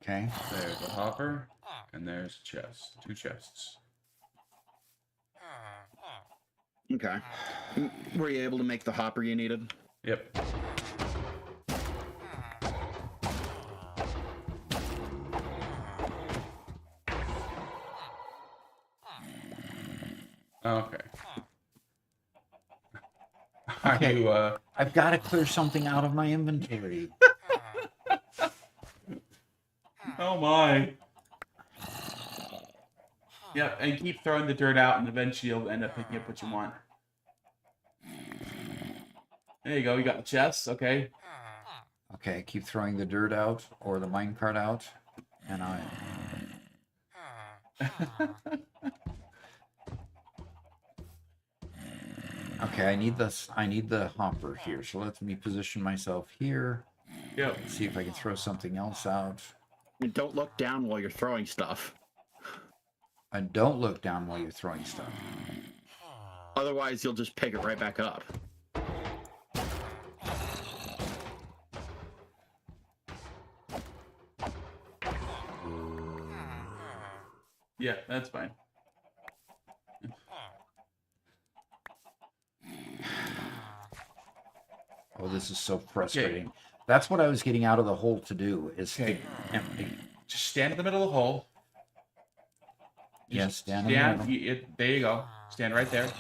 Okay. There's a hopper, and there's a chest. 2 chests. Okay. Were you able to make the hopper you needed? Yep. Okay. Are Okay. you, I've got to clear something out of my inventory. oh my. Yep, and keep throwing the dirt out, and eventually you'll end up picking up what you want. There you go, you got the chest, okay. Okay, keep throwing the dirt out or the minecart out, and I. Okay, I need this. I need the hopper here. So let me position myself here. Yep. See if I can throw something else out. And don't look down while you're throwing stuff. And don't look down while you're throwing stuff. Otherwise, you'll just pick it right back up. Yeah, that's fine. Oh, this is so frustrating. That's what I was getting out of the hole to do. Is Okay. to empty. Just stand in the middle of the hole. Yes, Just stand in the middle. there you go. Stand right there.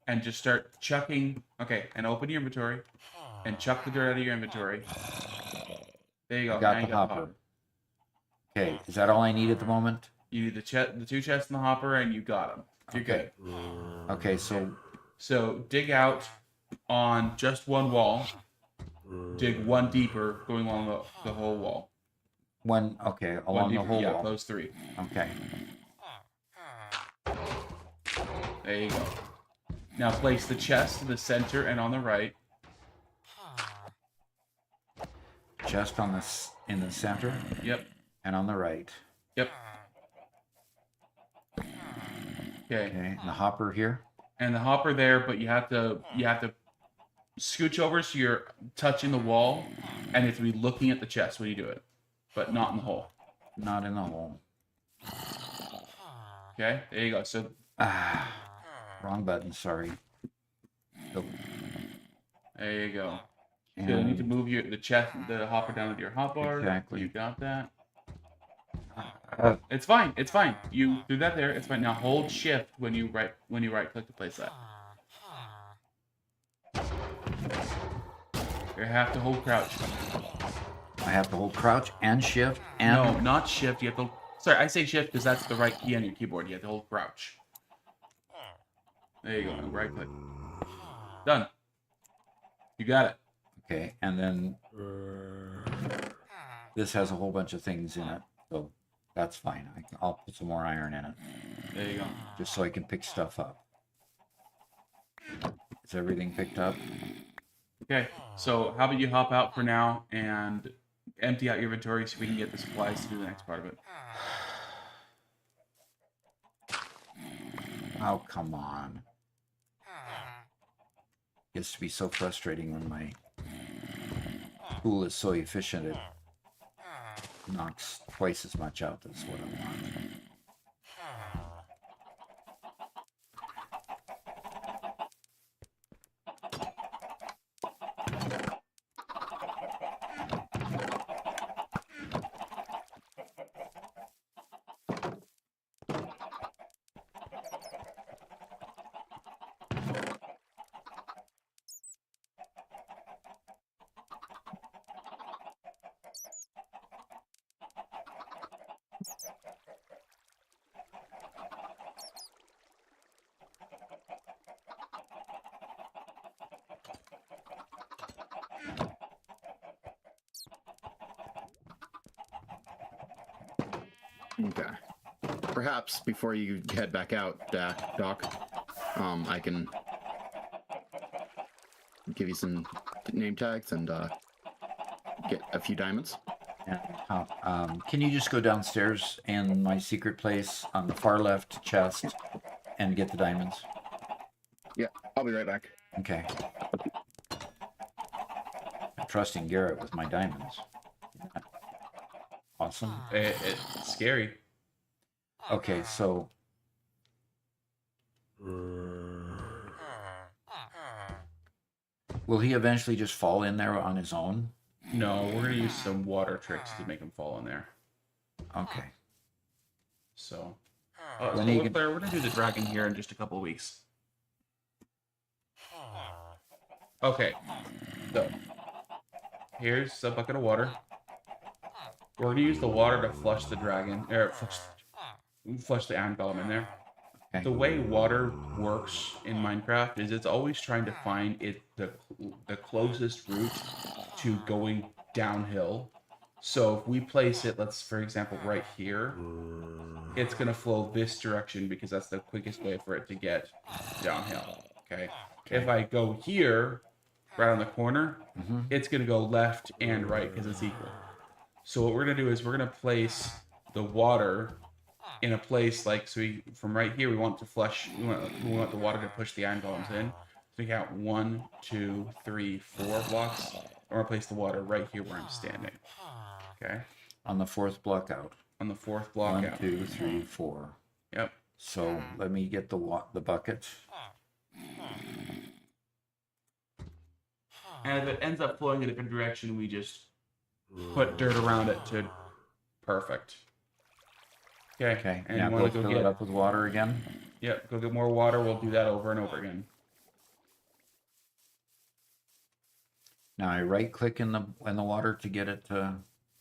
And just start chucking. Okay, and open your inventory. And chuck the dirt out of your inventory. There you go. I got Now you the hopper. Okay, is that all I need at the moment? You need the 2 chests in the hopper, and you got them. You're Okay. good. Okay, so So dig out on just 1 wall. Dig 1 deeper, going along the whole wall. one. Okay, 1 along the deeper, whole yeah, wall. those 3. Okay. There you go. Now place the chest in the center and on the right. Chest on this in the center Yep. and on the right. Yep. Okay. Okay, and the hopper here. And the hopper there, but you have to scooch over so you're touching the wall, and you have to be looking at the chest when you do it, but not in the hole. Not in the hole. Okay, there you go. So Wrong button. Sorry. Nope. there you go. So you need to And move the hopper down with your hotbar. Exactly. You got that. It's fine. It's fine. You do that there. It's fine. Now hold shift when you right click to place that. You have to hold crouch. I have to hold crouch and shift and No, not shift. You have to. Sorry, I say shift because that's the right key on your keyboard. You have to hold crouch. There you go. And right click. Done. You got it. okay, and then this has a whole bunch of things in it, so that's fine. I'll put some more iron in it There you go. just so I can pick stuff up. Is everything picked up? Okay. So how about you hop out for now and empty out your inventory so we can get the supplies to do the next part of it. Oh, come on. Gets to be so frustrating when my tool is so efficient it knocks twice as much out as what I want. Okay. Perhaps before you head back out, Doc, I can give you some name tags and get a few diamonds. And, can you just go downstairs and my secret place on the far left chest and get the diamonds? Yeah, I'll be right back. Okay. I'm trusting Garrett with my diamonds. Awesome. It's scary. Okay, so will he eventually just fall in there on his own? No, we're gonna use some water tricks to make him fall in there. Okay. So, When he can- we're gonna do the dragon here in just a couple of weeks. Okay, so here's a bucket of water. We're gonna use the water to flush the dragon, or flush the iron golem in there. Okay. The way water works in Minecraft is it's always trying to find the closest route to going downhill. So if we place it, let's for example right here, it's gonna flow this direction because that's the quickest way for it to get downhill. Okay. If I go here, right on the corner, it's gonna go left and right because it's equal. So what we're gonna do is we're gonna place the water in a place like from right here we want to flush. We want the water to push the iron golems in. So we count 1, 2, 3, 4 blocks. I'm gonna place the water right here where I'm standing. Okay. On the fourth block out. On the fourth block 1, out. 2, 3, 4. Yep. So let me get the bucket. And if it ends up flowing in a different direction, we just put dirt around it to perfect. Okay. Okay. And Now you want go to go fill it get up with water again. Yep. Go get more water. We'll do that over and over again. Now I right click in the water to get it to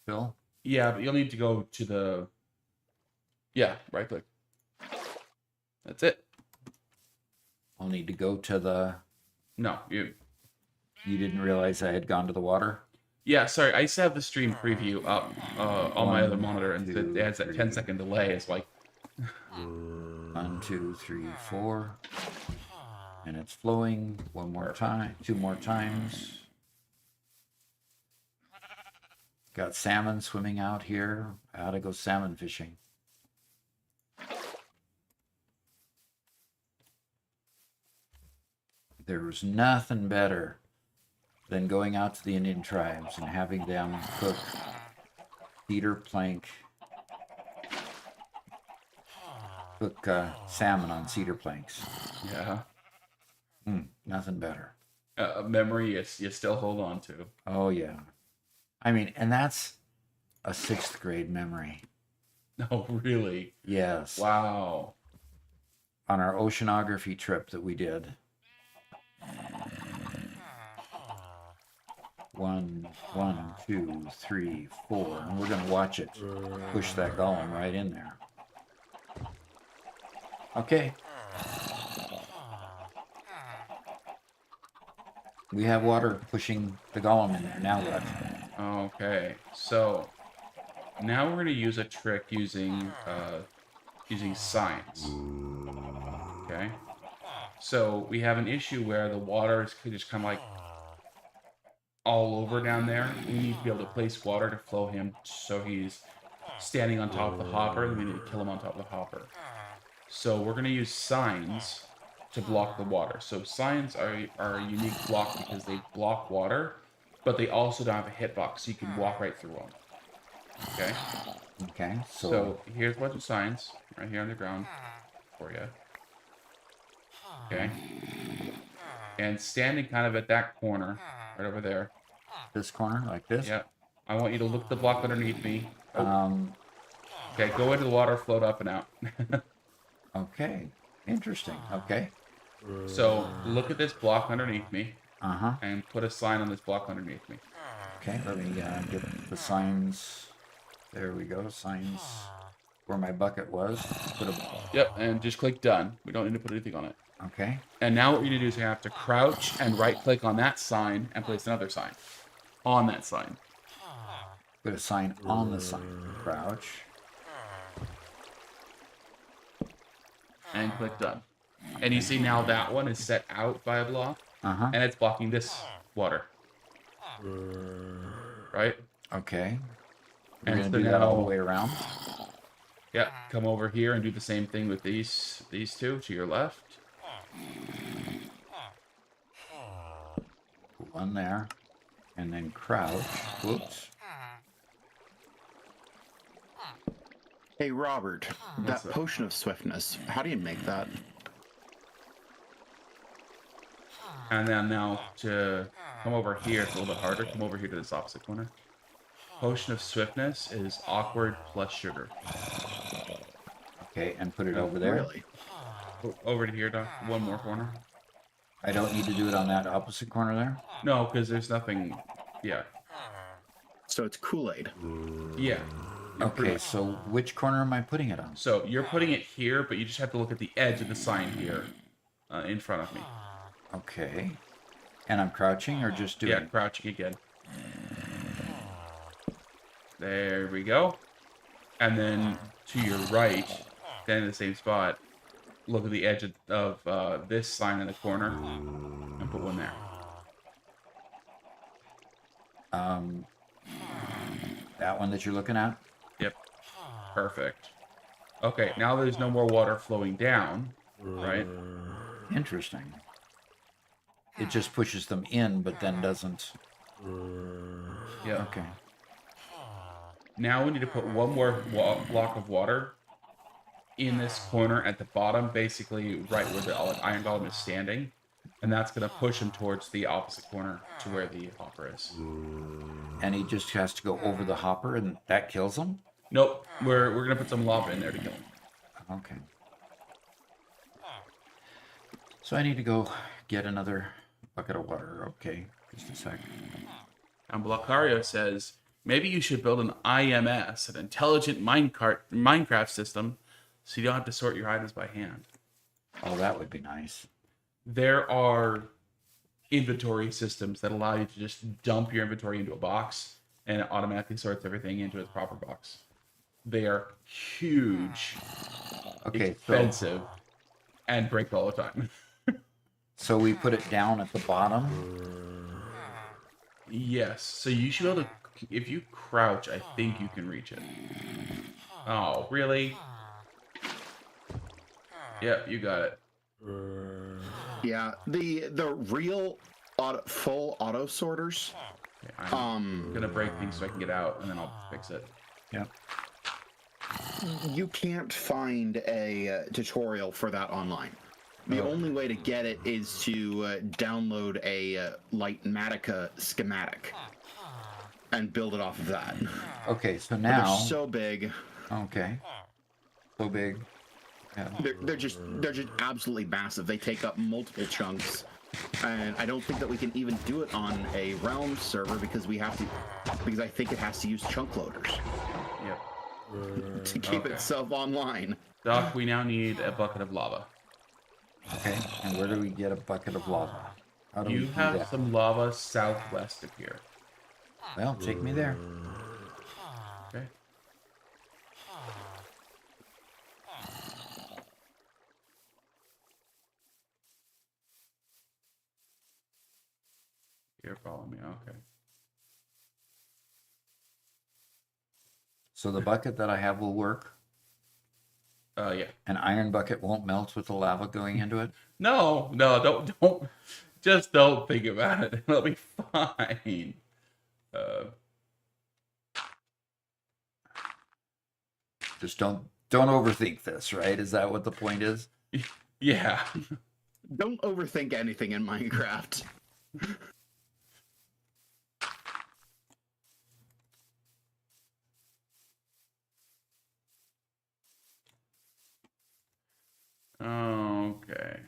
fill. Yeah, but you'll need to go to the. Yeah, right click. That's it. I'll need to go to the. No, you. You didn't realize I had gone to the water? Yeah, sorry. I used to have the stream preview up on my other 1, monitor, and 2, it has that 3. 10-second delay. It's like. 1, 2, 3, 4. And it's flowing one more time, 2 more times. Got salmon swimming out here. I ought to go salmon fishing. There's nothing better than going out to the Indian tribes and having them cook cedar plank, cook salmon on cedar planks. Yeah. Nothing better. A memory you still hold on to. Oh yeah. I mean, and that's a 6th grade memory. Oh, really? Yes. Wow. On our oceanography trip that we did. One, 2, 3, 4. And we're going to watch it push that golem right in there. Okay. We have water pushing the golem in there. Now what? Okay. So now we're going to use a trick using signs. Okay. So we have an issue where the water is just kind of like all over down there. We need to be able to place water to flow him so he's standing on top of the hopper, and we need to kill him on top of the hopper. So we're going to use signs to block the water. So signs are a unique block because they block water, but they also don't have a hitbox, so you can walk right through them. Okay? Okay. So here's a bunch of signs right here on the ground for you. Okay? And standing kind of at that corner, right over there. This corner, like this? Yeah. I want you to look at the block underneath me. Okay, go into the water, float up and out. Okay. Interesting. Okay. So look at this block underneath me Uh-huh. and put a sign on this block underneath me. Okay, let me get the signs. There we go, signs where my bucket was. Put a, Yep, and just click done. We don't need to put anything on it. okay. And now what you need to do is you have to crouch and right click on that sign and place another sign on that sign. Put a sign on the sign. Crouch. And click done. And you see now that one is set out by a block, Uh-huh. and it's blocking this water. Right? Okay. We're And gonna so do that all the now- way around. Yeah, come over here and do the same thing with these two to your left. Put one there. And then crouch. Whoops. Hey, Robert, What's that up? potion of swiftness, how do you make that? And then now to come over here, it's a little bit harder. Come over here to this opposite corner. Potion of swiftness is awkward plus sugar. Okay, and put it over there. Really? Over to here, Doc. One more corner. I don't need to do it on that opposite corner there? No, because there's nothing. Yeah. So it's Kool-Aid. Yeah. Okay, so which corner am I putting it on? So you're putting it here, but you just have to look at the edge of the sign here in front of me. Okay. And I'm crouching or just doing Yeah, crouching again. There we go. And then to your right, then in the same spot, look at the edge of this sign in the corner and put one there. That one that you're looking at? Yep. Perfect. Okay, now there's no more water flowing down, right? Interesting. It just pushes them in, but then doesn't. Yeah. Okay. Now we need to put one more block of water in this corner at the bottom, basically right where the iron golem is standing. And that's going to push him towards the opposite corner to where the hopper is. And he just has to go over the hopper and that kills him? Nope, we're going to put some lava in there to kill him. Okay. So I need to go get another bucket of water. Okay, just a sec. And Blockario says, maybe you should build an IMS, an intelligent Minecraft system, so you don't have to sort your items by hand. Oh, that would be nice. There are inventory systems that allow you to just dump your inventory into a box, and it automatically sorts everything into its proper box. They are huge, Okay, expensive, and break all the time. so we put it down at the bottom. Yes, so you should be able to, if you crouch, I think you can reach it. Oh, really? Yep, you got it. Yeah, the real full auto sorters. Okay, I'm gonna break things so I can get out, and then I'll fix it. Yeah. You can't find a tutorial for that online. The only way to get it is to download a Lightmatica schematic and build it off of that. Okay, so But they're now so big. Okay. So big. Yeah. They're just absolutely massive. They take up multiple chunks, and I don't think that we can even do it on a realm server because I think it has to use chunk loaders Yep. to keep Okay. itself online. Doc, we now need a bucket of lava. Okay. And where do we get a bucket of lava? How do we You do have that? some lava southwest of here. Well, take me there. Okay. You're following me. Okay. So the bucket that I have will work. Yeah. An iron bucket won't melt with the lava going into it. No, don't. Just don't think about it. It'll be fine. Just don't overthink this, right? Is that what the point is? Yeah. Don't overthink anything in Minecraft. Okay.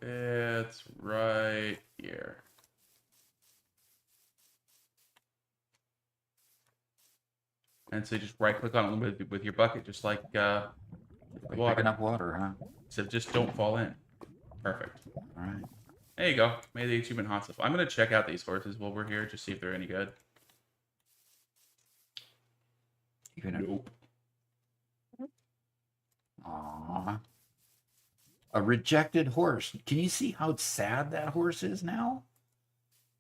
It's right here. And so you just right click on it with your bucket, just like Like water. picking up water, huh? So just don't fall in. Perfect. All right. There you go. Made the achievement hot stuff. I'm gonna check out these horses while we're here, just see if they're any good. Even a, Nope. Aww. A rejected horse. Can you see how sad that horse is now?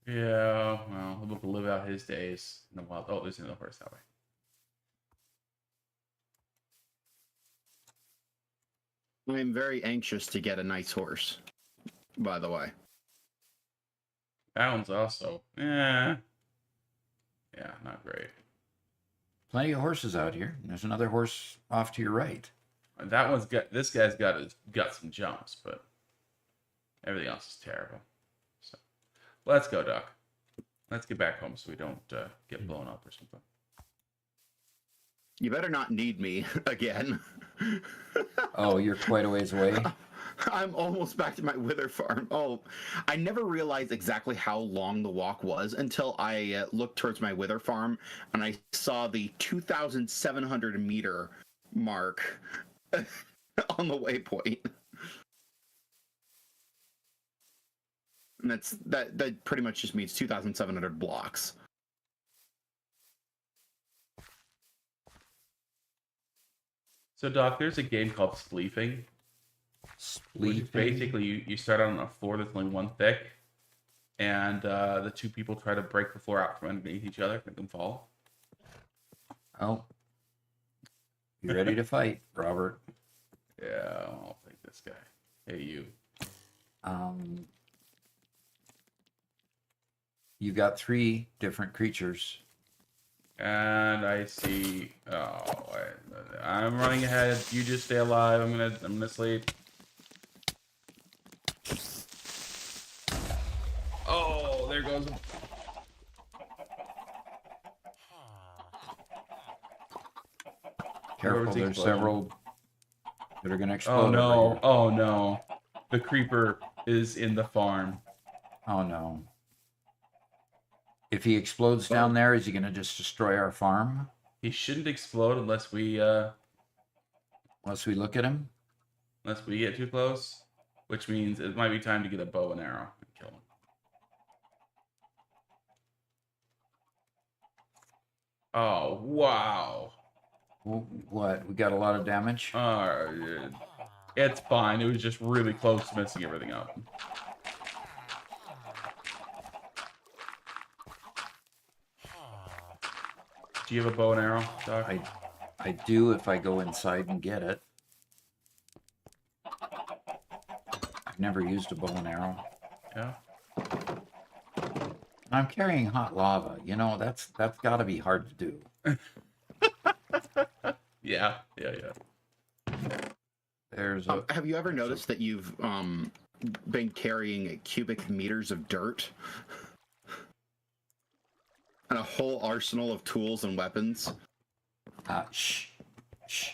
Yeah, well, he'll be able to live out his days in the wild. Oh, there's another horse that way. I'm very anxious to get a nice horse, by the way. That one's also, yeah, not great. Plenty of horses out here. There's another horse off to your right. That one's got, this guy's got some jumps, but everything else is terrible. So let's go, Doc. Let's get back home so we don't get blown up or something. You better not need me again. Oh, you're quite a ways away. I'm almost back to my wither farm. Oh, I never realized exactly how long the walk was until I looked towards my wither farm and I saw the 2,700 meter mark on the waypoint. And that pretty much just means 2,700 blocks. So, Doc, there's a game called Spleefing. Which is Spleefing. basically you start on a floor that's only one thick, and the two people try to break the floor out from underneath each other, make them fall. Oh. You ready to fight, Robert? Yeah, I'll take this guy. Hey, you. You got 3 different creatures. And I see. Oh, I'm running ahead. You just stay alive. I'm gonna sleep. Oh, there goes. Careful, Where's the there's explosion? several that are going to explode. Oh over no! here. Oh no! The creeper is in the farm. Oh no. If he explodes down there, is he going to just destroy our farm? He shouldn't explode unless we Unless we look at him? get too close, which means it might be time to get a bow and arrow and kill him. Oh wow! What? We got a lot of damage? It's fine. It was just really close to messing everything up. Do you have a bow and arrow, Doc? I do if I go inside and get it. I've never used a bow and arrow. Yeah. I'm carrying hot lava. You know, that's got to be hard to do. Yeah. There's a Have you ever noticed that you've been carrying cubic meters of dirt? And a whole arsenal of tools and weapons? Shh. Shh.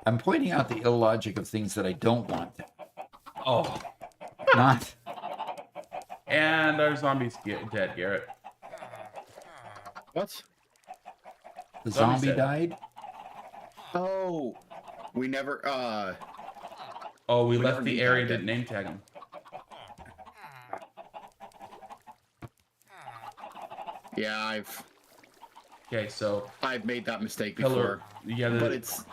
I'm pointing out the illogic of things that I don't want. Oh, Not. and our zombie's dead, Garrett. What? The Zombie zombie said. died? Oh, we never. Oh, we We left never the name area, tagged didn't him. name tag him. Yeah, Okay, so I've made that mistake pillar. before, Yeah, but it's.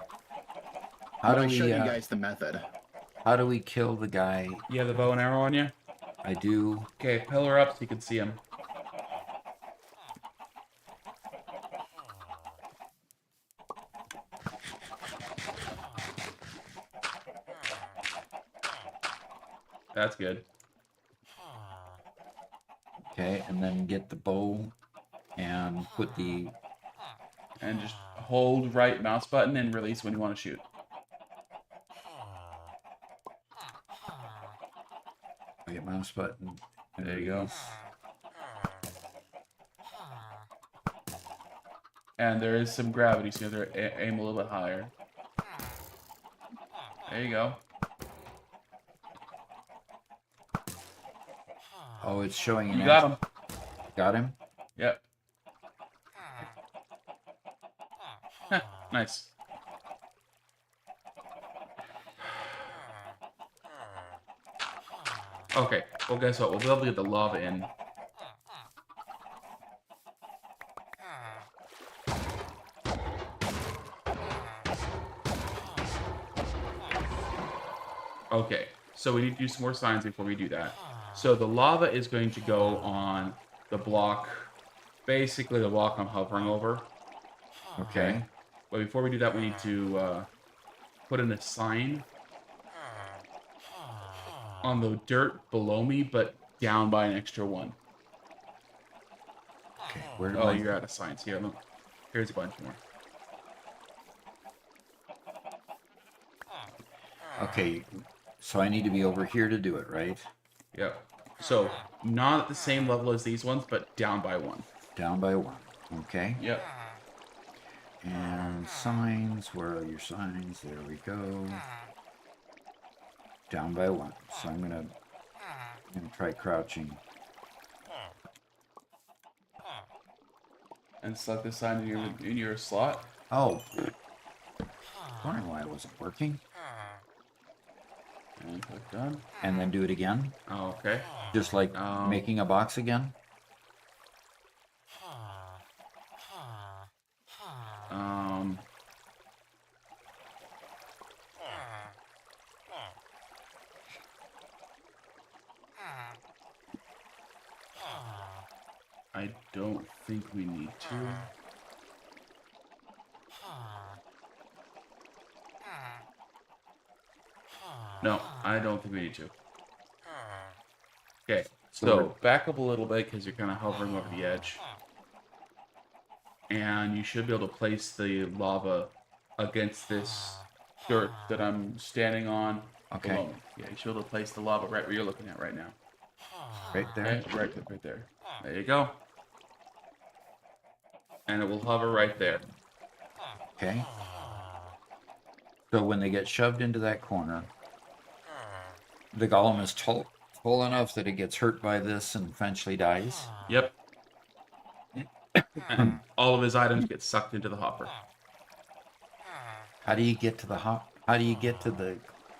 How But do I we showed you guys the method. how do we kill the guy? you have the bow and arrow on you. I do. Okay, pillar up so you can see him. That's good. Okay, and then get the bow and put the And just hold right mouse button and release when you want to shoot. right mouse button. And There you go. release. And there is some gravity, so you have to aim a little bit higher. There you go. Oh, it's showing an You got him. Got him? Yep. Heh, nice. Okay, well guess what? We'll be able to get the lava in. Okay, so we need to do some more signs before we do that. So the lava is going to go on the block, basically the block I'm hovering over. Okay. But before we do that, we need to put in a sign on the dirt below me, but down by an extra one. Okay. Where do Oh, I you're out of signs. Here, look. Here's a bunch more. Okay. So I need to be over here to do it, right? Yep. So, not at the same level as these ones, but down by one. Down by one. Okay. Yep. And signs, where are your signs? There we go. Down by one. So I'm gonna try crouching. And select the sign in your slot. Oh. Wondering why it wasn't working. And click done. And then do it again. Oh, okay. Just like Um, making a box again. Um. I don't think we need to. No, I don't think we need to. Okay, so back up a little bit because you're kind of hovering over the edge. And you should be able to place the lava against this dirt that I'm standing on. Okay. Below me. Yeah, you should be able to place the lava right where you're looking at right now. Right there. Okay, right there. There you go. And it will hover right there. Okay. So when they get shoved into that corner, the golem is tall enough that it gets hurt by this and eventually dies. Yep. And all of his items get sucked into the hopper. How do you get to the How do you get to the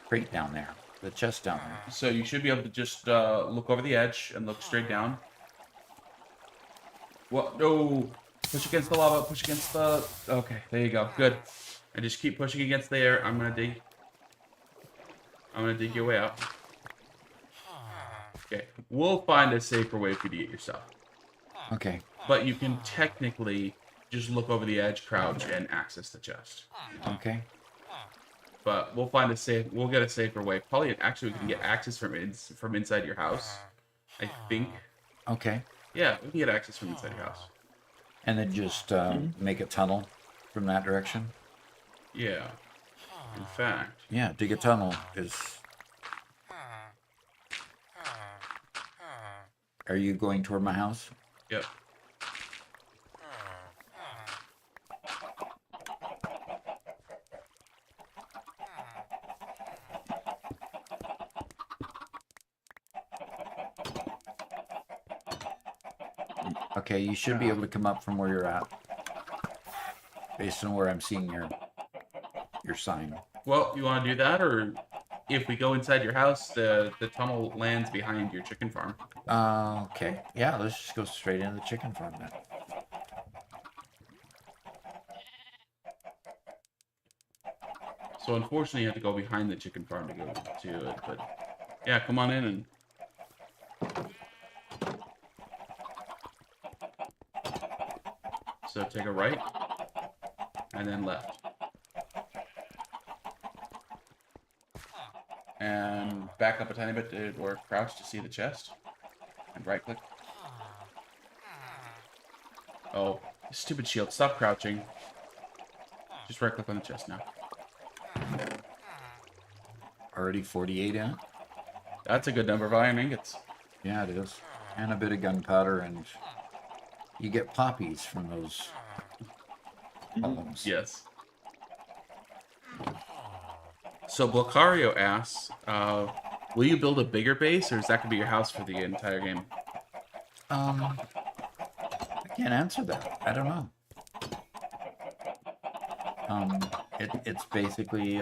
crate down there? The chest down there? So you should be able to just look over the edge and look straight down. What? No! Push against the lava. Push against the. Okay, there you go. Good. And just keep pushing against the air. I'm gonna dig your way out. Okay. We'll find a safer way for you to get your stuff. Okay. But you can technically just look over the edge, crouch, and access the chest. Okay. But we'll find a safe. We'll get a safer way. Probably, actually, we can get access from inside your house. I think. Okay. Yeah, we can get access from inside your house. And then just make a tunnel from that direction. Yeah. In fact. Yeah, dig a tunnel is. Are you going toward my house? Yep. Okay, you should be able to come up from where you're at, based on where I'm seeing your sign. Well, you want to do that, or if we go inside your house, the tunnel lands behind your chicken farm. Okay. Yeah, let's just go straight into the chicken farm then. So unfortunately, you have to go behind the chicken farm to go to it. But yeah, come on in and. So take a right, and then left. And back up a tiny bit to or crouch to see the chest. And right click. Oh, stupid shield. Stop crouching. Just right click on the chest now. Already 48 in it? That's a good number of iron ingots. Yeah, it is. And a bit of gunpowder, and you get poppies from those columns. Yes. So Blocario asks, will you build a bigger base, or is that going to be your house for the entire game? I can't answer that. I don't know. It's basically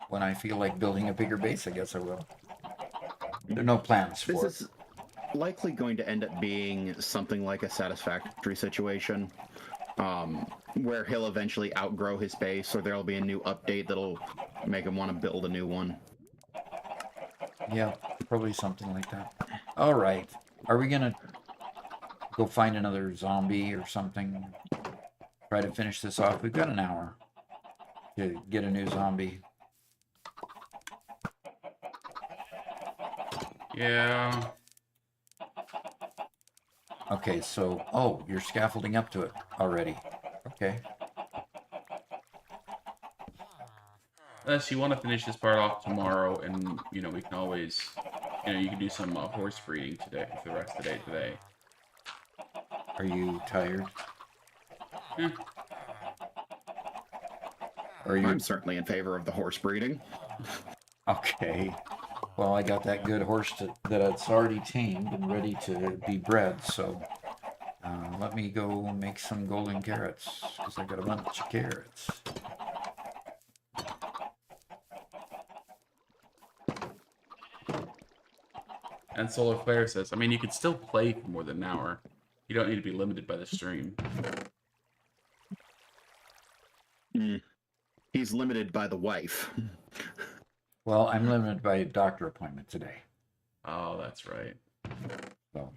when I feel like building a bigger base, I guess I will. There are no plans This for it. is likely going to end up being something like a Satisfactory situation, where he'll eventually outgrow his base, or there'll be a new update that'll make him want to build a new one. Yeah, probably something like that. All right. Are we gonna go find another zombie or something? Try to finish this off. We've got an hour to get a new zombie. Yeah. Okay, so, oh, you're scaffolding up to it already. Okay. Unless you want to finish this part off tomorrow, and, we can always, you can do some horse breeding today, for the rest of the day today. Are you tired? Yeah. Or you I'm certainly in favor of the horse breeding. okay? Well, I got that good horse that it's already tamed and ready to be bred. So let me go make some golden carrots because I got a bunch of carrots. And Solar Flare says, you could still play for more than an hour. You don't need to be limited by the stream. He's limited by the wife. Well, I'm limited by a doctor appointment today. Oh, that's right. So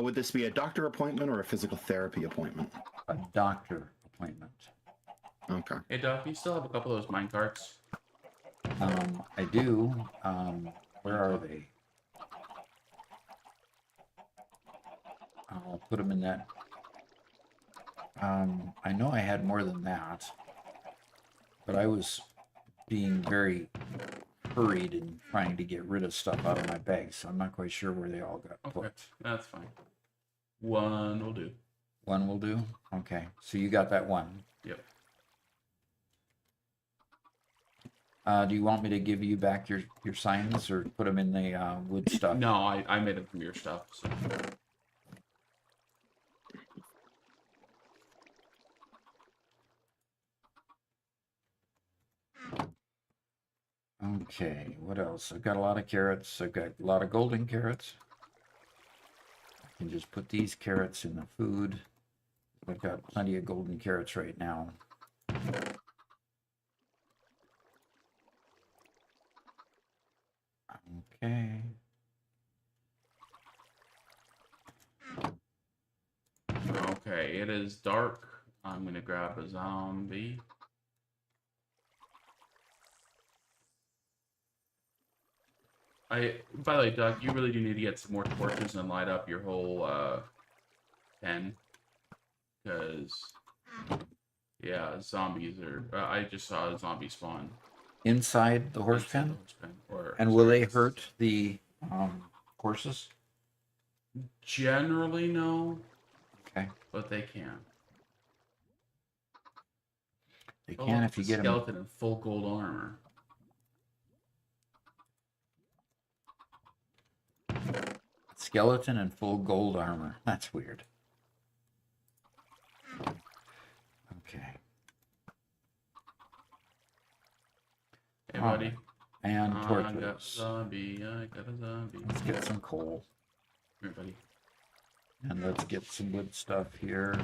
Would this be a doctor appointment or a physical therapy appointment? a doctor appointment. Okay. Hey, Doc, you still have a couple of those minecarts? I do. Where are they? I'll put them in that. I know I had more than that, but I was being very hurried in trying to get rid of stuff out of my bag, so I'm not quite sure where they all got Okay, put. that's fine. One will do. One will do? Okay, so you got that one. Yep. Do you want me to give you back your signs or put them in the wood stuff? No, I made them from your stuff. So. Okay, what else? I've got a lot of carrots. I've got a lot of golden carrots. I can just put these carrots in the food. I've got plenty of golden carrots right now. Okay. Okay, it is dark. I'm gonna grab a zombie. By the way, Doug, you really do need to get some more torches and light up your whole pen, because yeah, zombies are. I just saw a zombie spawn. Inside the horse Inside the pen? horse pen, or, And will sorry, they hurt the horses? Generally, no, Okay. but they can. They Oh, can look, if you a get them. skeleton in full gold armor. Skeleton in full gold armor. That's weird. Okay. Hey, buddy. And I got a torches. zombie. I got a zombie. Let's get some coal. Here, buddy. And let's get some wood stuff here.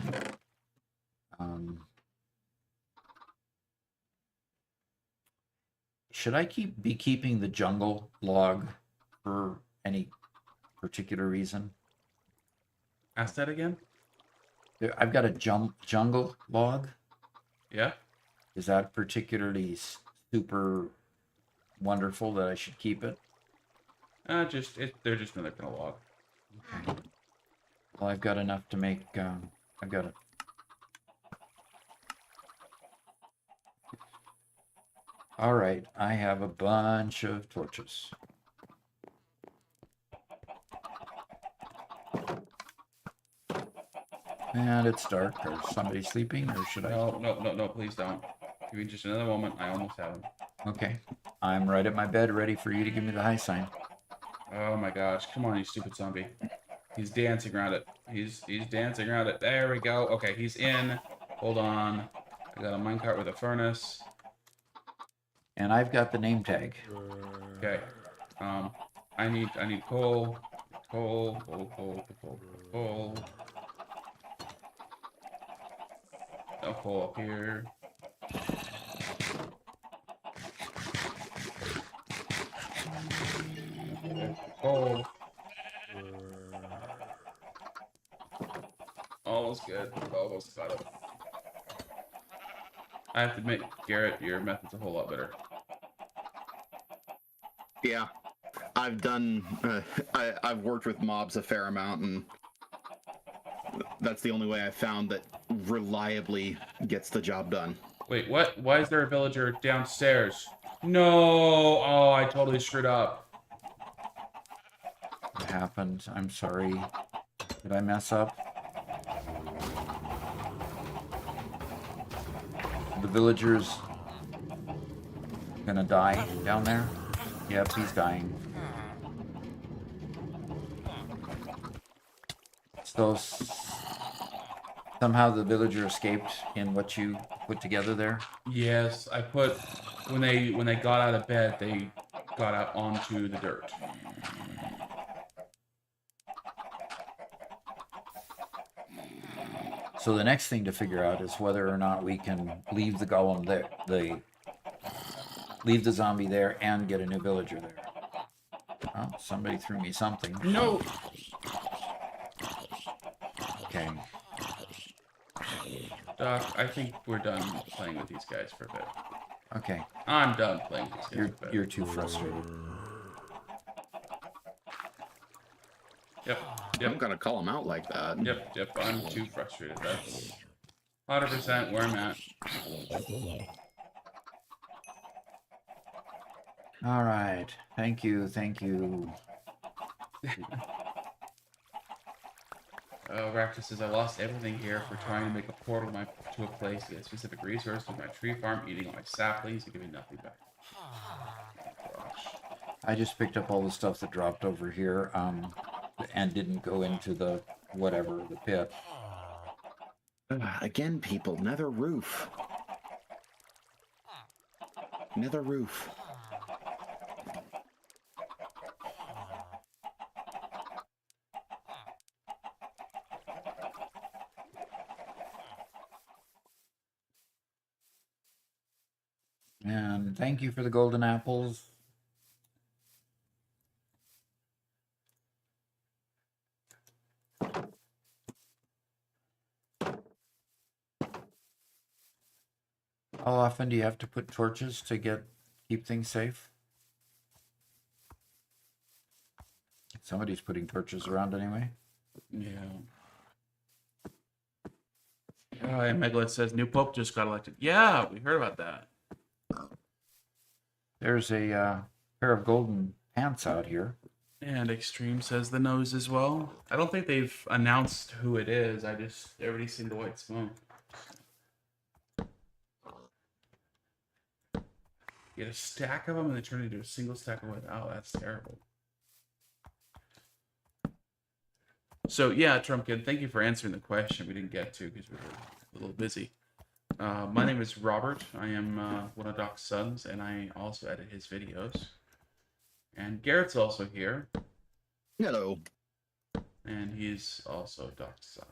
Should I be keeping the jungle log for any particular reason? Ask that again? I've got a jungle log. Yeah? Is that particularly super wonderful that I should keep it? They're just another kind of log. Okay. Well, I've got enough to make, I've got a... All right, I have a bunch of torches. And it's dark. Or somebody sleeping, or should I? No, please don't. Give me just another moment. I almost have him. Okay. I'm right at my bed, ready for you to give me the high sign. Oh my gosh. Come on, you stupid zombie. He's dancing around it. He's dancing around it. There we go. Okay, he's in. Hold on. I got a minecart with a furnace. And I've got the name tag. Okay. I need coal. Coal. No coal up here. Coal. Almost good. Almost got it. I have to admit, Garrett, your method's a whole lot better. Yeah, I've done. I've worked with mobs a fair amount, and that's the only way I found that reliably gets the job done. Wait, what? Why is there a villager downstairs? No! Oh, I totally screwed up. What happened? I'm sorry. Did I mess up? The villager's gonna die down there? Yep, he's dying. So somehow the villager escaped in what you put together there? Yes, I put when they got out of bed, they got out onto the dirt. So the next thing to figure out is whether or not we can leave the golem there, leave the zombie there and get a new villager there. Oh, somebody threw me something. No. Okay. Doc, I think we're done playing with these guys for a bit. Okay. I'm done playing with these guys You're for a bit. you're too frustrated. Yep. I'm gonna call him out like that. Yep. I'm too frustrated. That's 100% where I'm at. All right. Thank you. Rakta says, I lost everything here for trying to make a portal to a place to get a specific resource with my tree farm, eating all my saplings and giving nothing back. Gosh. I just picked up all the stuff that dropped over here, and didn't go into the whatever, the pit. Again, people, nether roof. Nether roof. And thank you for the golden apples. How often do you have to put torches to keep things safe? Somebody's putting torches around anyway. Yeah. And Megalith says, new pope just got elected. Yeah, we heard about that. There's a pair of golden pants out here. And Extreme says the nose as well. I don't think they've announced who it is. Everybody's seen the white smoke. You get a stack of them and they turn into a single stack of white. Oh, that's terrible. So yeah, Trumpkin, thank you for answering the question we didn't get to because we were a little busy. My name is Robert. I am one of Doc's sons, and I also edit his videos. And Garrett's also here, Hello. and he's also Doc's son.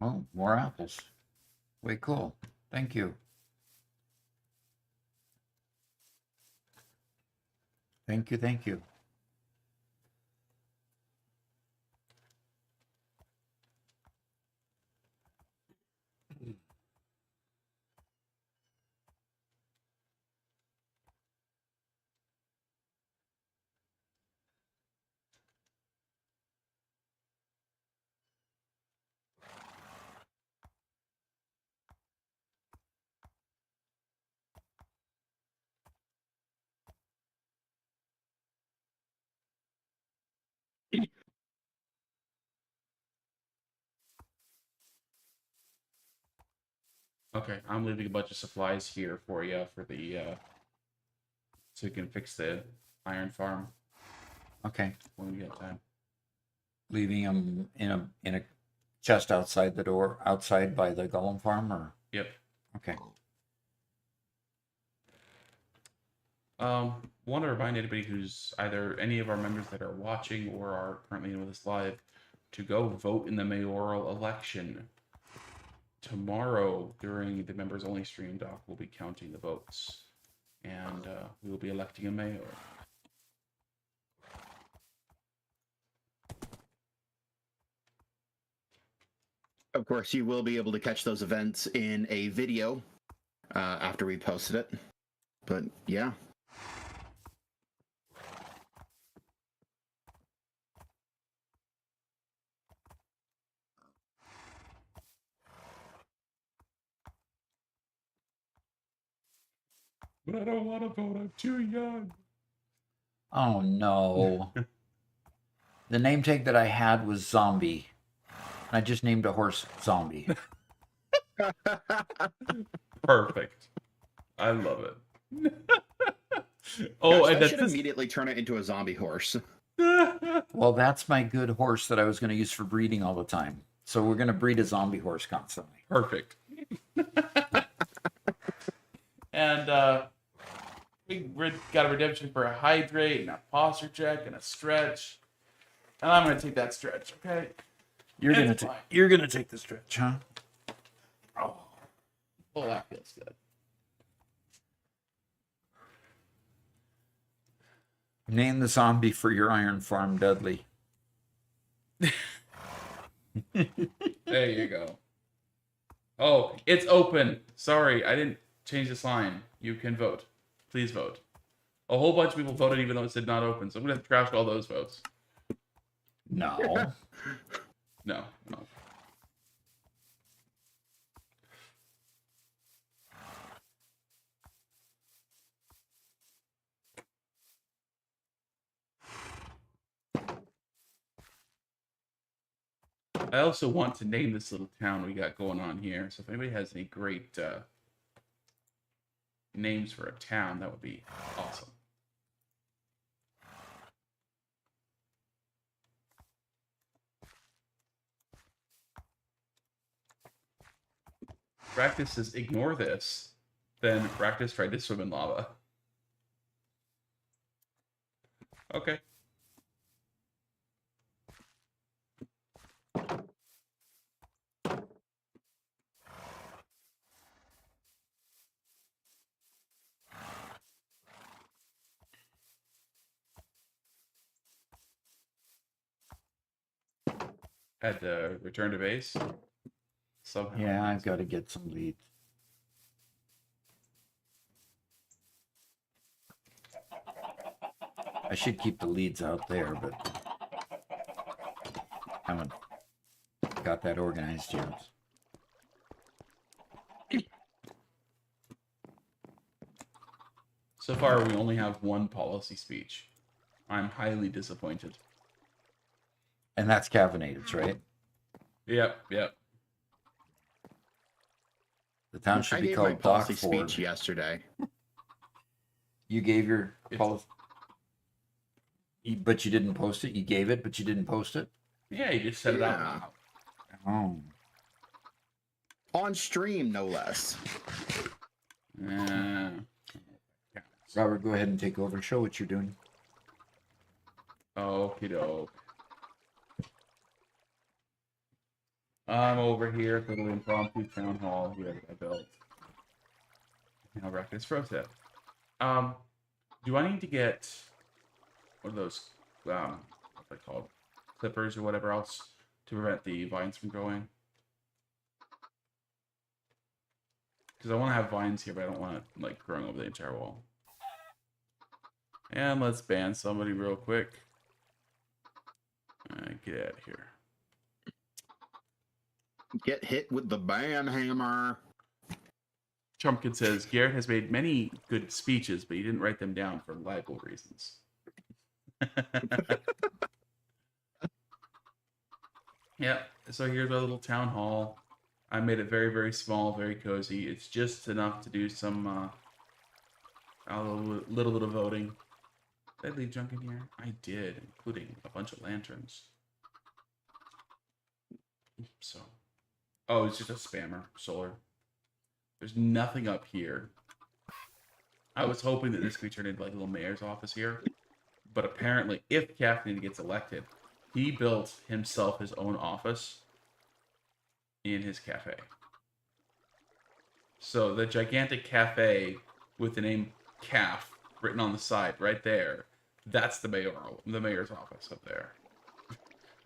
Oh, more apples. Way cool. Thank you. Thank you, thank you. Okay, I'm leaving a bunch of supplies here for you for the so you can fix the iron farm Okay. when we get time. Leaving them in a chest outside the door, outside by the Golem farm, or Yep. okay. Want to remind anybody who's either any of our members that are watching or are currently in with us live to go vote in the mayoral election. Tomorrow, during the members only stream, Doc will be counting the votes, and we will be electing a mayor. Of course, you will be able to catch those events in a video after we posted it. But yeah. But I don't want to vote. I'm too young. Oh no. The name tag that I had was Zombie. I just named a horse Zombie. Perfect. I love it. Oh, and I that's should immediately turn it into a zombie horse. Well, that's my good horse that I was going to use for breeding all the time. So we're going to breed a zombie horse constantly. Perfect. And we got a redemption for a hydrate and a posture check and a stretch. And I'm going to take that stretch, okay? You're It's gonna fine. you're gonna take the stretch, huh? Oh, that feels good. Name the zombie for your iron farm, Dudley. There you go. Oh, it's open. Sorry, I didn't change this line. You can vote. Please vote. A whole bunch of people voted even though it said not open, so I'm going to trash all those votes. No. No. I also want to name this little town we got going on here. So if anybody has any great names for a town, that would be awesome. Practice says ignore this. Then Practice tried to swim in lava. Okay. Had to return to base. Somehow. Yeah, I've got to get some leads. I should keep the leads out there, but haven't got that organized yet. So far, we only have one policy speech. I'm highly disappointed. And that's caffeinated, right? Yep. The town should I be gave my called policy Dockford. speech yesterday. You gave your It's- policy, but you didn't post it. You gave it, but you didn't post it. Yeah, you just set it out Yeah. loud. Oh, On stream, no less. Yeah. Robert, go ahead and take over. Show what you're doing. Okie doke. I'm over here at the little impromptu town hall here that I built. Now Reckless Process. Do I need to get one of those what are they called? Clippers or whatever else to prevent the vines from growing? Because I want to have vines here, but I don't want it like growing over the entire wall. And let's ban somebody real quick. Get out of here. Get hit with the ban hammer. Trumpkin says Garrett has made many good speeches, but he didn't write them down for libel reasons. Yeah, so here's our little town hall. I made it very, very small, very cozy. It's just enough to do some a little bit of voting. Did I leave junk in here? I did, including a bunch of lanterns. So, oh, it's just a spammer solar. There's nothing up here. I was hoping that this could be turned into like a little mayor's office here, but apparently, if Caffeinated gets elected, he built himself his own office in his cafe. So the gigantic cafe with the name CAF written on the side right there, that's the mayor's office up there,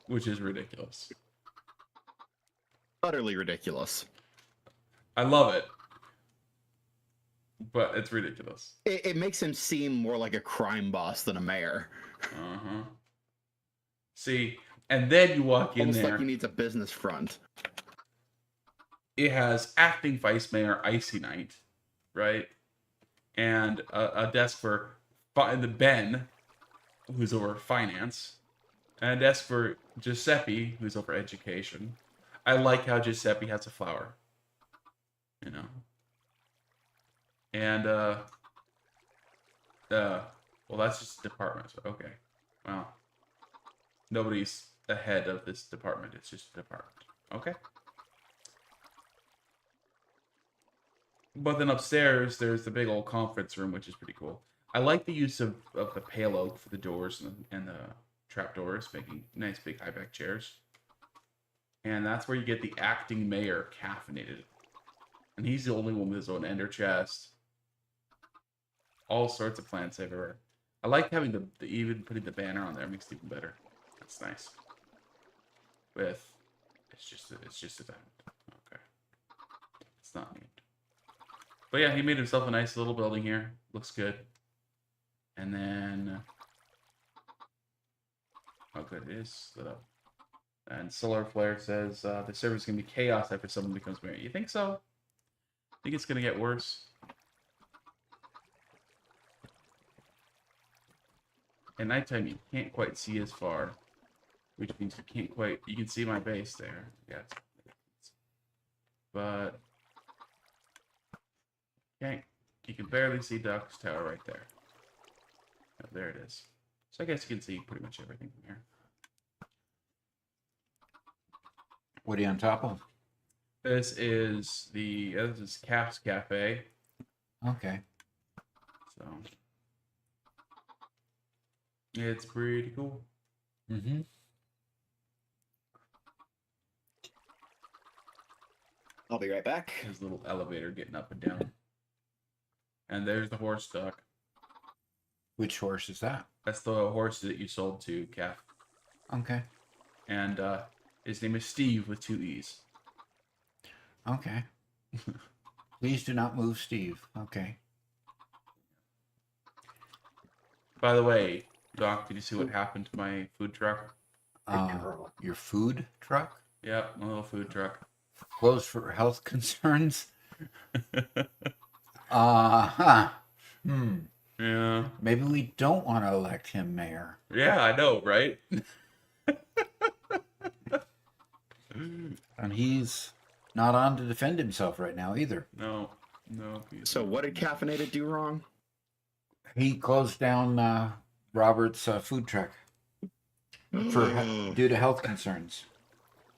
which is ridiculous. Utterly ridiculous. I love it, but it's ridiculous. It makes him seem more like a crime boss than a mayor. Uh-huh. See, and then you walk in Almost there. like he needs a business front. It has acting vice mayor Icy Knight, right? And a desk for the Ben, who's over finance, and a desk for Giuseppe, who's over education. I like how Giuseppe has a flower, you know. And well, that's just a department. Okay, well, nobody's ahead of this department. It's just a department. Okay. But then upstairs, there's the big old conference room, which is pretty cool. I like the use of the pale oak for the doors and the trap doors, making nice big high back chairs. And that's where you get the acting mayor caffeinated. And he's the only one with his own ender chest. All sorts of plants everywhere. I like having the even putting the banner on there makes it even better. That's nice. With it's just a diamond. Okay. It's not neat. But yeah, he made himself a nice little building here. Looks good. And then oh good, it is lit up. And Solar Flare says the server's gonna be chaos after someone becomes mayor. You think so? Think it's gonna get worse? At nighttime, you can't quite see as far, which means you can't quite. You can see my base there, yes, but okay, you can barely see Duck's Tower right there. Oh, there it is. So I guess you can see pretty much everything from here. What are you on top of? This is Calf's Cafe. Okay. So it's pretty cool. Mm-hmm. I'll be right back. His little elevator getting up and down. And there's the horse duck. Which horse is that? That's the horse that you sold to Calf. Okay. And his name is Steve with 2 E's. Okay. Please do not move, Steve. Okay. By the way, Doc, did you see what happened to my food truck? Your food truck? Yep, my little food truck. Closed for health concerns? Huh. Yeah. Maybe we don't want to elect him mayor. Yeah, I know, right? And he's not on to defend himself right now either. No. No. He's So not. what did Caffeinated do wrong? He closed down Robert's food truck due to health concerns.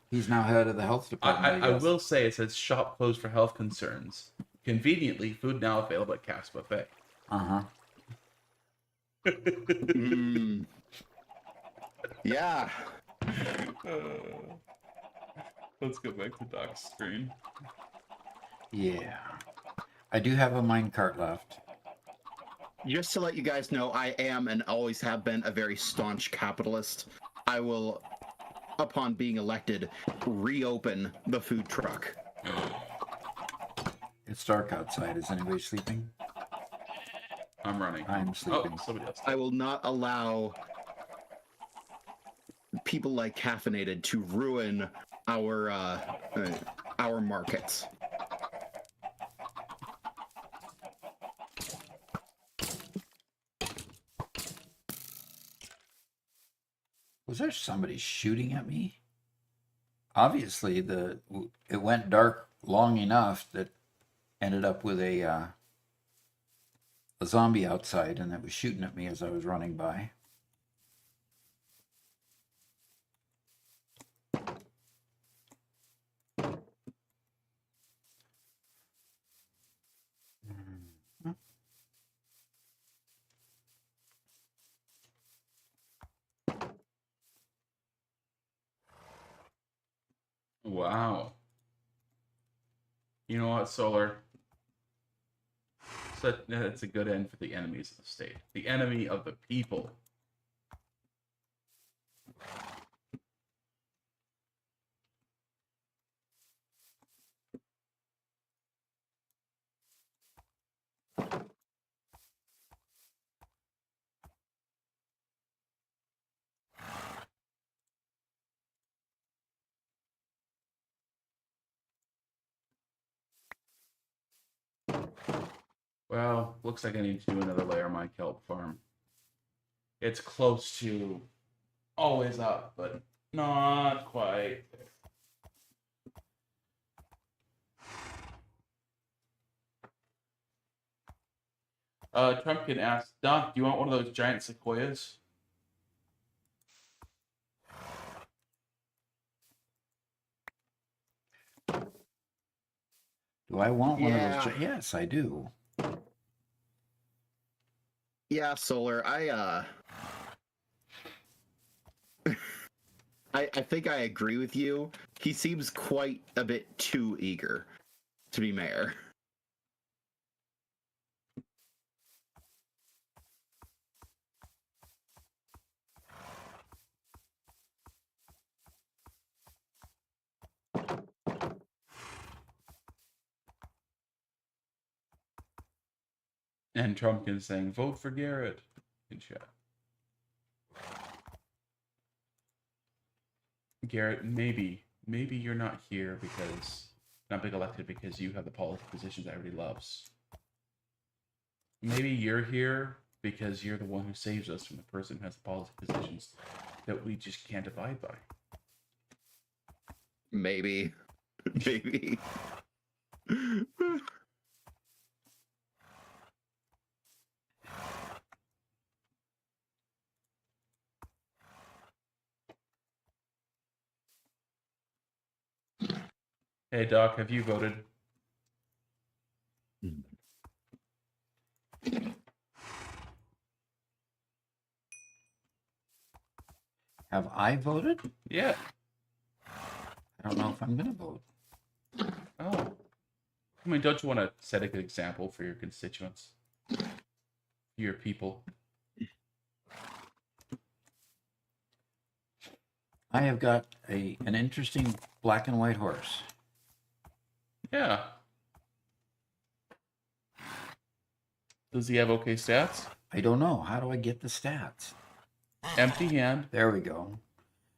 He's now head of the health department. I will say it says shop closed for health concerns. Conveniently, food now available at Cass Buffet. Uh-huh. Mm. Yeah. Let's go back to Doc's screen. Yeah. I do have a minecart left. Just to let you guys know, I am and always have been a very staunch capitalist. I will, upon being elected, reopen the food truck. It's dark outside. Is anybody sleeping? I'm running. I'm Oh, sleeping. somebody else. I will not allow people like Caffeinated to ruin our markets. Was there somebody shooting at me? Obviously, it went dark long enough that ended up with a zombie outside, and that was shooting at me as I was running by. Wow. You know what, Solar? That's a good end for the enemies of the state. The enemy of the people. Well, looks like I need to do another layer on my kelp farm. It's close to always up, but not quite. Trumpkin asked, Doc, do you want one of those giant sequoias? Do I want one of Yeah. those? Yes, I do. Yeah, Solar, I think I agree with you. He seems quite a bit too eager to be mayor. And Trumpkin saying, vote for Garrett in chat. Garrett, maybe you're not here because not being elected because you have the policy positions everybody loves. Maybe you're here because you're the one who saves us from the person who has the policy positions that we just can't abide by. Maybe. Maybe. Hey Doc, have you voted? Have I voted? Yeah. I don't know if I'm going to vote. Oh. I mean, don't you want to set a good example for your constituents? Your people? I have got an interesting black and white horse. Yeah. Does he have okay stats? I don't know. How do I get the stats? Empty hand. There we go.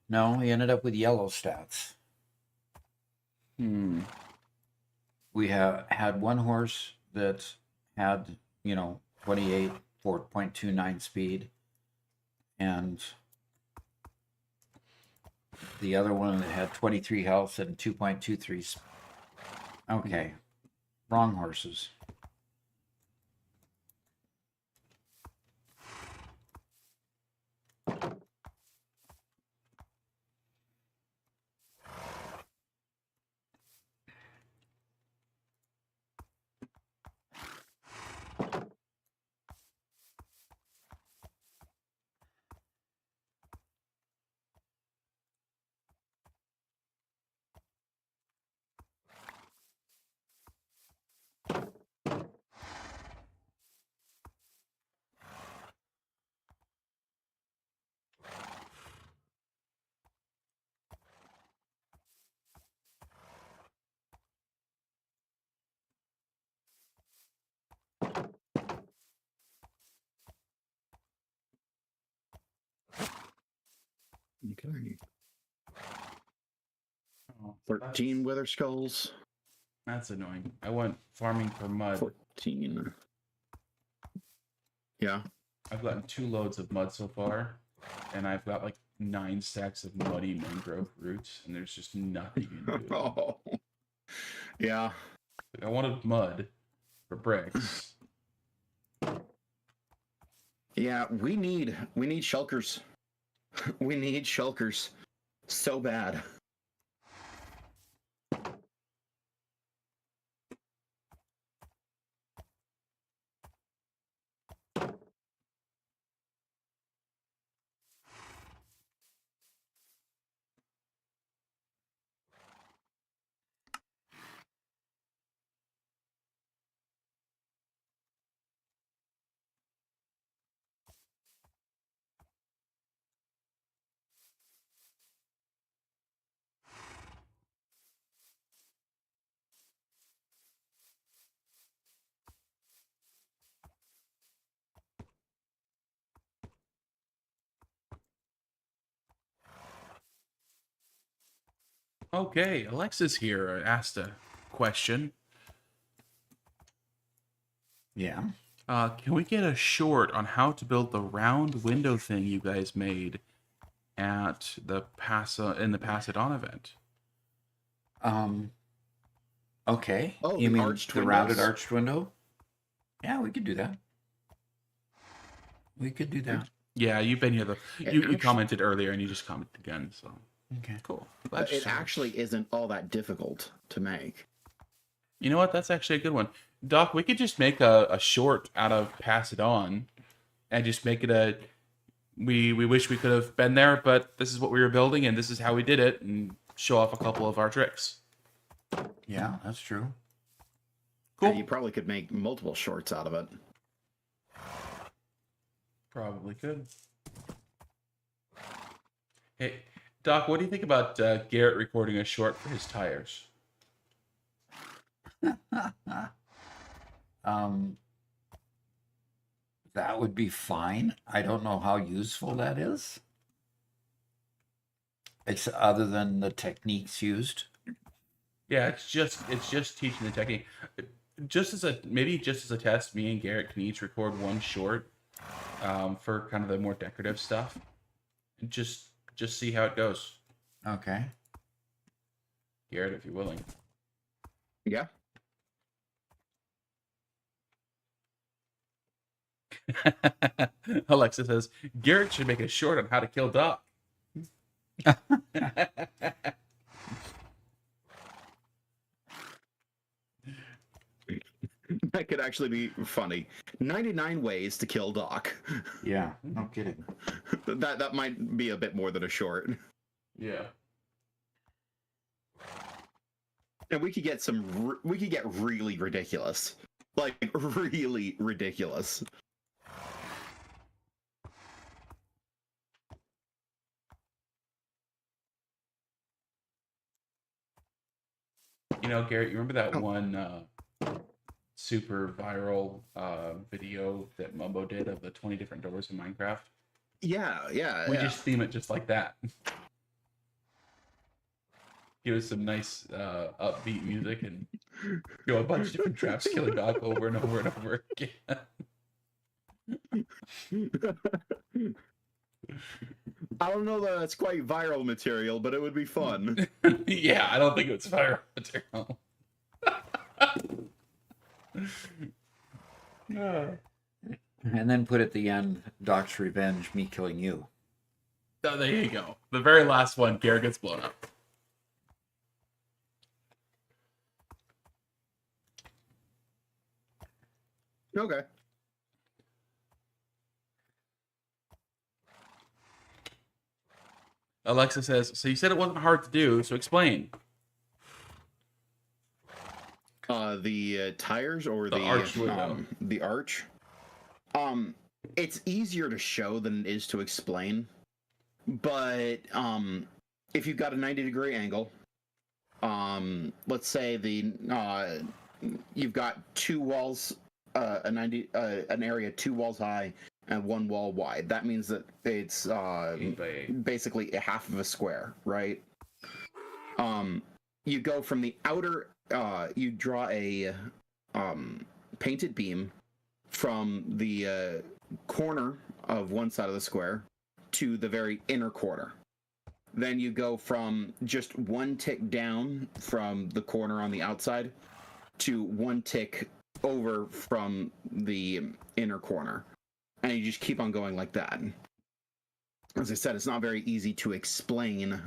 No, he ended up with yellow stats. We had one horse that had, 28, 4.29 speed, and the other one that had 23 health and 2.23. Okay, wrong horses. Okay. Oh, 13 wither skulls. That's annoying. I went farming for mud. 14. Yeah. I've gotten 2 loads of mud so far, and I've got like 9 stacks of muddy mangrove roots, and there's just nothing you can do. Oh. Yeah. I wanted mud for bricks. Yeah, we need shulkers. We need shulkers so bad. Okay, Alexis here asked a question. Yeah. Can we get a short on how to build the round window thing you guys made at the in the Passadon event? Okay. Oh, you the mean arched the rounded windows? arched window? Yeah, we could do that. We could do that. Yeah, you've been here. You commented earlier, and you just commented again. So Okay. cool. But it actually isn't all that difficult to make. You know what? That's actually a good one. Doc, we could just make a short out of Pass It On and just make it a we wish we could have been there, but this is what we were building and this is how we did it, and show off a couple of our tricks. Yeah, that's true. Cool. And you probably could make multiple shorts out of it. Probably could. Hey, Doc, what do you think about Garrett recording a short for his tires? That would be fine. I don't know how useful that is. It's other than the techniques used. Yeah, it's just teaching the technique. Just as a test, me and Garrett can each record one short for kind of the more decorative stuff. And just see how it goes. Okay. Garrett, if you're willing. Yeah. Alexa says Garrett should make a short on how to kill Doc. That could actually be funny. 99 ways to kill Doc. Yeah, no kidding. That might be a bit more than a short. Yeah. And we could get really ridiculous. Like really ridiculous. You know, Garrett, you remember that one super viral video that Mumbo did of the 20 different doors in Minecraft? Yeah. We just theme it just like that. Give us some nice upbeat music and go a bunch of different traps killing Doc over and over and over again. I don't know that that's quite viral material, but it would be fun. Yeah, I don't think it's viral material. And then put at the end, Doc's revenge, me killing you. Oh, there you go. The very last one, Garrett gets blown up. Okay. Alexa says, so you said it wasn't hard to do, so explain. The tires or The arch window. The arch. It's easier to show than it is to explain. But if you've got a 90-degree angle, let's say you've got two walls, an area 2 walls high and 1 wall wide. That means that it's 8 by 8. basically a half of a square, right? You go from the outer, you draw a painted beam from the corner of one side of the square to the very inner corner. Then you go from just 1 tick down from the corner on the outside to 1 tick over from the inner corner. And you just keep on going like that. As I said, it's not very easy to explain,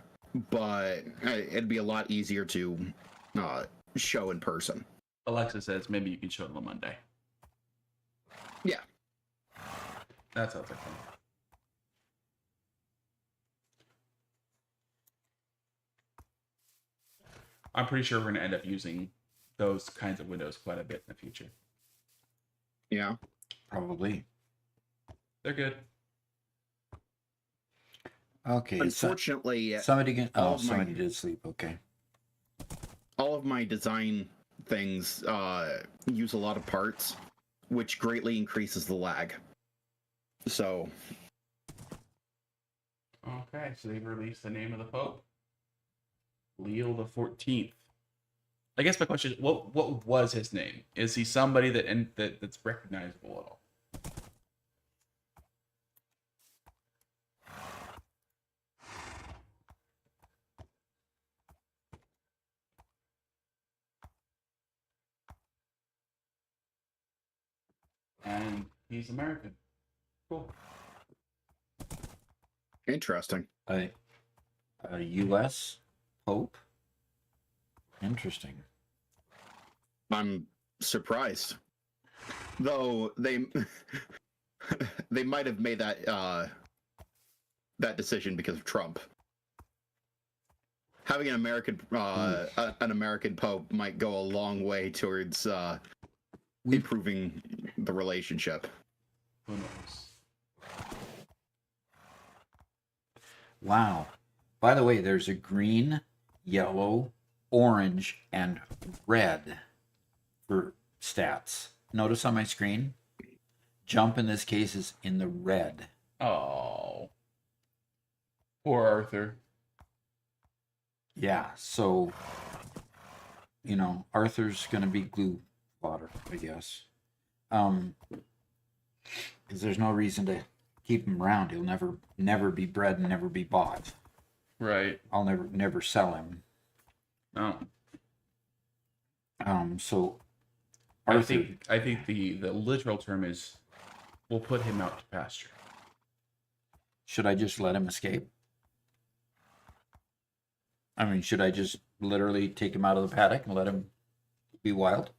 but it'd be a lot easier to show in person. Alexa says maybe you can show it on Monday. Yeah. That sounds like fun. I'm pretty sure we're going to end up using those kinds of windows quite a bit in the future. Yeah. Probably. They're good. Okay. Unfortunately, somebody can. all Oh, of my- somebody did sleep. Okay. all of my design things use a lot of parts, which greatly increases the lag. So, Okay, so they've released the name of the Pope. Leo the 14th. I guess my question is, what was his name? Is he somebody that's recognizable at all? And he's American. Cool. interesting. A U.S. Pope. Interesting. I'm surprised. Though they they might have made that decision because of Trump. Having an American Pope might go a long way towards improving the relationship. Who knows? Wow. By the way, there's a green, yellow, orange, and red for stats. Notice on my screen, jump in this case is in the red. Oh. Poor Arthur. Yeah, so, Arthur's going to be glue fodder, I guess. Because there's no reason to keep him around. He'll never be bred and never be bought. Right. I'll never sell him. No. So I Arthur, think the literal term is we'll put him out to pasture. should I just let him escape? I mean, should I just literally take him out of the paddock and let him be wild?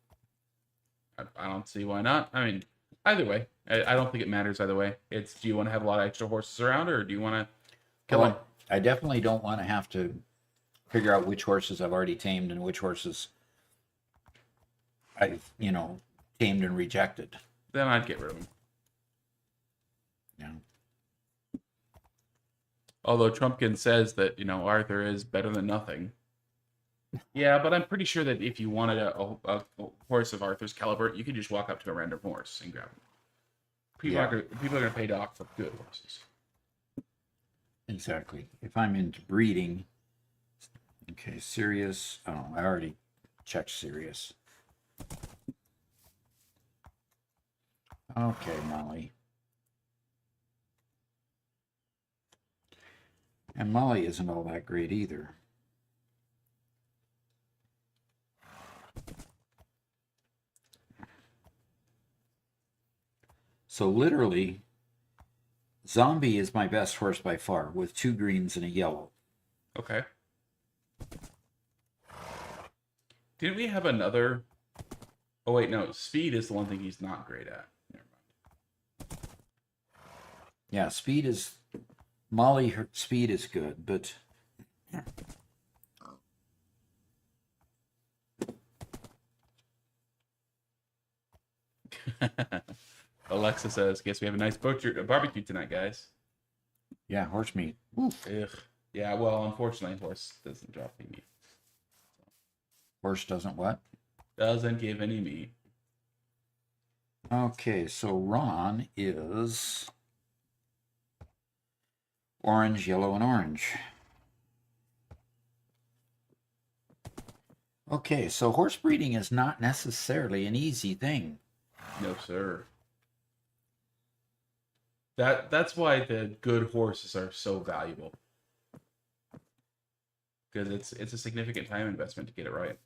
I don't see why not. I mean, either way, I don't think it matters either way. It's, do you want to have a lot of extra horses around, or do you want to kill Well, them? I definitely don't want to have to figure out which horses I've already tamed and which horses I've, tamed and rejected. Then I'd get rid of them. Yeah. Although Trumpkin says that, Arthur is better than nothing. Yeah, but I'm pretty sure that if you wanted a horse of Arthur's caliber, you could just walk up to a random horse and grab him. People are going to pay Doc for good horses. Exactly. If I'm into breeding, okay, Sirius. Oh, I already checked Sirius. Okay, Molly. And Molly isn't all that great either. So literally, Zombie is my best horse by far, with 2 greens and a yellow. Okay. Didn't we have another? Oh wait, no. Speed is the one thing he's not great at. Never mind. Yeah, speed is... Molly, her speed is good, but... Alexa says, "Guess we have a nice barbecue tonight, guys." Yeah, horse meat. Oof. Ugh. Yeah, well, unfortunately, horse doesn't drop any meat. Horse doesn't what? Doesn't give any meat. Okay, so Ron is... orange, yellow, and orange. Okay, so horse breeding is not necessarily an easy thing. No, sir. That's why the good horses are so valuable. Because it's a significant time investment to get it right.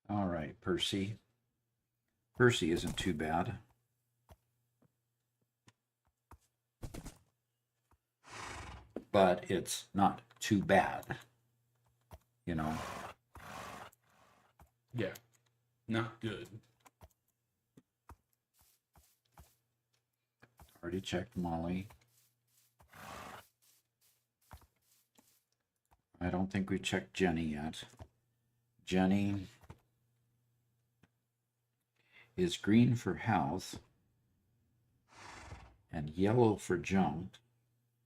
All right, Percy. Percy isn't too bad. But it's not too bad. You know? Yeah. Not good. Already checked Molly. I don't think we checked Jenny yet. Jenny is green for health, and yellow for jump,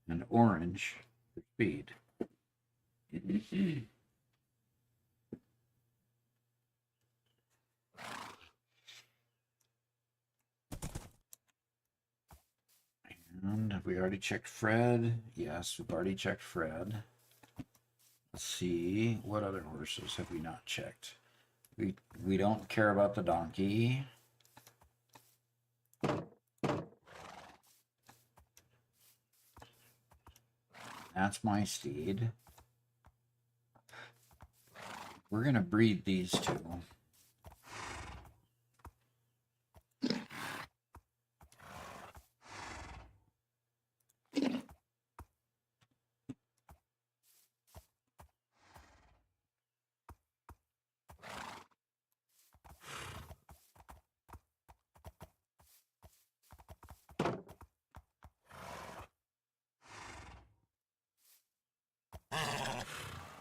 and orange for speed. And have we already checked Fred? Yes, we've already checked Fred. Let's see, what other horses have we not checked? We don't care about the donkey. That's my steed. We're gonna breed these two.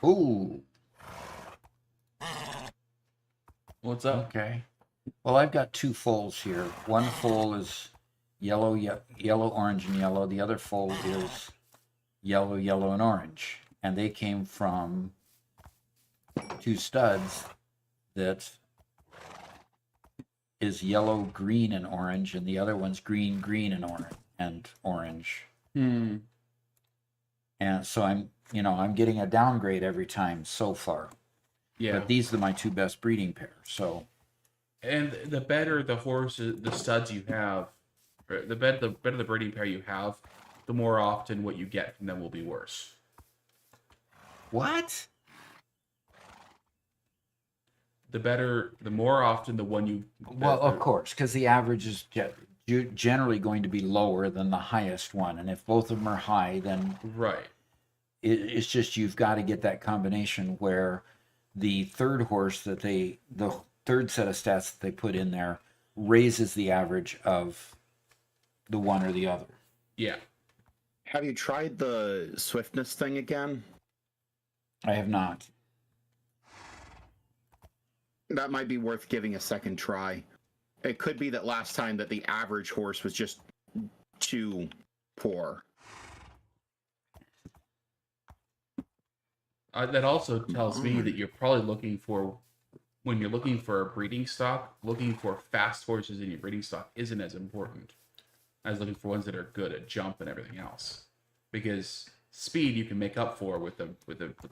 Ooh, What's up? okay. Well, I've got 2 foals here. One foal is yellow, yellow, orange, and yellow. The other foal is yellow, yellow, and orange. And they came from 2 studs that is yellow, green, and orange, and the other one's green, green, and orange. Hmm. And so I'm getting a downgrade every time so far. Yeah. But these are my 2 best breeding pairs. So And the better the horses, the studs you have, or the better the breeding pair you have, the more often what you get from them will be worse. what? The more often the one you. Well, of course, because the average is generally going to be lower than the highest one, and if both of them are high, then Right. it's just you've got to get that combination where the third horse the third set of stats that they put in there raises the average of the one or the other. Yeah. Have you tried the swiftness thing again? I have not. That might be worth giving a second try. It could be that last time that the average horse was just too poor. That also tells me that you're probably looking for, when you're looking for a breeding stock, looking for fast horses in your breeding stock isn't as important as looking for ones that are good at jump and everything else. because speed you can make up for with the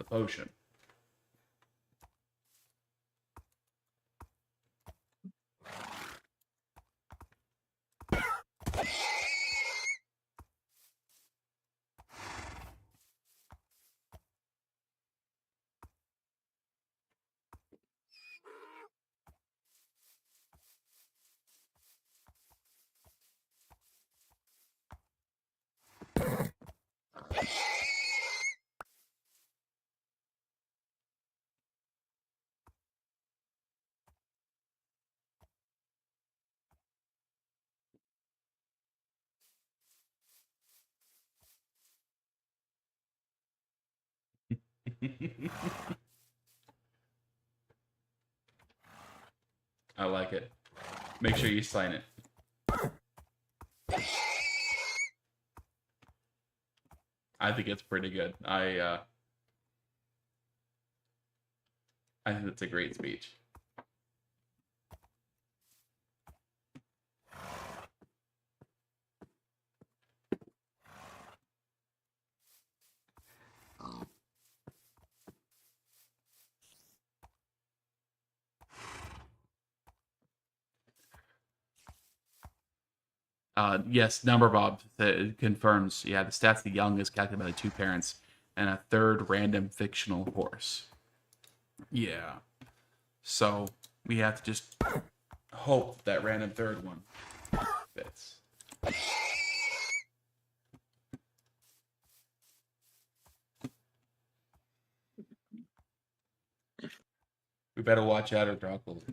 potion. I like it. Make sure you sign it. I think it's pretty good. I think it's a great speech. Yes, Number Bob confirms. Yeah, the stats: the young is calculated by the two parents, and a third random fictional horse. Yeah. So we have to just hope that random third one fits. We better watch out, or Doc will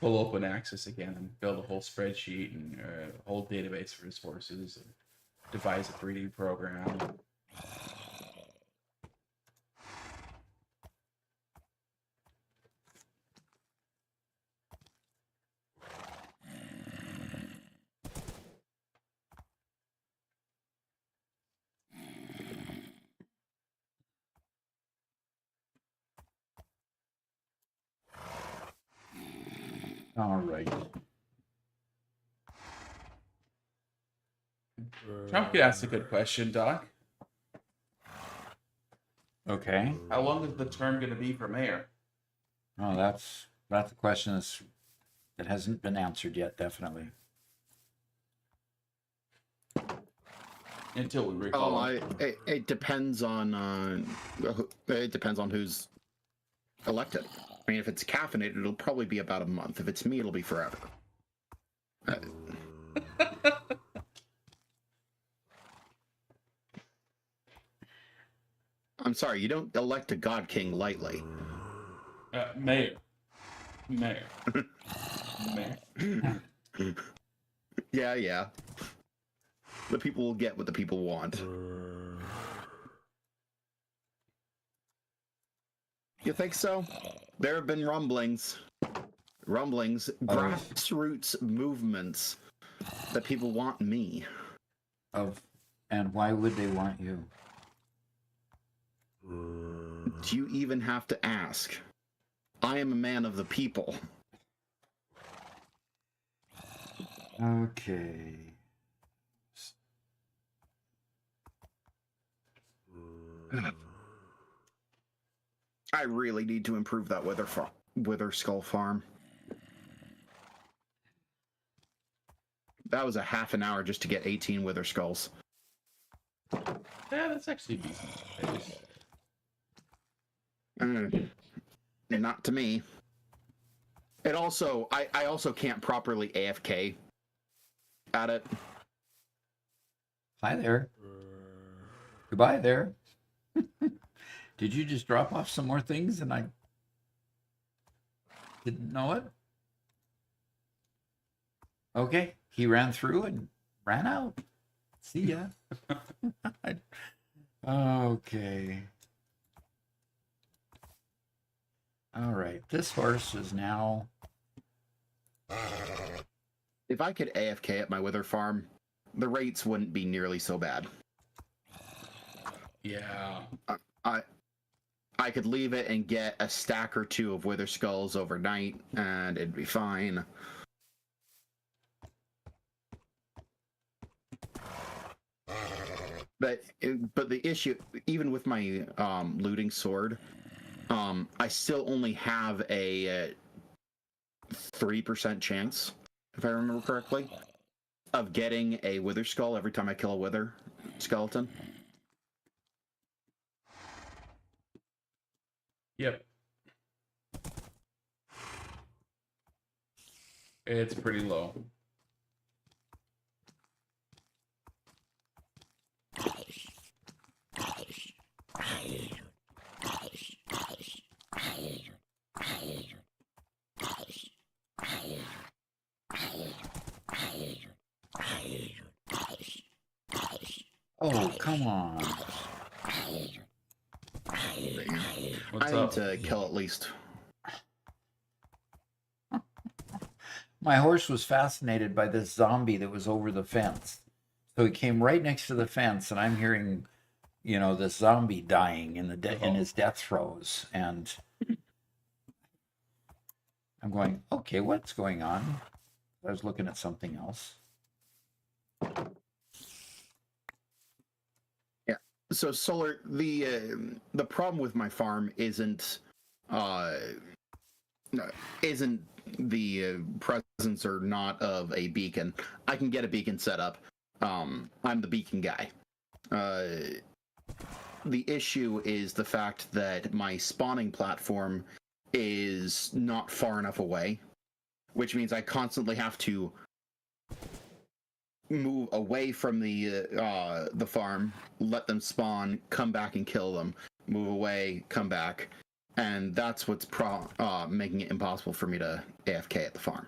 pull open access again and build a whole spreadsheet and a whole database for his horses and devise a 3D program. All right. Trump could ask a good question, Doc. Okay. How long is the term going to be for mayor? Oh, that's a question that hasn't been answered yet. Definitely. Until we recall. Oh, it depends on who's elected. I mean, if it's caffeinated, it'll probably be about a month. If it's me, it'll be forever. I'm sorry, you don't elect a god king lightly. Mayor. Mayor. Yeah. The people will get what the people want. You think so? There have been rumblings, grassroots movements that people want me. And why would they want you? Do you even have to ask? I am a man of the people. Okay. I really need to improve that Wither Skull farm. That was a half an hour just to get 18 Wither Skulls. Yeah, that's actually decent. Not to me. It also, I also can't properly AFK at it. Hi there. Goodbye there. Did you just drop off some more things and I didn't know it? Okay, he ran through and ran out. See ya. Okay. All right, this horse is now... If I could AFK at my Wither farm, the rates wouldn't be nearly so bad. Yeah. I could leave it and get a stack or two of Wither Skulls overnight, and it'd be fine. But the issue, even with my looting sword, I still only have a 3% chance, if I remember correctly, of getting a wither skull every time I kill a wither skeleton. Yep. It's pretty low. Oh, come on. What's I need up? to kill at least. My horse was fascinated by this zombie that was over the fence. So he came right next to the fence, and I'm hearing, this zombie dying in in his death throes, and I'm going, okay, what's going on? I was looking at something else. Yeah. So Solar, the problem with my farm isn't the presence or not of a beacon. I can get a beacon set up. I'm the beacon guy. The issue is the fact that my spawning platform is not far enough away, which means I constantly have to move away from the farm, let them spawn, come back and kill them, move away, come back, and that's what's making it impossible for me to AFK at the farm.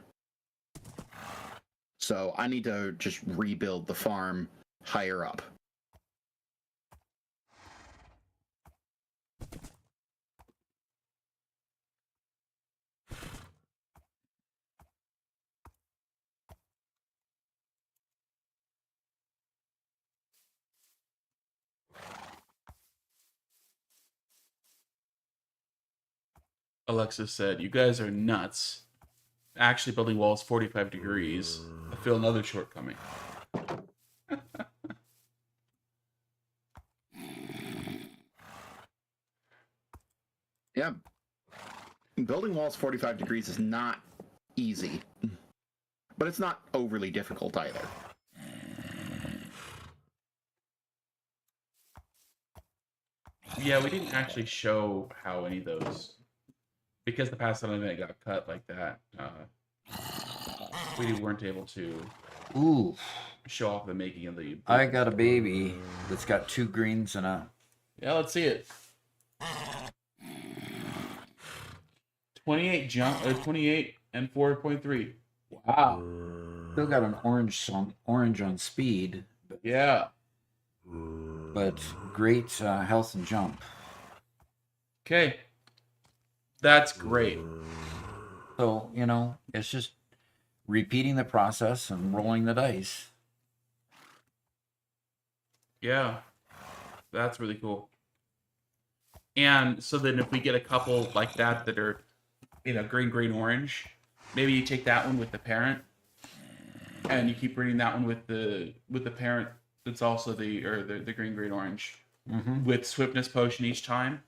So I need to just rebuild the farm higher up. Alexis said, "You guys are nuts. Actually, building walls 45 degrees. I feel another shortcoming." Yeah. Building walls 45 degrees is not easy, but it's not overly difficult either. Yeah, we didn't actually show how any of those, because the past event got cut like that. We weren't able to Ooh, show off the making of the. I got a baby that's got 2 greens and a... Yeah, let's see it. 28 and 4.3. Wow. Still got an orange on speed, Yeah. but great health and jump. Okay. That's great. So, it's just repeating the process and rolling the dice. Yeah. That's really cool. And so then if we get a couple like that are, green, orange, maybe you take that one with the parent and you keep breeding that one with the parent that's also the green, orange with swiftness potion each time.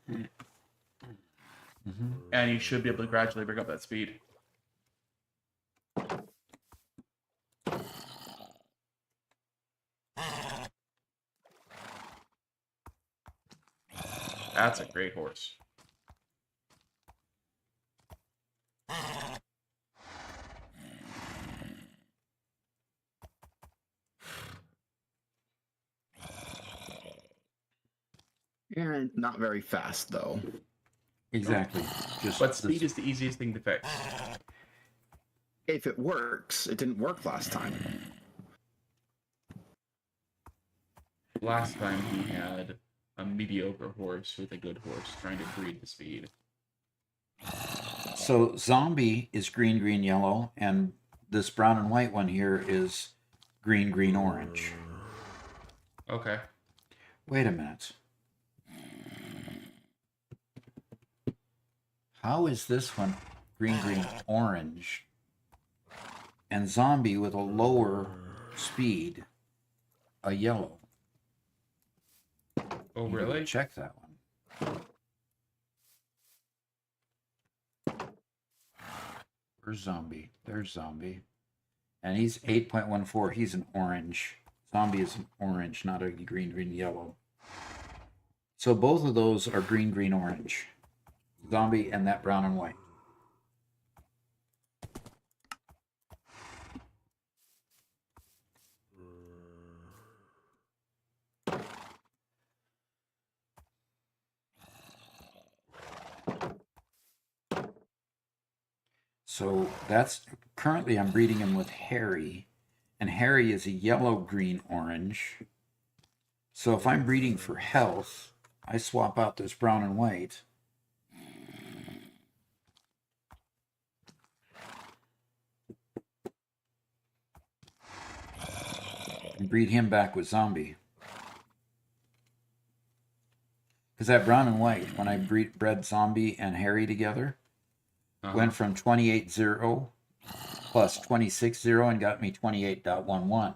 And you should be able to gradually bring up that speed. That's a great horse. And not very fast, though. Exactly. But speed is the easiest thing to fix. If it works, it didn't work last time. Last time he had a mediocre horse with a good horse trying to breed the speed. So zombie is green, yellow, and this brown and white one here is green, orange. Okay. Wait a minute. How is this one green, orange, and zombie with a lower speed, a yellow? Oh, Need to go really? check that one. Where's Zombie? There's Zombie. And he's 8.14. He's an orange. Zombie is an orange, not a green, green, yellow. So both of those are green, green, orange. Zombie and that brown and white. So that's currently I'm breeding him with Harry, and Harry is a yellow, green, orange. So if I'm breeding for health, I swap out this brown and white. And breed him back with Zombie. Because that brown and white, when I bred Zombie and Harry together, went from 28.0 plus 26.0 and got me 28.11.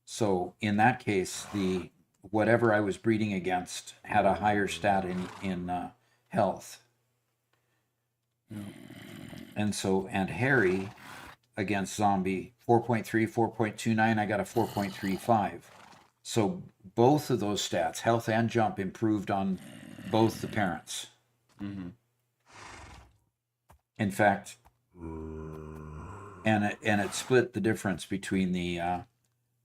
So in that case, the whatever I was breeding against had a higher stat in health. And so, and Harry against Zombie, 4.3, 4.29, I got a 4.35. So both of those stats, health and jump, improved on both the parents. Mm-hmm. In fact, and it split the difference between the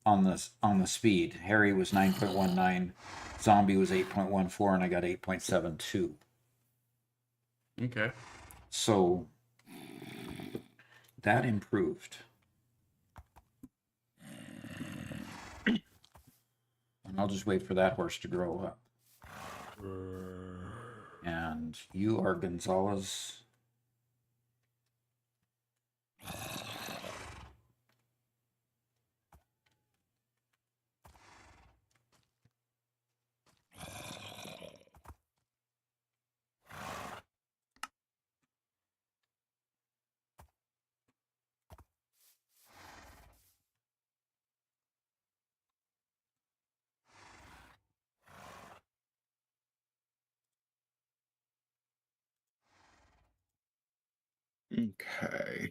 on the speed. Harry was 9.19, Zombie was 8.14, and I got 8.72. Okay. So that improved. And I'll just wait for that horse to grow up. And you are Gonzalez. Okay.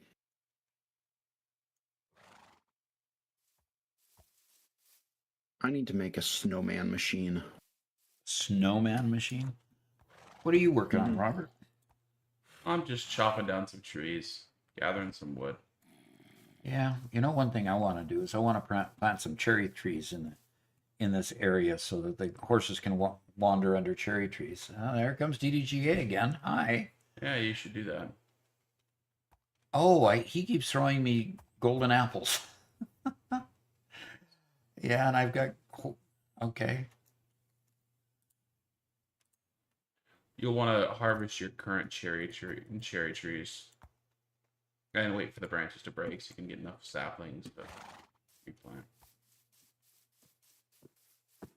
I need to make a snowman machine. Snowman machine? What are you working on, Robert? I'm just chopping down some trees, gathering some wood. Yeah, you know, one thing I want to do is I want to plant some cherry trees in this area so that the horses can wander under cherry trees. Oh, there comes DDGA again. Hi. Yeah, you should do that. Oh, he keeps throwing me golden apples. Yeah, and I've got okay. You'll want to harvest your current cherry trees and wait for the branches to break so you can get enough saplings to replant.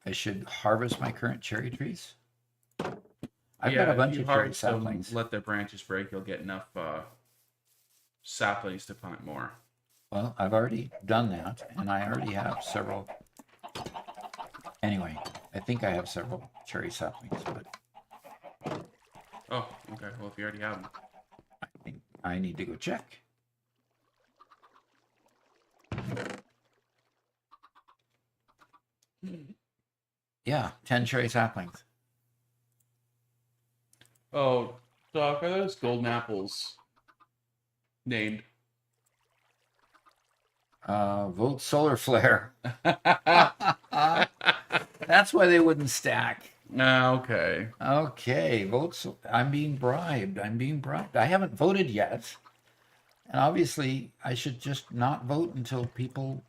I should harvest my current cherry trees. I've Yeah, got a bunch if you of cherry harvest them, saplings. let their branches break, you'll get enough saplings to plant more. Well, I've already done that, and I already have several. Anyway, I think I have several cherry saplings, but Oh, okay. Well, if you already have them. I think I need to go check. Yeah, 10 cherry saplings. Oh, Doc, are those golden apples named? Vote solar flare. That's why they wouldn't stack. Okay. Okay, votes. I'm being bribed. I'm being bribed. I haven't voted yet. And obviously, I should just not vote until people,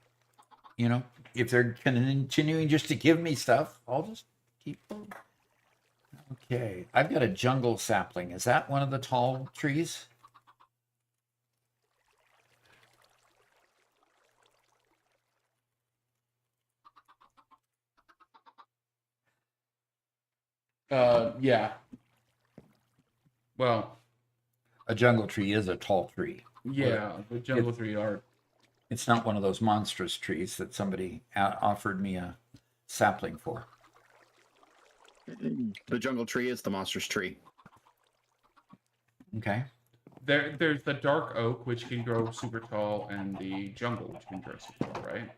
you know, if they're continuing just to give me stuff, I'll just keep voting. Okay, I've got a jungle sapling. Is that one of the tall trees? Yeah. Well, A jungle tree is a tall tree. yeah, the jungle tree are. It's not one of those monstrous trees that somebody offered me a sapling for. The jungle tree is the monster's tree. Okay. There's the dark oak, which can grow super tall, and the jungle, which can grow super tall, right?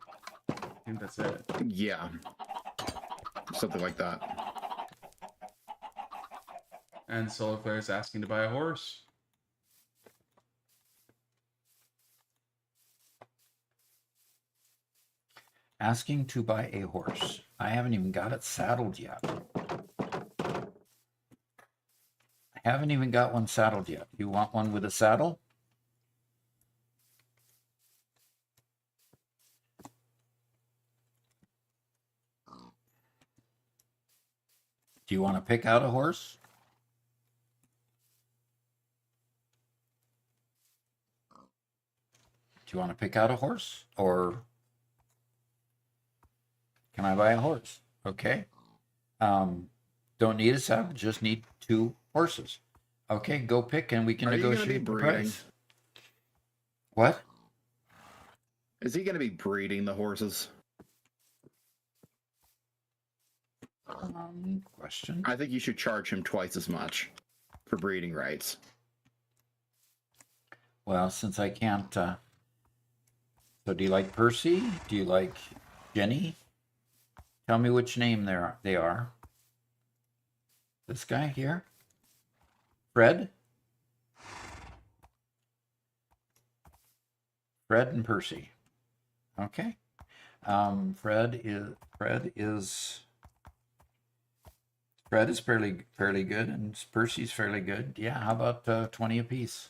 I think that's it. Yeah. Something like that. And Solar Flare is asking to buy a horse. Asking to buy a horse. I haven't even got it saddled yet. I haven't even got one saddled yet. You want one with a saddle? Do you want to pick out a horse? Do you want to pick out a horse? Or can I buy a horse? Okay. Don't need a saddle, just need 2 horses. Okay, go pick and we can Are you gonna be negotiate the breeding? price. What? Is he going to be breeding the horses? Question. I think you should charge him twice as much for breeding rights. Well, since I can't, so do you like Percy? Do you like Jenny? Tell me which name they are. This guy here? Fred? Fred and Percy. Okay. Fred is fairly good, and Percy's fairly good. Yeah, how about 20 apiece?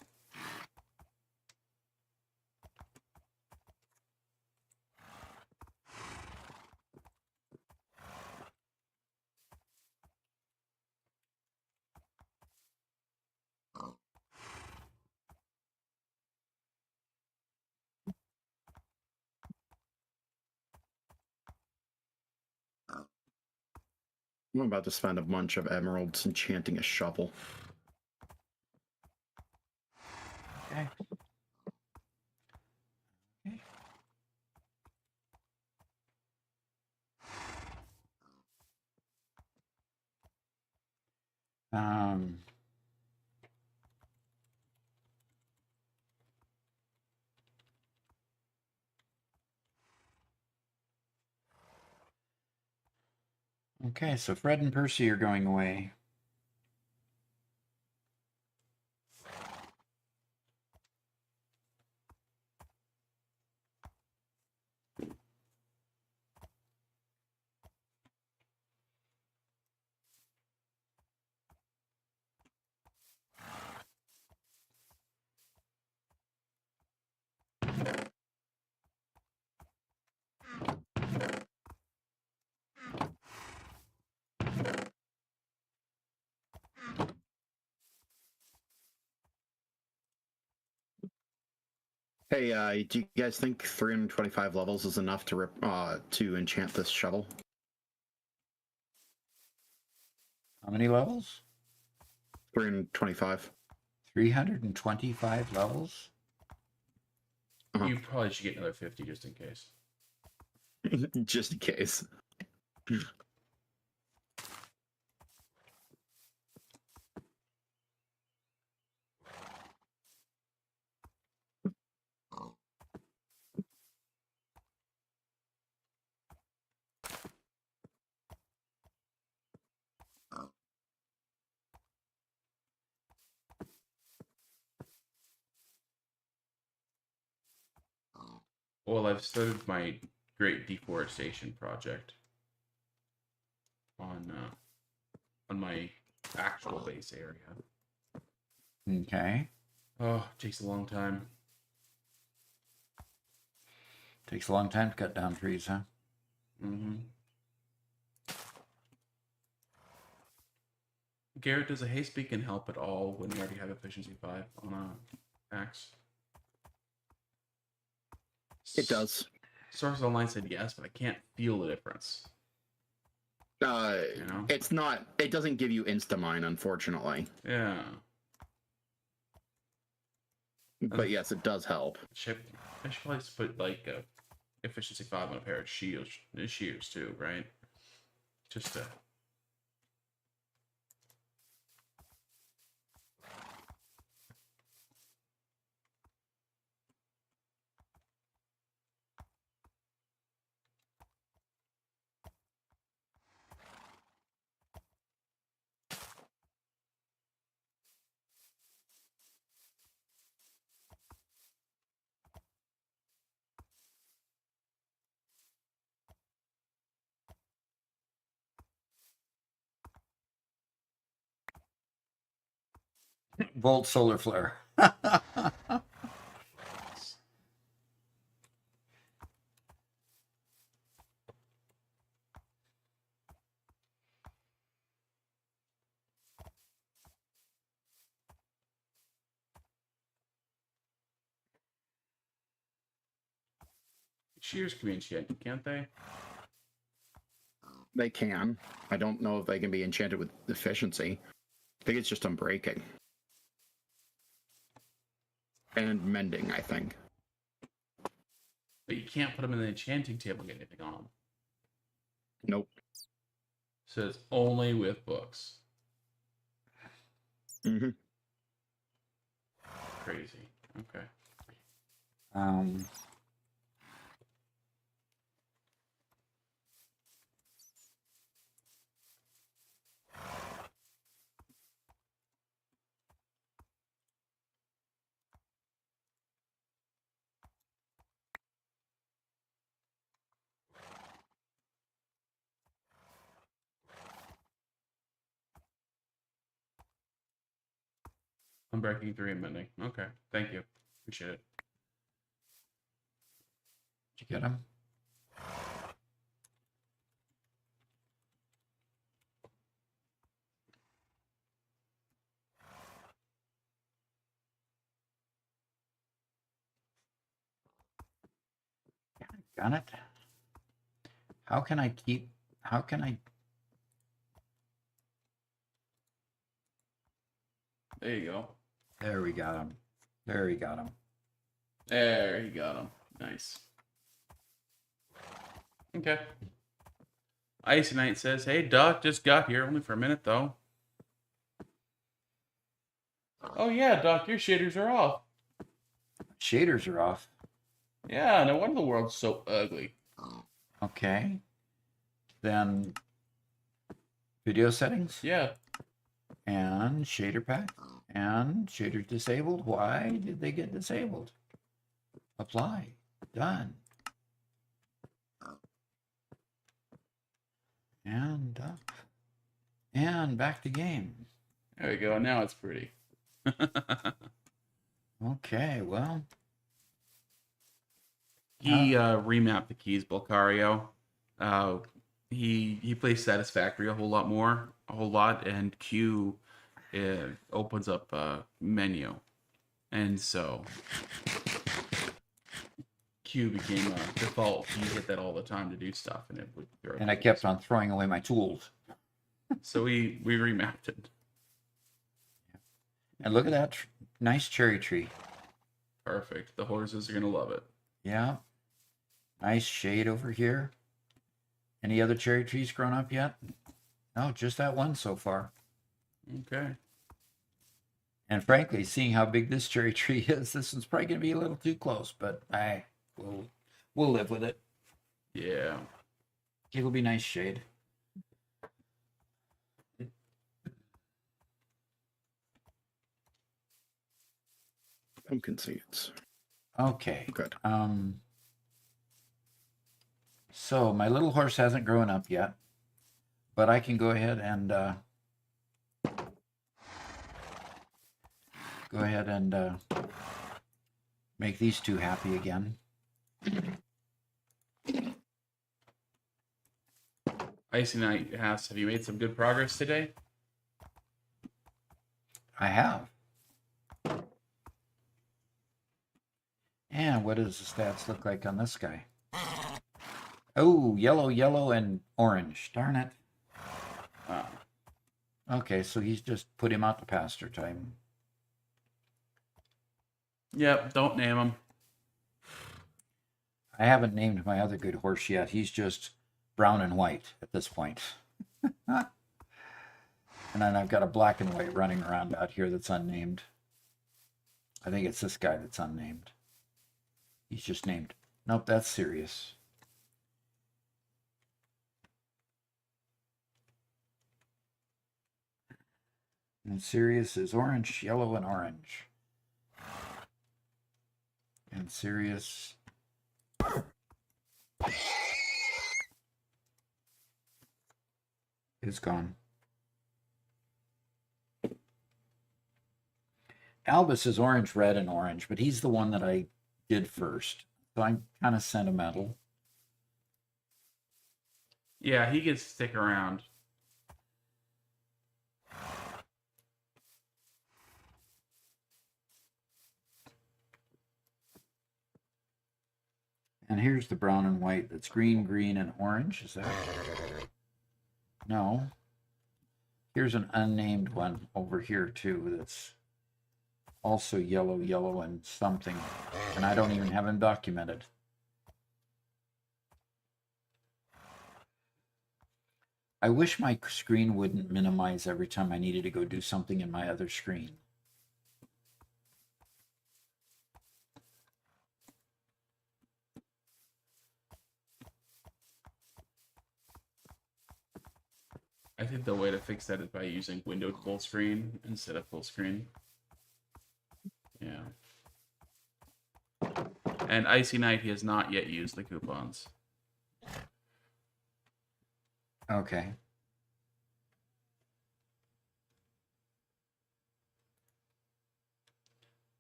I'm about to spend a bunch of emeralds enchanting a shovel. Okay. Okay. Um, okay, so Fred and Percy are going away. Hey, do you guys think 325 levels is enough to enchant this shovel? How many levels? 325. 325 levels? Uh-huh. You probably should get another 50 just in case. Just in case. Well, I've started my Great Deforestation project on my actual base area. Okay. Oh, it takes a long time. Takes a long time to cut down trees, huh? Mm-hmm. Garrett, does a haste beacon help at all when you already have efficiency 5 on a axe? It does. Source Online said yes, but I can't feel the difference. You know? It's not. It doesn't give you insta-mine, unfortunately. Yeah. But yes, it does help. I should probably just put like efficiency 5 on a pair of shears too, right? Just to Volt solar flare. Shears can be enchanted, can't they? They can. I don't know if they can be enchanted with efficiency. I think it's just unbreaking. And mending, I think. But you can't put them in the enchanting table and get anything on them. Nope. So it's only with books. Mm-hmm. Crazy. Okay. Um, Unbreaking 3 and mending. Okay. Thank you. Appreciate it. did you get him? Got it. How can I keep? How can I? There you go. There we got him. There we got him. There, you got him. Nice. Okay. Icy Knight says, "Hey, Doc, just got here, only for a minute though." Oh yeah, Doc, your shaders are off. Shaders are off. Yeah, no wonder the world's so ugly. Okay. Then video settings Yeah. and shader pack and shader disabled. Why did they get disabled? Apply. Done. And and back to game. There we go. Now it's pretty. Okay, well, He remapped the keys, Bulcario. He plays Satisfactory a whole lot, and Q opens up a menu, and so Q became a default. You hit that all the time to do stuff, and it would. Throw and I keys. kept on throwing away my tools. So we remapped it. And look at that nice cherry tree. Perfect. The horses are gonna love it. Yeah. Nice shade over here. Any other cherry trees grown up yet? No, just that one so far. Okay. And frankly, seeing how big this cherry tree is, this one's probably going to be a little too close, but we'll live with it. Yeah. It'll be nice shade. Pumpkin seeds. Okay. Good. So my little horse hasn't grown up yet, but I can go ahead and make these two happy again. Icy Knight asks, "Have you made some good progress today?" I have. And what does the stats look like on this guy? Oh, yellow, yellow, and orange. Darn it. Okay, so he's just put him out to pasture time. Yep. Don't name him. I haven't named my other good horse yet. He's just brown and white at this point. And then I've got a black and white running around out here that's unnamed. I think it's this guy that's unnamed. He's just named. Nope, that's Sirius. And Sirius is orange, yellow, and orange. And Sirius is gone. Albus is orange, red, and orange, but he's the one that I did first. So I'm kind of sentimental. Yeah, he gets to stick around. And here's the brown and white that's green, green, and orange. Is that? No. Here's an unnamed one over here, too, that's also yellow, yellow, and something. And I don't even have them documented. I wish my screen wouldn't minimize every time I needed to go do something in my other screen. I think the way to fix that is by using windowed full screen instead of full screen. Yeah. And Icy Knight, he has not yet used the coupons. Okay.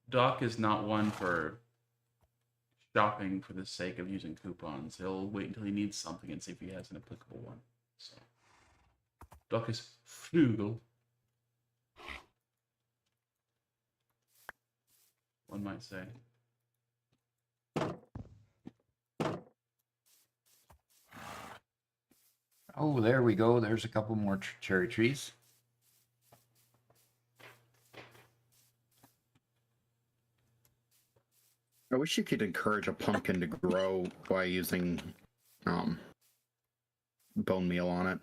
Doc is not one for shopping for the sake of using coupons. He'll wait until he needs something and see if he has an applicable one. So Doc is frugal, one might say. Oh, there we go. There's a couple more cherry trees. I wish you could encourage a pumpkin to grow by using bone meal on it.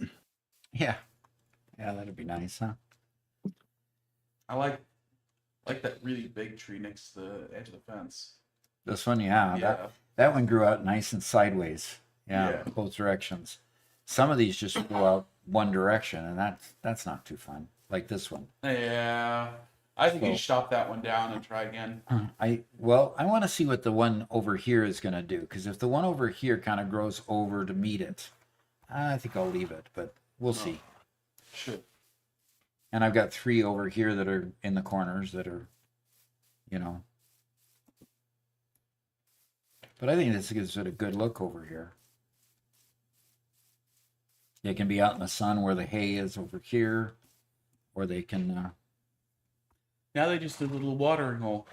Yeah. Yeah, that'd be nice, huh? I like that really big tree next to the edge of the fence. This one, yeah. That one grew out nice and sideways. Yeah, both directions. Some of these just go out one direction, and that's not too fun. Like this one. Yeah. I think you So- should chop that one down and try again. I want to see what the one over here is going to do, because if the one over here kind of grows over to meet it, I think I'll leave it, but we'll see. Sure. And I've got 3 over here that are in the corners that are, But I think this gives it a good look over here. They can be out in the sun where the hay is over here, or they can. Now they just did a little watering hole.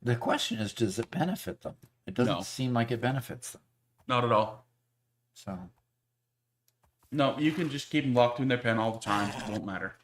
The question is, does it benefit them? It doesn't No. seem like it benefits them. Not at all. So, No, you can just keep them locked in their pen all the time. It won't matter.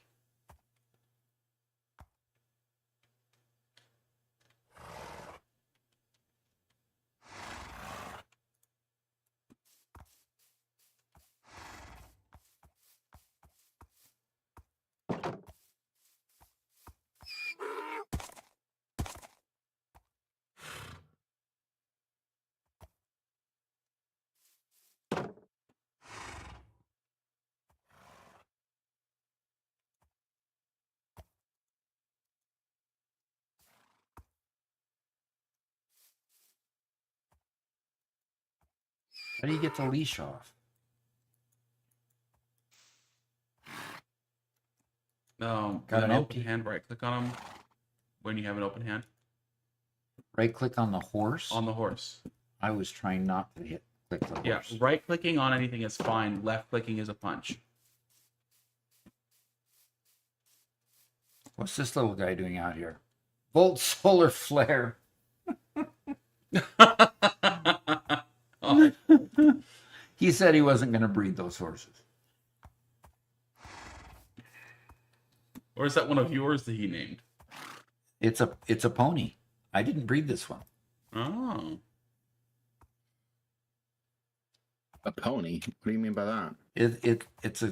how do you get the leash off? Got Got an an open empty- hand, right click on them when you have an open hand. Right click on the horse. On the horse. I was trying not to click the Yeah, horse. right clicking on anything is fine. Left clicking is a punch. What's this little guy doing out here? Volt solar flare. Oh, He said he wasn't going to breed those horses. or is that one of yours that he named? It's a pony. I didn't breed this one. Oh. A pony? What do you mean by that? It's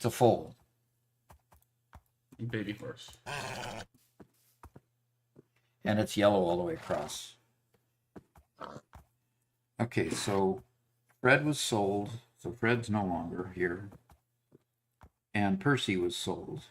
a foal. Baby horse. And it's yellow all the way across. Okay, so Fred was sold, so Fred's no longer here. And Percy was sold.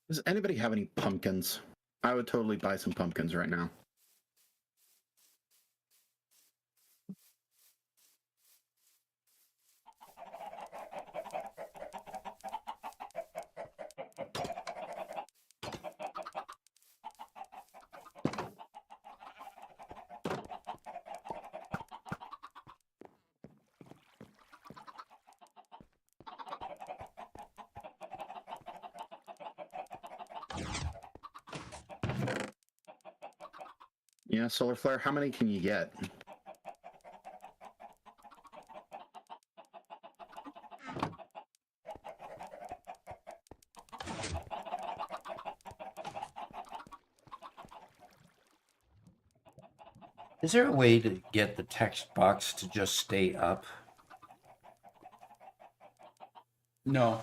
Does anybody have any pumpkins? I would totally buy some pumpkins right now. Yeah, solar flare. How many can you get? Is there a way to get the text box to just stay up? No.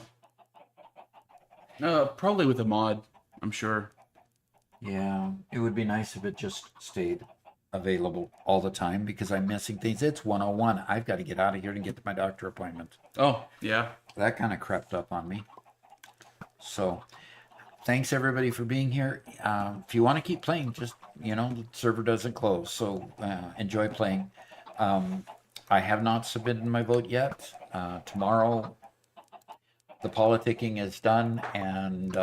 Probably with a mod, I'm sure. Yeah, it would be nice if it just stayed available all the time because I'm missing things. It's 101. I've got to get out of here and get to my doctor appointment. Oh, yeah. That kind of crept up on me. So, thanks everybody for being here. If you want to keep playing, just, the server doesn't close. So, enjoy playing. I have not submitted my vote yet. Tomorrow, the politicking is done, and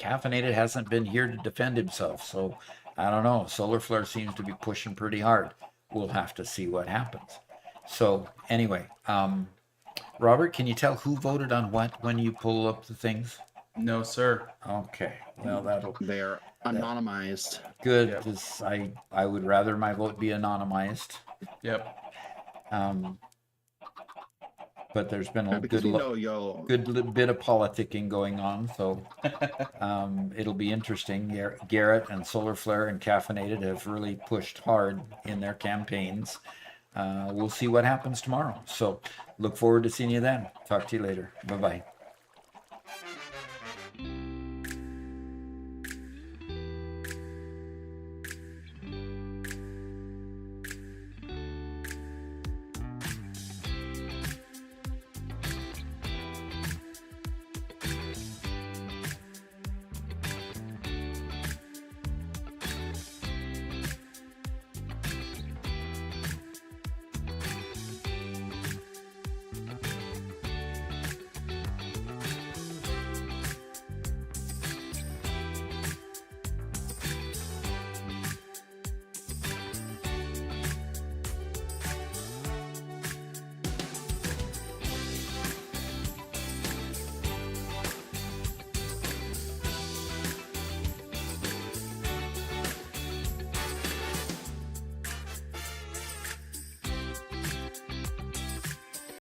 Caffeinated hasn't been here to defend himself. So, I don't know. Solar Flare seems to be pushing pretty hard. We'll have to see what happens. So, anyway, Robert, can you tell who voted on what when you pull up the things? No, sir. Okay, well, that'll They are anonymized. good Yep. because I would rather my vote be anonymized. Yep. But there's been a Because good we know you'll. bit of politicking going on, so it'll be interesting. Garrett and Solar Flare and Caffeinated have really pushed hard in their campaigns. We'll see what happens tomorrow. So look forward to seeing you then. Talk to you later. Bye bye.